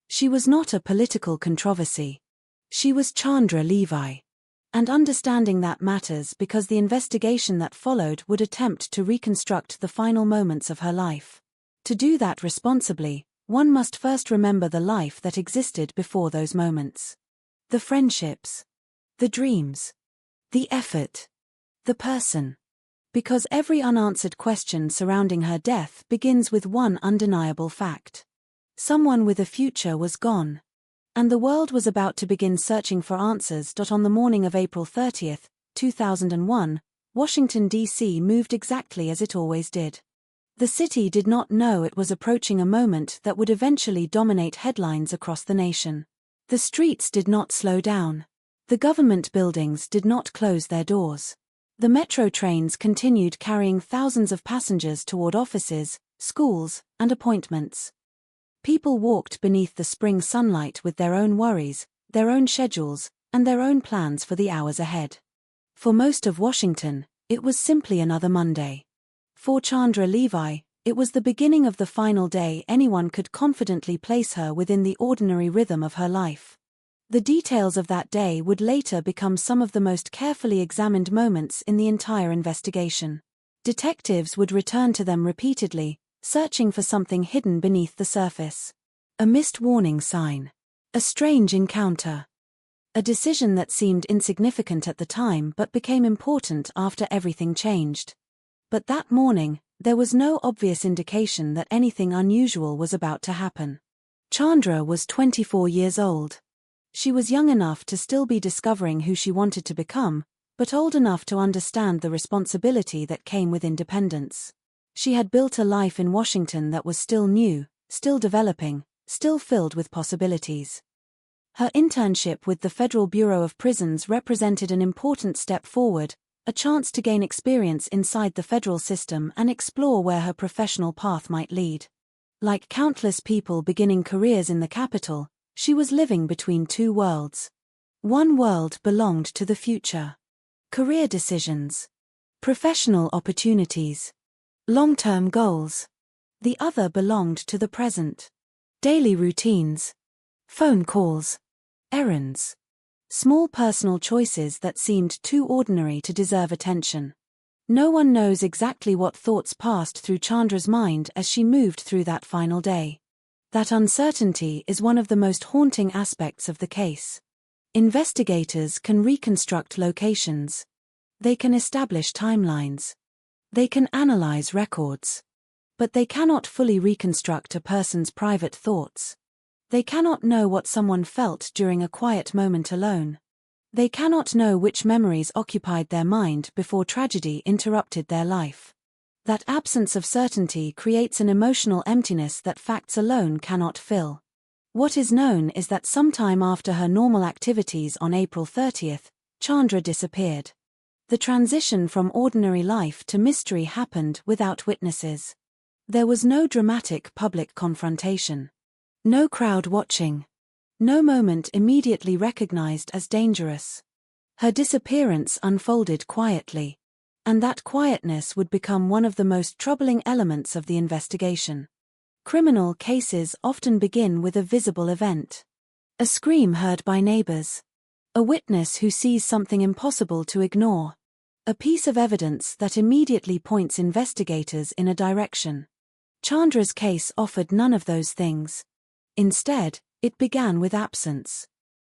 She was not a political controversy. She was Chandra Levi. And understanding that matters because the investigation that followed would attempt to reconstruct the final moments of her life. To do that responsibly, one must first remember the life that existed before those moments. The friendships. The dreams. The effort. The person. Because every unanswered question surrounding her death begins with one undeniable fact. Someone with a future was gone. And the world was about to begin searching for answers. On the morning of April 30, 2001, Washington, D.C. moved exactly as it always did. The city did not know it was approaching a moment that would eventually dominate headlines across the nation. The streets did not slow down. The government buildings did not close their doors. The metro trains continued carrying thousands of passengers toward offices, schools, and appointments. People walked beneath the spring sunlight with their own worries, their own schedules, and their own plans for the hours ahead. For most of Washington, it was simply another Monday. For Chandra Levi, it was the beginning of the final day anyone could confidently place her within the ordinary rhythm of her life. The details of that day would later become some of the most carefully examined moments in the entire investigation. Detectives would return to them repeatedly, searching for something hidden beneath the surface. A missed warning sign. A strange encounter. A decision that seemed insignificant at the time but became important after everything changed. But that morning, there was no obvious indication that anything unusual was about to happen. Chandra was 24 years old. She was young enough to still be discovering who she wanted to become, but old enough to understand the responsibility that came with independence. She had built a life in Washington that was still new, still developing, still filled with possibilities. Her internship with the Federal Bureau of Prisons represented an important step forward, a chance to gain experience inside the federal system and explore where her professional path might lead. Like countless people beginning careers in the capital, she was living between two worlds. One world belonged to the future. Career decisions. Professional opportunities. Long-term goals. The other belonged to the present. Daily routines. Phone calls. Errands. Small personal choices that seemed too ordinary to deserve attention. No one knows exactly what thoughts passed through Chandra's mind as she moved through that final day. That uncertainty is one of the most haunting aspects of the case. Investigators can reconstruct locations. They can establish timelines. They can analyze records. But they cannot fully reconstruct a person's private thoughts. They cannot know what someone felt during a quiet moment alone. They cannot know which memories occupied their mind before tragedy interrupted their life. That absence of certainty creates an emotional emptiness that facts alone cannot fill. What is known is that sometime after her normal activities on April 30th, Chandra disappeared. The transition from ordinary life to mystery happened without witnesses. There was no dramatic public confrontation. No crowd watching. No moment immediately recognized as dangerous. Her disappearance unfolded quietly. And that quietness would become one of the most troubling elements of the investigation. Criminal cases often begin with a visible event. A scream heard by neighbors. A witness who sees something impossible to ignore. A piece of evidence that immediately points investigators in a direction. Chandra's case offered none of those things. Instead, it began with absence.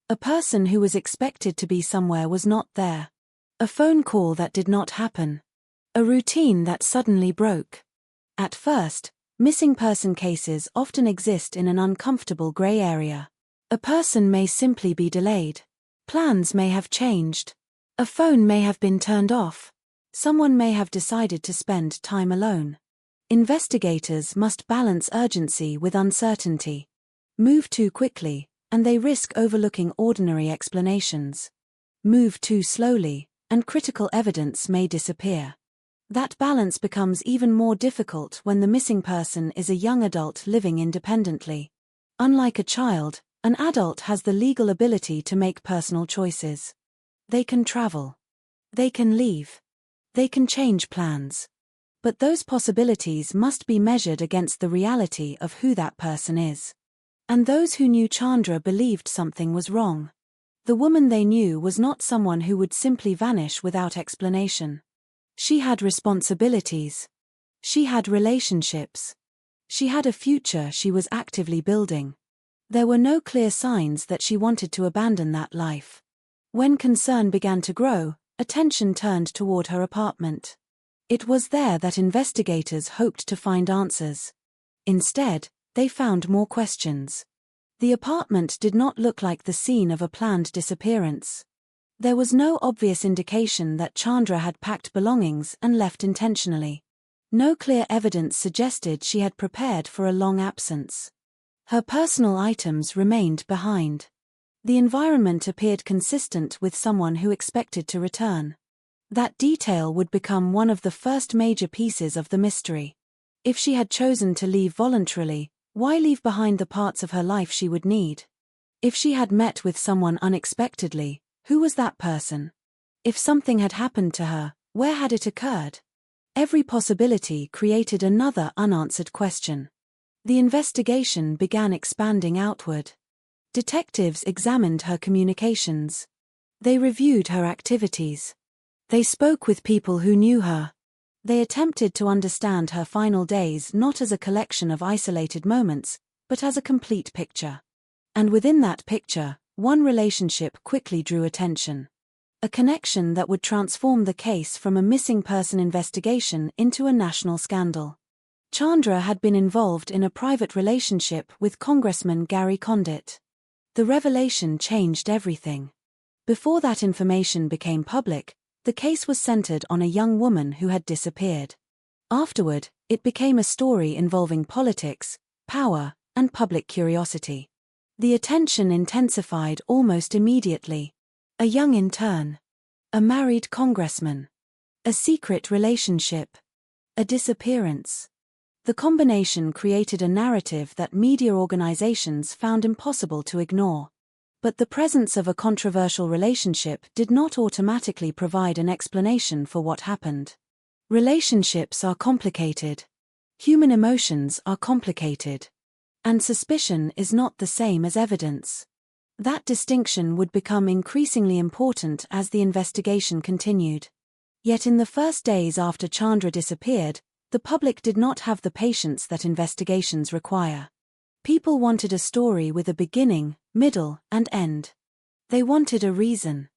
A person who was expected to be somewhere was not there. A phone call that did not happen. A routine that suddenly broke. At first, missing person cases often exist in an uncomfortable gray area. A person may simply be delayed. Plans may have changed. A phone may have been turned off. Someone may have decided to spend time alone. Investigators must balance urgency with uncertainty. Move too quickly, and they risk overlooking ordinary explanations. Move too slowly, and critical evidence may disappear. That balance becomes even more difficult when the missing person is a young adult living independently. Unlike a child, an adult has the legal ability to make personal choices. They can travel. They can leave. They can change plans. But those possibilities must be measured against the reality of who that person is. And those who knew Chandra believed something was wrong. The woman they knew was not someone who would simply vanish without explanation. She had responsibilities. She had relationships. She had a future she was actively building. There were no clear signs that she wanted to abandon that life. When concern began to grow, attention turned toward her apartment. It was there that investigators hoped to find answers. Instead, they found more questions. The apartment did not look like the scene of a planned disappearance. There was no obvious indication that Chandra had packed belongings and left intentionally. No clear evidence suggested she had prepared for a long absence. Her personal items remained behind. The environment appeared consistent with someone who expected to return. That detail would become one of the first major pieces of the mystery. If she had chosen to leave voluntarily, why leave behind the parts of her life she would need? If she had met with someone unexpectedly, who was that person? If something had happened to her, where had it occurred? Every possibility created another unanswered question. The investigation began expanding outward. Detectives examined her communications. They reviewed her activities. They spoke with people who knew her. They attempted to understand her final days not as a collection of isolated moments, but as a complete picture. And within that picture, one relationship quickly drew attention. A connection that would transform the case from a missing person investigation into a national scandal. Chandra had been involved in a private relationship with Congressman Gary Condit. The revelation changed everything. Before that information became public, the case was centered on a young woman who had disappeared. Afterward, it became a story involving politics, power, and public curiosity. The attention intensified almost immediately. A young intern. A married congressman. A secret relationship. A disappearance. The combination created a narrative that media organizations found impossible to ignore. But the presence of a controversial relationship did not automatically provide an explanation for what happened. Relationships are complicated. Human emotions are complicated. And suspicion is not the same as evidence. That distinction would become increasingly important as the investigation continued. Yet in the first days after Chandra disappeared, the public did not have the patience that investigations require. People wanted a story with a beginning, middle, and end. They wanted a reason.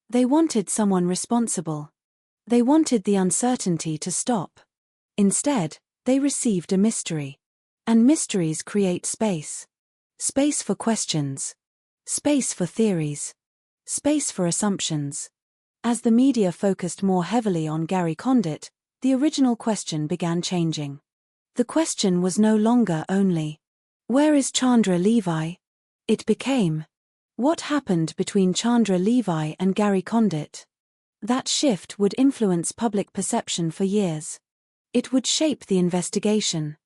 They wanted someone responsible. They wanted the uncertainty to stop. Instead, they received a mystery. And mysteries create space. Space for questions. Space for theories. Space for assumptions. As the media focused more heavily on Gary Condit, the original question began changing. The question was no longer only, "Where is Chandra Levi?" It became, "What happened between Chandra Levi and Gary Condit?" That shift would influence public perception for years. It would shape the investigation.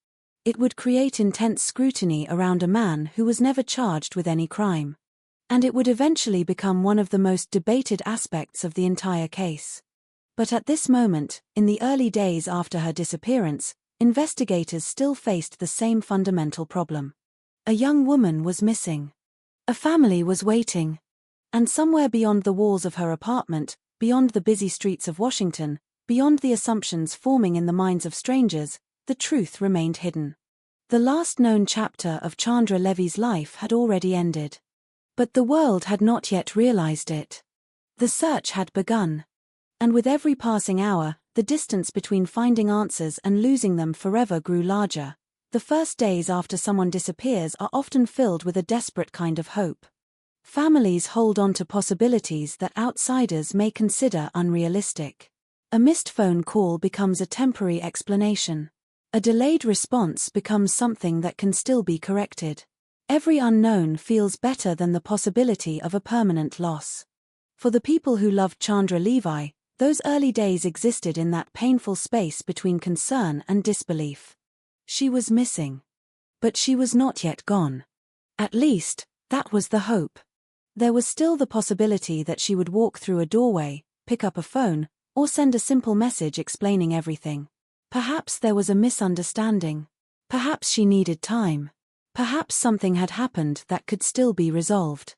It would create intense scrutiny around a man who was never charged with any crime. And it would eventually become one of the most debated aspects of the entire case. But at this moment, in the early days after her disappearance, investigators still faced the same fundamental problem. A young woman was missing. A family was waiting. And somewhere beyond the walls of her apartment, beyond the busy streets of Washington, beyond the assumptions forming in the minds of strangers, the truth remained hidden. The last known chapter of Chandra Levy's life had already ended. But the world had not yet realized it. The search had begun. And with every passing hour, the distance between finding answers and losing them forever grew larger. The first days after someone disappears are often filled with a desperate kind of hope. Families hold on to possibilities that outsiders may consider unrealistic. A missed phone call becomes a temporary explanation. A delayed response becomes something that can still be corrected. Every unknown feels better than the possibility of a permanent loss. For the people who loved Chandra Levi, those early days existed in that painful space between concern and disbelief. She was missing. But she was not yet gone. At least, that was the hope. There was still the possibility that she would walk through a doorway, pick up a phone, or send a simple message explaining everything. Perhaps there was a misunderstanding. Perhaps she needed time. Perhaps something had happened that could still be resolved.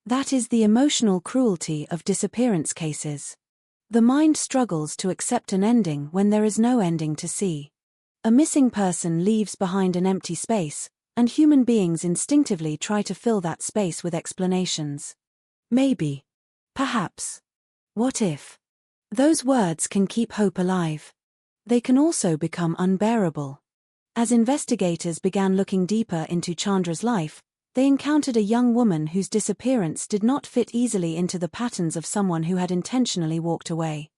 That is the emotional cruelty of disappearance cases. The mind struggles to accept an ending when there is no ending to see. A missing person leaves behind an empty space, and human beings instinctively try to fill that space with explanations. Maybe. Perhaps. What if? Those words can keep hope alive. They can also become unbearable. As investigators began looking deeper into Chandra's life, they encountered a young woman whose disappearance did not fit easily into the patterns of someone who had intentionally walked away.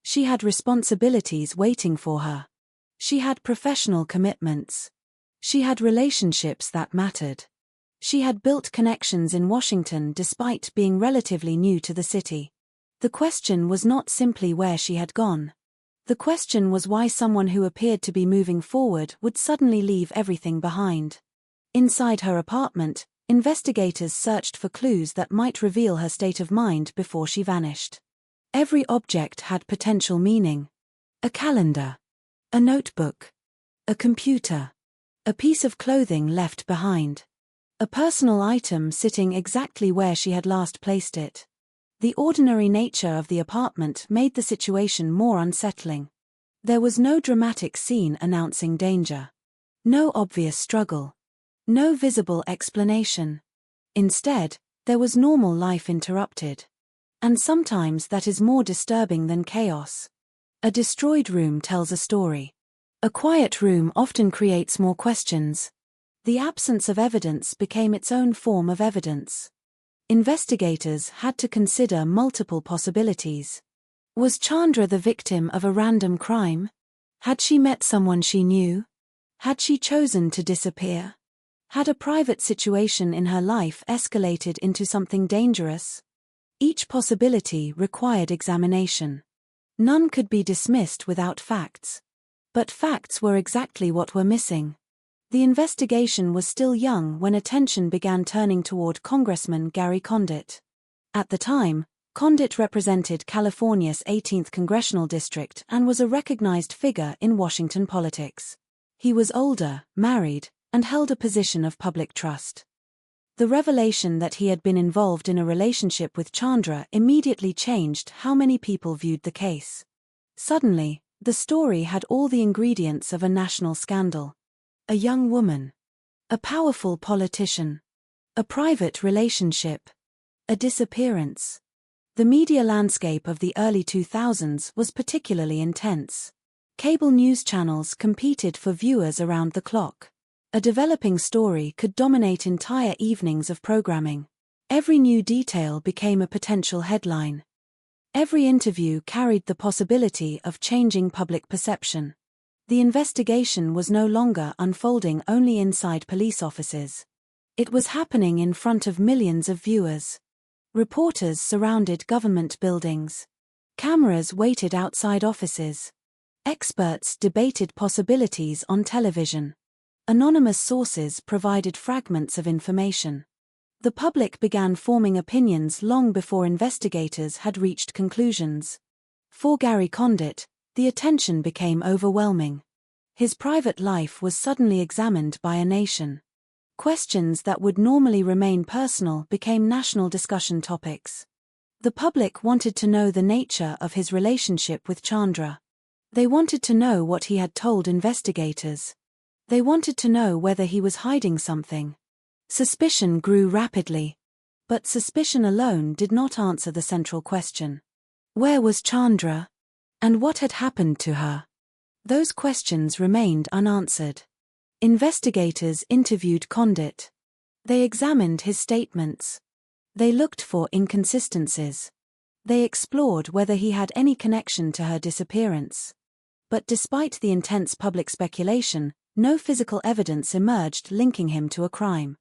She had responsibilities waiting for her. She had professional commitments. She had relationships that mattered. She had built connections in Washington despite being relatively new to the city. The question was not simply where she had gone. The question was why someone who appeared to be moving forward would suddenly leave everything behind. Inside her apartment, investigators searched for clues that might reveal her state of mind before she vanished. Every object had potential meaning. A calendar. A notebook. A computer. A piece of clothing left behind. A personal item sitting exactly where she had last placed it. The ordinary nature of the apartment made the situation more unsettling. There was no dramatic scene announcing danger. No obvious struggle. No visible explanation. Instead, there was normal life interrupted. And sometimes that is more disturbing than chaos. A destroyed room tells a story. A quiet room often creates more questions. The absence of evidence became its own form of evidence. Investigators had to consider multiple possibilities. Was Chandra the victim of a random crime? Had she met someone she knew? Had she chosen to disappear? Had a private situation in her life escalated into something dangerous? Each possibility required examination. None could be dismissed without facts. But facts were exactly what were missing. The investigation was still young when attention began turning toward Congressman Gary Condit. At the time, Condit represented California's 18th congressional district and was a recognized figure in Washington politics. He was older, married, and held a position of public trust. The revelation that he had been involved in a relationship with Chandra immediately changed how many people viewed the case. Suddenly, the story had all the ingredients of a national scandal. A young woman. A powerful politician. A private relationship. A disappearance. The media landscape of the early 2000s was particularly intense. Cable news channels competed for viewers around the clock. A developing story could dominate entire evenings of programming. Every new detail became a potential headline. Every interview carried the possibility of changing public perception. The investigation was no longer unfolding only inside police offices. It was happening in front of millions of viewers. Reporters surrounded government buildings. Cameras waited outside offices. Experts debated possibilities on television. Anonymous sources provided fragments of information. The public began forming opinions long before investigators had reached conclusions. For Gary Condit, the attention became overwhelming. His private life was suddenly examined by a nation. Questions that would normally remain personal became national discussion topics. The public wanted to know the nature of his relationship with Chandra. They wanted to know what he had told investigators. They wanted to know whether he was hiding something. Suspicion grew rapidly. But suspicion alone did not answer the central question. Where was Chandra? And what had happened to her? Those questions remained unanswered. Investigators interviewed Condit. They examined his statements. They looked for inconsistencies. They explored whether he had any connection to her disappearance. But despite the intense public speculation, no physical evidence emerged linking him to a crime.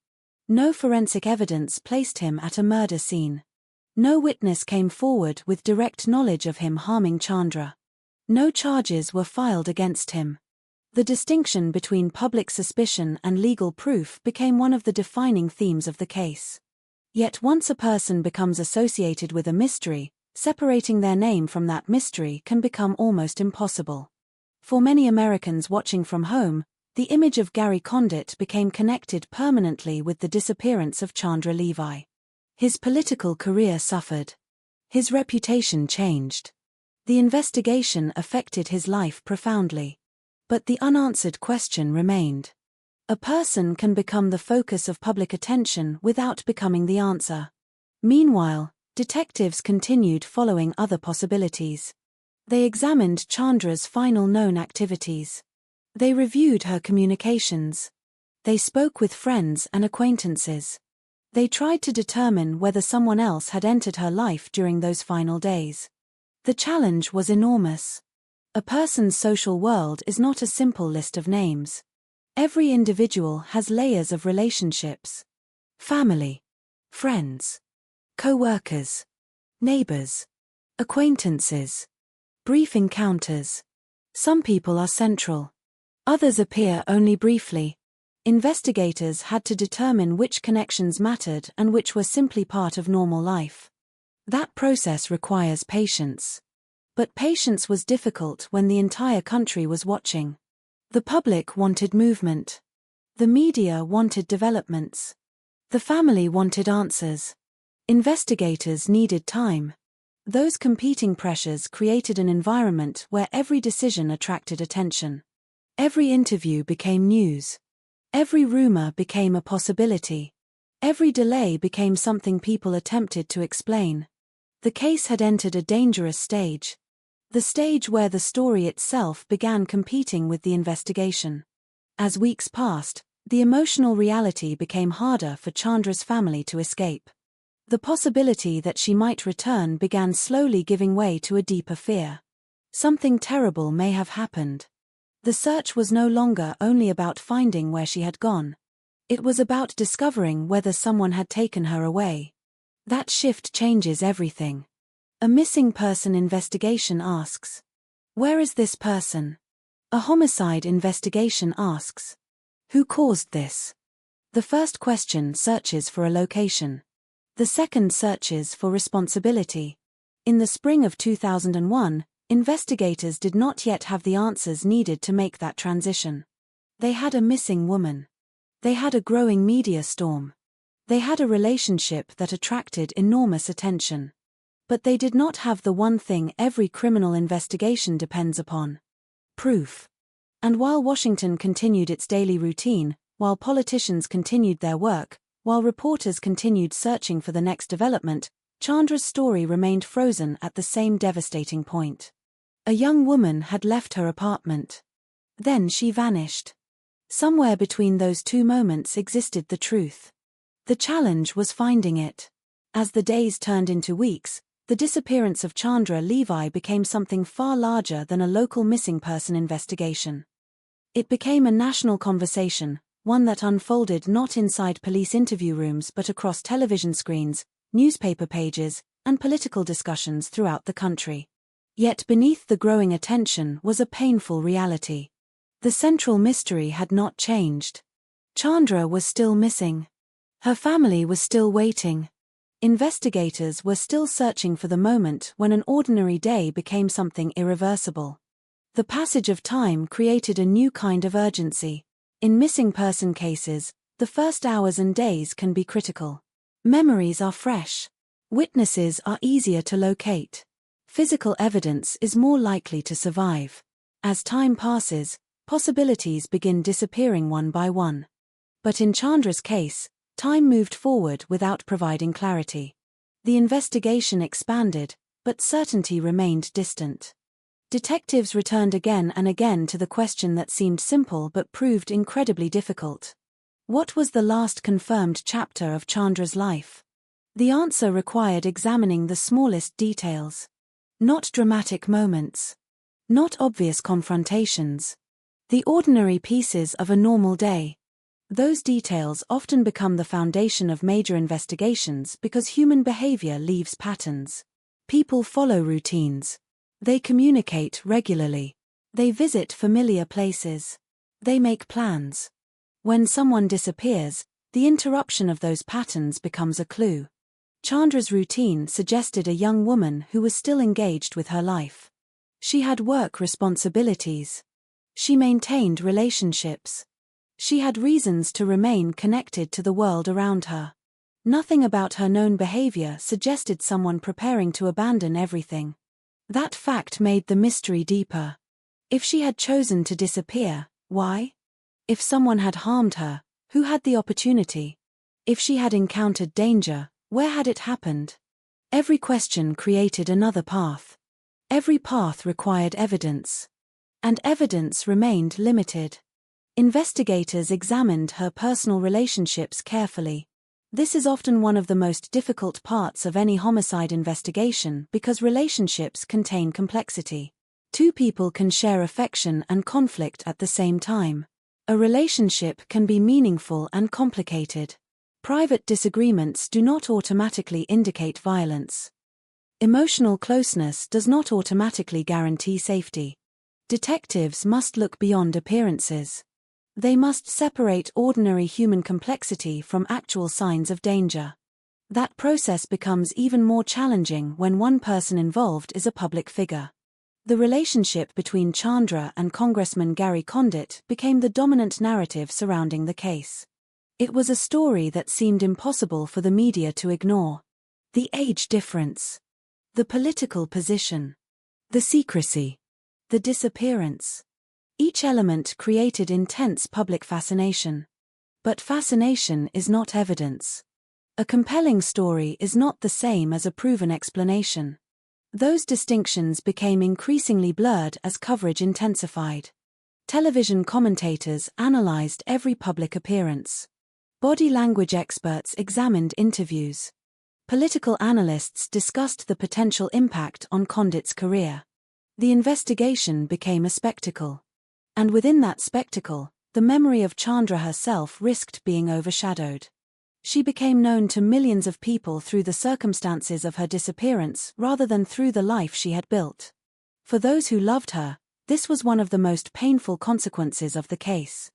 No forensic evidence placed him at a murder scene. No witness came forward with direct knowledge of him harming Chandra. No charges were filed against him. The distinction between public suspicion and legal proof became one of the defining themes of the case. Yet once a person becomes associated with a mystery, separating their name from that mystery can become almost impossible. For many Americans watching from home, the image of Gary Condit became connected permanently with the disappearance of Chandra Levi. His political career suffered. His reputation changed. The investigation affected his life profoundly. But the unanswered question remained. A person can become the focus of public attention without becoming the answer. Meanwhile, detectives continued following other possibilities. They examined Chandra's final known activities. They reviewed her communications. They spoke with friends and acquaintances. They tried to determine whether someone else had entered her life during those final days. The challenge was enormous. A person's social world is not a simple list of names. Every individual has layers of relationships. Family, friends, co-workers, neighbors, acquaintances, brief encounters. Some people are central. Others appear only briefly. Investigators had to determine which connections mattered and which were simply part of normal life. That process requires patience. But patience was difficult when the entire country was watching. The public wanted movement. The media wanted developments. The family wanted answers. Investigators needed time. Those competing pressures created an environment where every decision attracted attention. Every interview became news. Every rumor became a possibility. Every delay became something people attempted to explain. The case had entered a dangerous stage. The stage where the story itself began competing with the investigation. As weeks passed, the emotional reality became harder for Chandra's family to escape. The possibility that she might return began slowly giving way to a deeper fear. Something terrible may have happened. The search was no longer only about finding where she had gone. It was about discovering whether someone had taken her away. That shift changes everything. A missing person investigation asks, "Where is this person?" A homicide investigation asks, "Who caused this?" The first question searches for a location. The second searches for responsibility. In the spring of 2001, investigators did not yet have the answers needed to make that transition. They had a missing woman. They had a growing media storm. They had a relationship that attracted enormous attention. But they did not have the one thing every criminal investigation depends upon: proof. And while Washington continued its daily routine, while politicians continued their work, while reporters continued searching for the next development, Chandra's story remained frozen at the same devastating point. A young woman had left her apartment. Then she vanished. Somewhere between those two moments existed the truth. The challenge was finding it. As the days turned into weeks, the disappearance of Chandra Levi became something far larger than a local missing person investigation. It became a national conversation, one that unfolded not inside police interview rooms but across television screens, newspaper pages, and political discussions throughout the country. Yet beneath the growing attention was a painful reality. The central mystery had not changed. Chandra was still missing. Her family was still waiting. Investigators were still searching for the moment when an ordinary day became something irreversible. The passage of time created a new kind of urgency. In missing person cases, the first hours and days can be critical. Memories are fresh. Witnesses are easier to locate. Physical evidence is more likely to survive. As time passes, possibilities begin disappearing one by one. But in Chandra's case, time moved forward without providing clarity. The investigation expanded, but certainty remained distant. Detectives returned again and again to the question that seemed simple but proved incredibly difficult. What was the last confirmed chapter of Chandra's life? The answer required examining the smallest details. Not dramatic moments. Not obvious confrontations. The ordinary pieces of a normal day. Those details often become the foundation of major investigations because human behavior leaves patterns. People follow routines. They communicate regularly. They visit familiar places. They make plans. When someone disappears, the interruption of those patterns becomes a clue. Chandra's routine suggested a young woman who was still engaged with her life. She had work responsibilities. She maintained relationships. She had reasons to remain connected to the world around her. Nothing about her known behavior suggested someone preparing to abandon everything. That fact made the mystery deeper. If she had chosen to disappear, why? If someone had harmed her, who had the opportunity? If she had encountered danger, where had it happened? Every question created another path. Every path required evidence. and evidence remained limited. Investigators examined her personal relationships carefully. This is often one of the most difficult parts of any homicide investigation because relationships contain complexity. Two people can share affection and conflict at the same time. A relationship can be meaningful and complicated. Private disagreements do not automatically indicate violence. Emotional closeness does not automatically guarantee safety. Detectives must look beyond appearances. They must separate ordinary human complexity from actual signs of danger. That process becomes even more challenging when one person involved is a public figure. The relationship between Chandra and Congressman Gary Condit became the dominant narrative surrounding the case. It was a story that seemed impossible for the media to ignore. The age difference, the political position, the secrecy, the disappearance. Each element created intense public fascination. But fascination is not evidence. A compelling story is not the same as a proven explanation. Those distinctions became increasingly blurred as coverage intensified. Television commentators analyzed every public appearance. Body language experts examined interviews. Political analysts discussed the potential impact on Condit's career. The investigation became a spectacle. And within that spectacle, the memory of Chandra herself risked being overshadowed. She became known to millions of people through the circumstances of her disappearance rather than through the life she had built. For those who loved her, this was one of the most painful consequences of the case.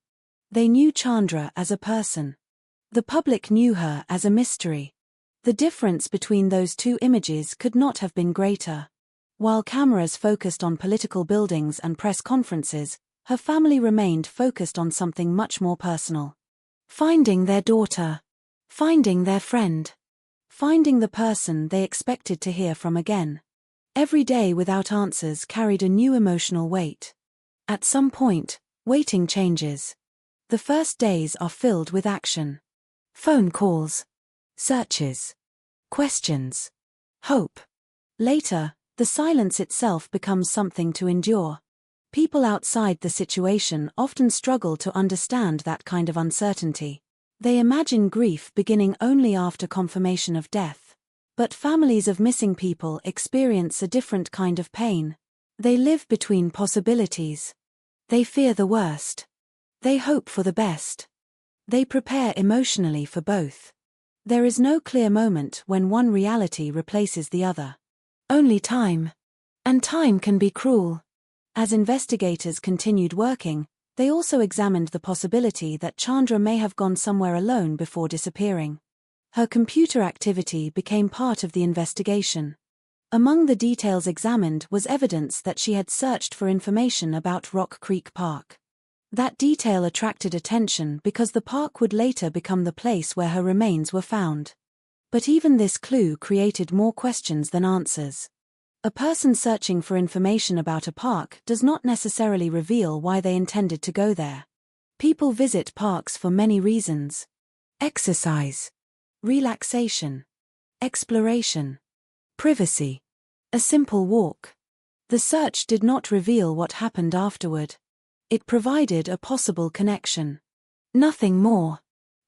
They knew Chandra as a person. The public knew her as a mystery. The difference between those two images could not have been greater. While cameras focused on political buildings and press conferences, her family remained focused on something much more personal. Finding their daughter. Finding their friend. Finding the person they expected to hear from again. Every day without answers carried a new emotional weight. At some point, waiting changes. The first days are filled with action. Phone calls. Searches. Questions. Hope. Later, the silence itself becomes something to endure. People outside the situation often struggle to understand that kind of uncertainty. They imagine grief beginning only after confirmation of death. But families of missing people experience a different kind of pain. They live between possibilities. They fear the worst. They hope for the best. They prepare emotionally for both. There is no clear moment when one reality replaces the other. Only time. And time can be cruel. As investigators continued working, they also examined the possibility that Chandra may have gone somewhere alone before disappearing. Her computer activity became part of the investigation. Among the details examined was evidence that she had searched for information about Rock Creek Park. That detail attracted attention because the park would later become the place where her remains were found. But even this clue created more questions than answers. A person searching for information about a park does not necessarily reveal why they intended to go there. People visit parks for many reasons. Exercise. Relaxation. Exploration. Privacy. A simple walk. The search did not reveal what happened afterward. It provided a possible connection. Nothing more.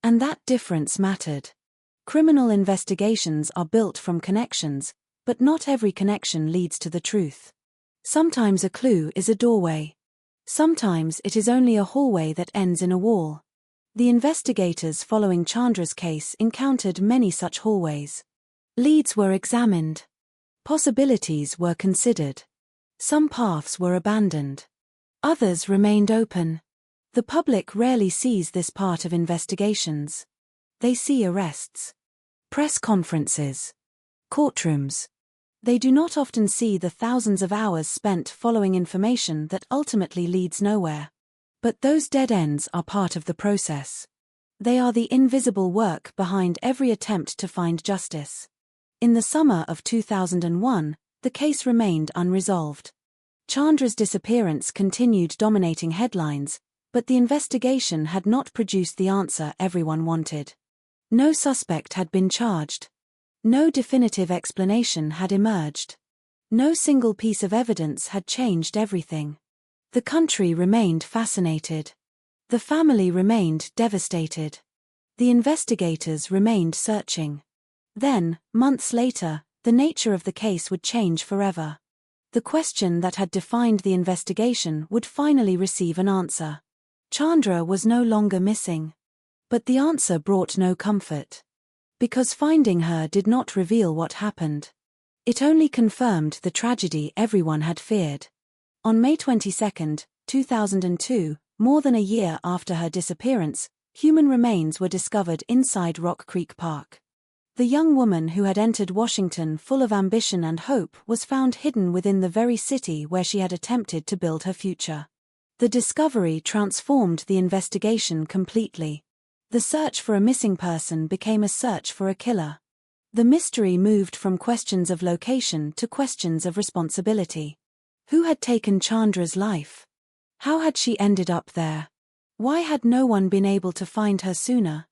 And that difference mattered. Criminal investigations are built from connections, but not every connection leads to the truth. Sometimes a clue is a doorway. Sometimes it is only a hallway that ends in a wall. The investigators following Chandra's case encountered many such hallways. Leads were examined. Possibilities were considered. Some paths were abandoned. Others remained open. The public rarely sees this part of investigations. They see arrests, press conferences, courtrooms. They do not often see the thousands of hours spent following information that ultimately leads nowhere. But those dead ends are part of the process. They are the invisible work behind every attempt to find justice. In the summer of 2001, the case remained unresolved. Chandra's disappearance continued dominating headlines, but the investigation had not produced the answer everyone wanted. No suspect had been charged. No definitive explanation had emerged. No single piece of evidence had changed everything. The country remained fascinated. The family remained devastated. The investigators remained searching. Then, months later, the nature of the case would change forever. The question that had defined the investigation would finally receive an answer. Chandra was no longer missing. But the answer brought no comfort. Because finding her did not reveal what happened. It only confirmed the tragedy everyone had feared. On May 22, 2002, more than a year after her disappearance, human remains were discovered inside Rock Creek Park. The young woman who had entered Washington full of ambition and hope was found hidden within the very city where she had attempted to build her future. The discovery transformed the investigation completely. The search for a missing person became a search for a killer. The mystery moved from questions of location to questions of responsibility. Who had taken Chandra's life? How had she ended up there? Why had no one been able to find her sooner?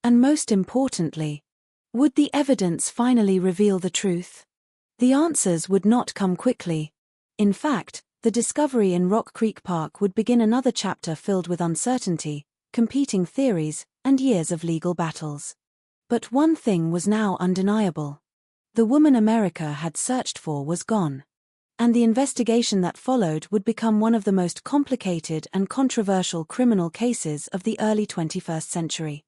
And most importantly, would the evidence finally reveal the truth? The answers would not come quickly. In fact, the discovery in Rock Creek Park would begin another chapter filled with uncertainty, competing theories, and years of legal battles. But one thing was now undeniable. The woman America had searched for was gone. And the investigation that followed would become one of the most complicated and controversial criminal cases of the early 21st century.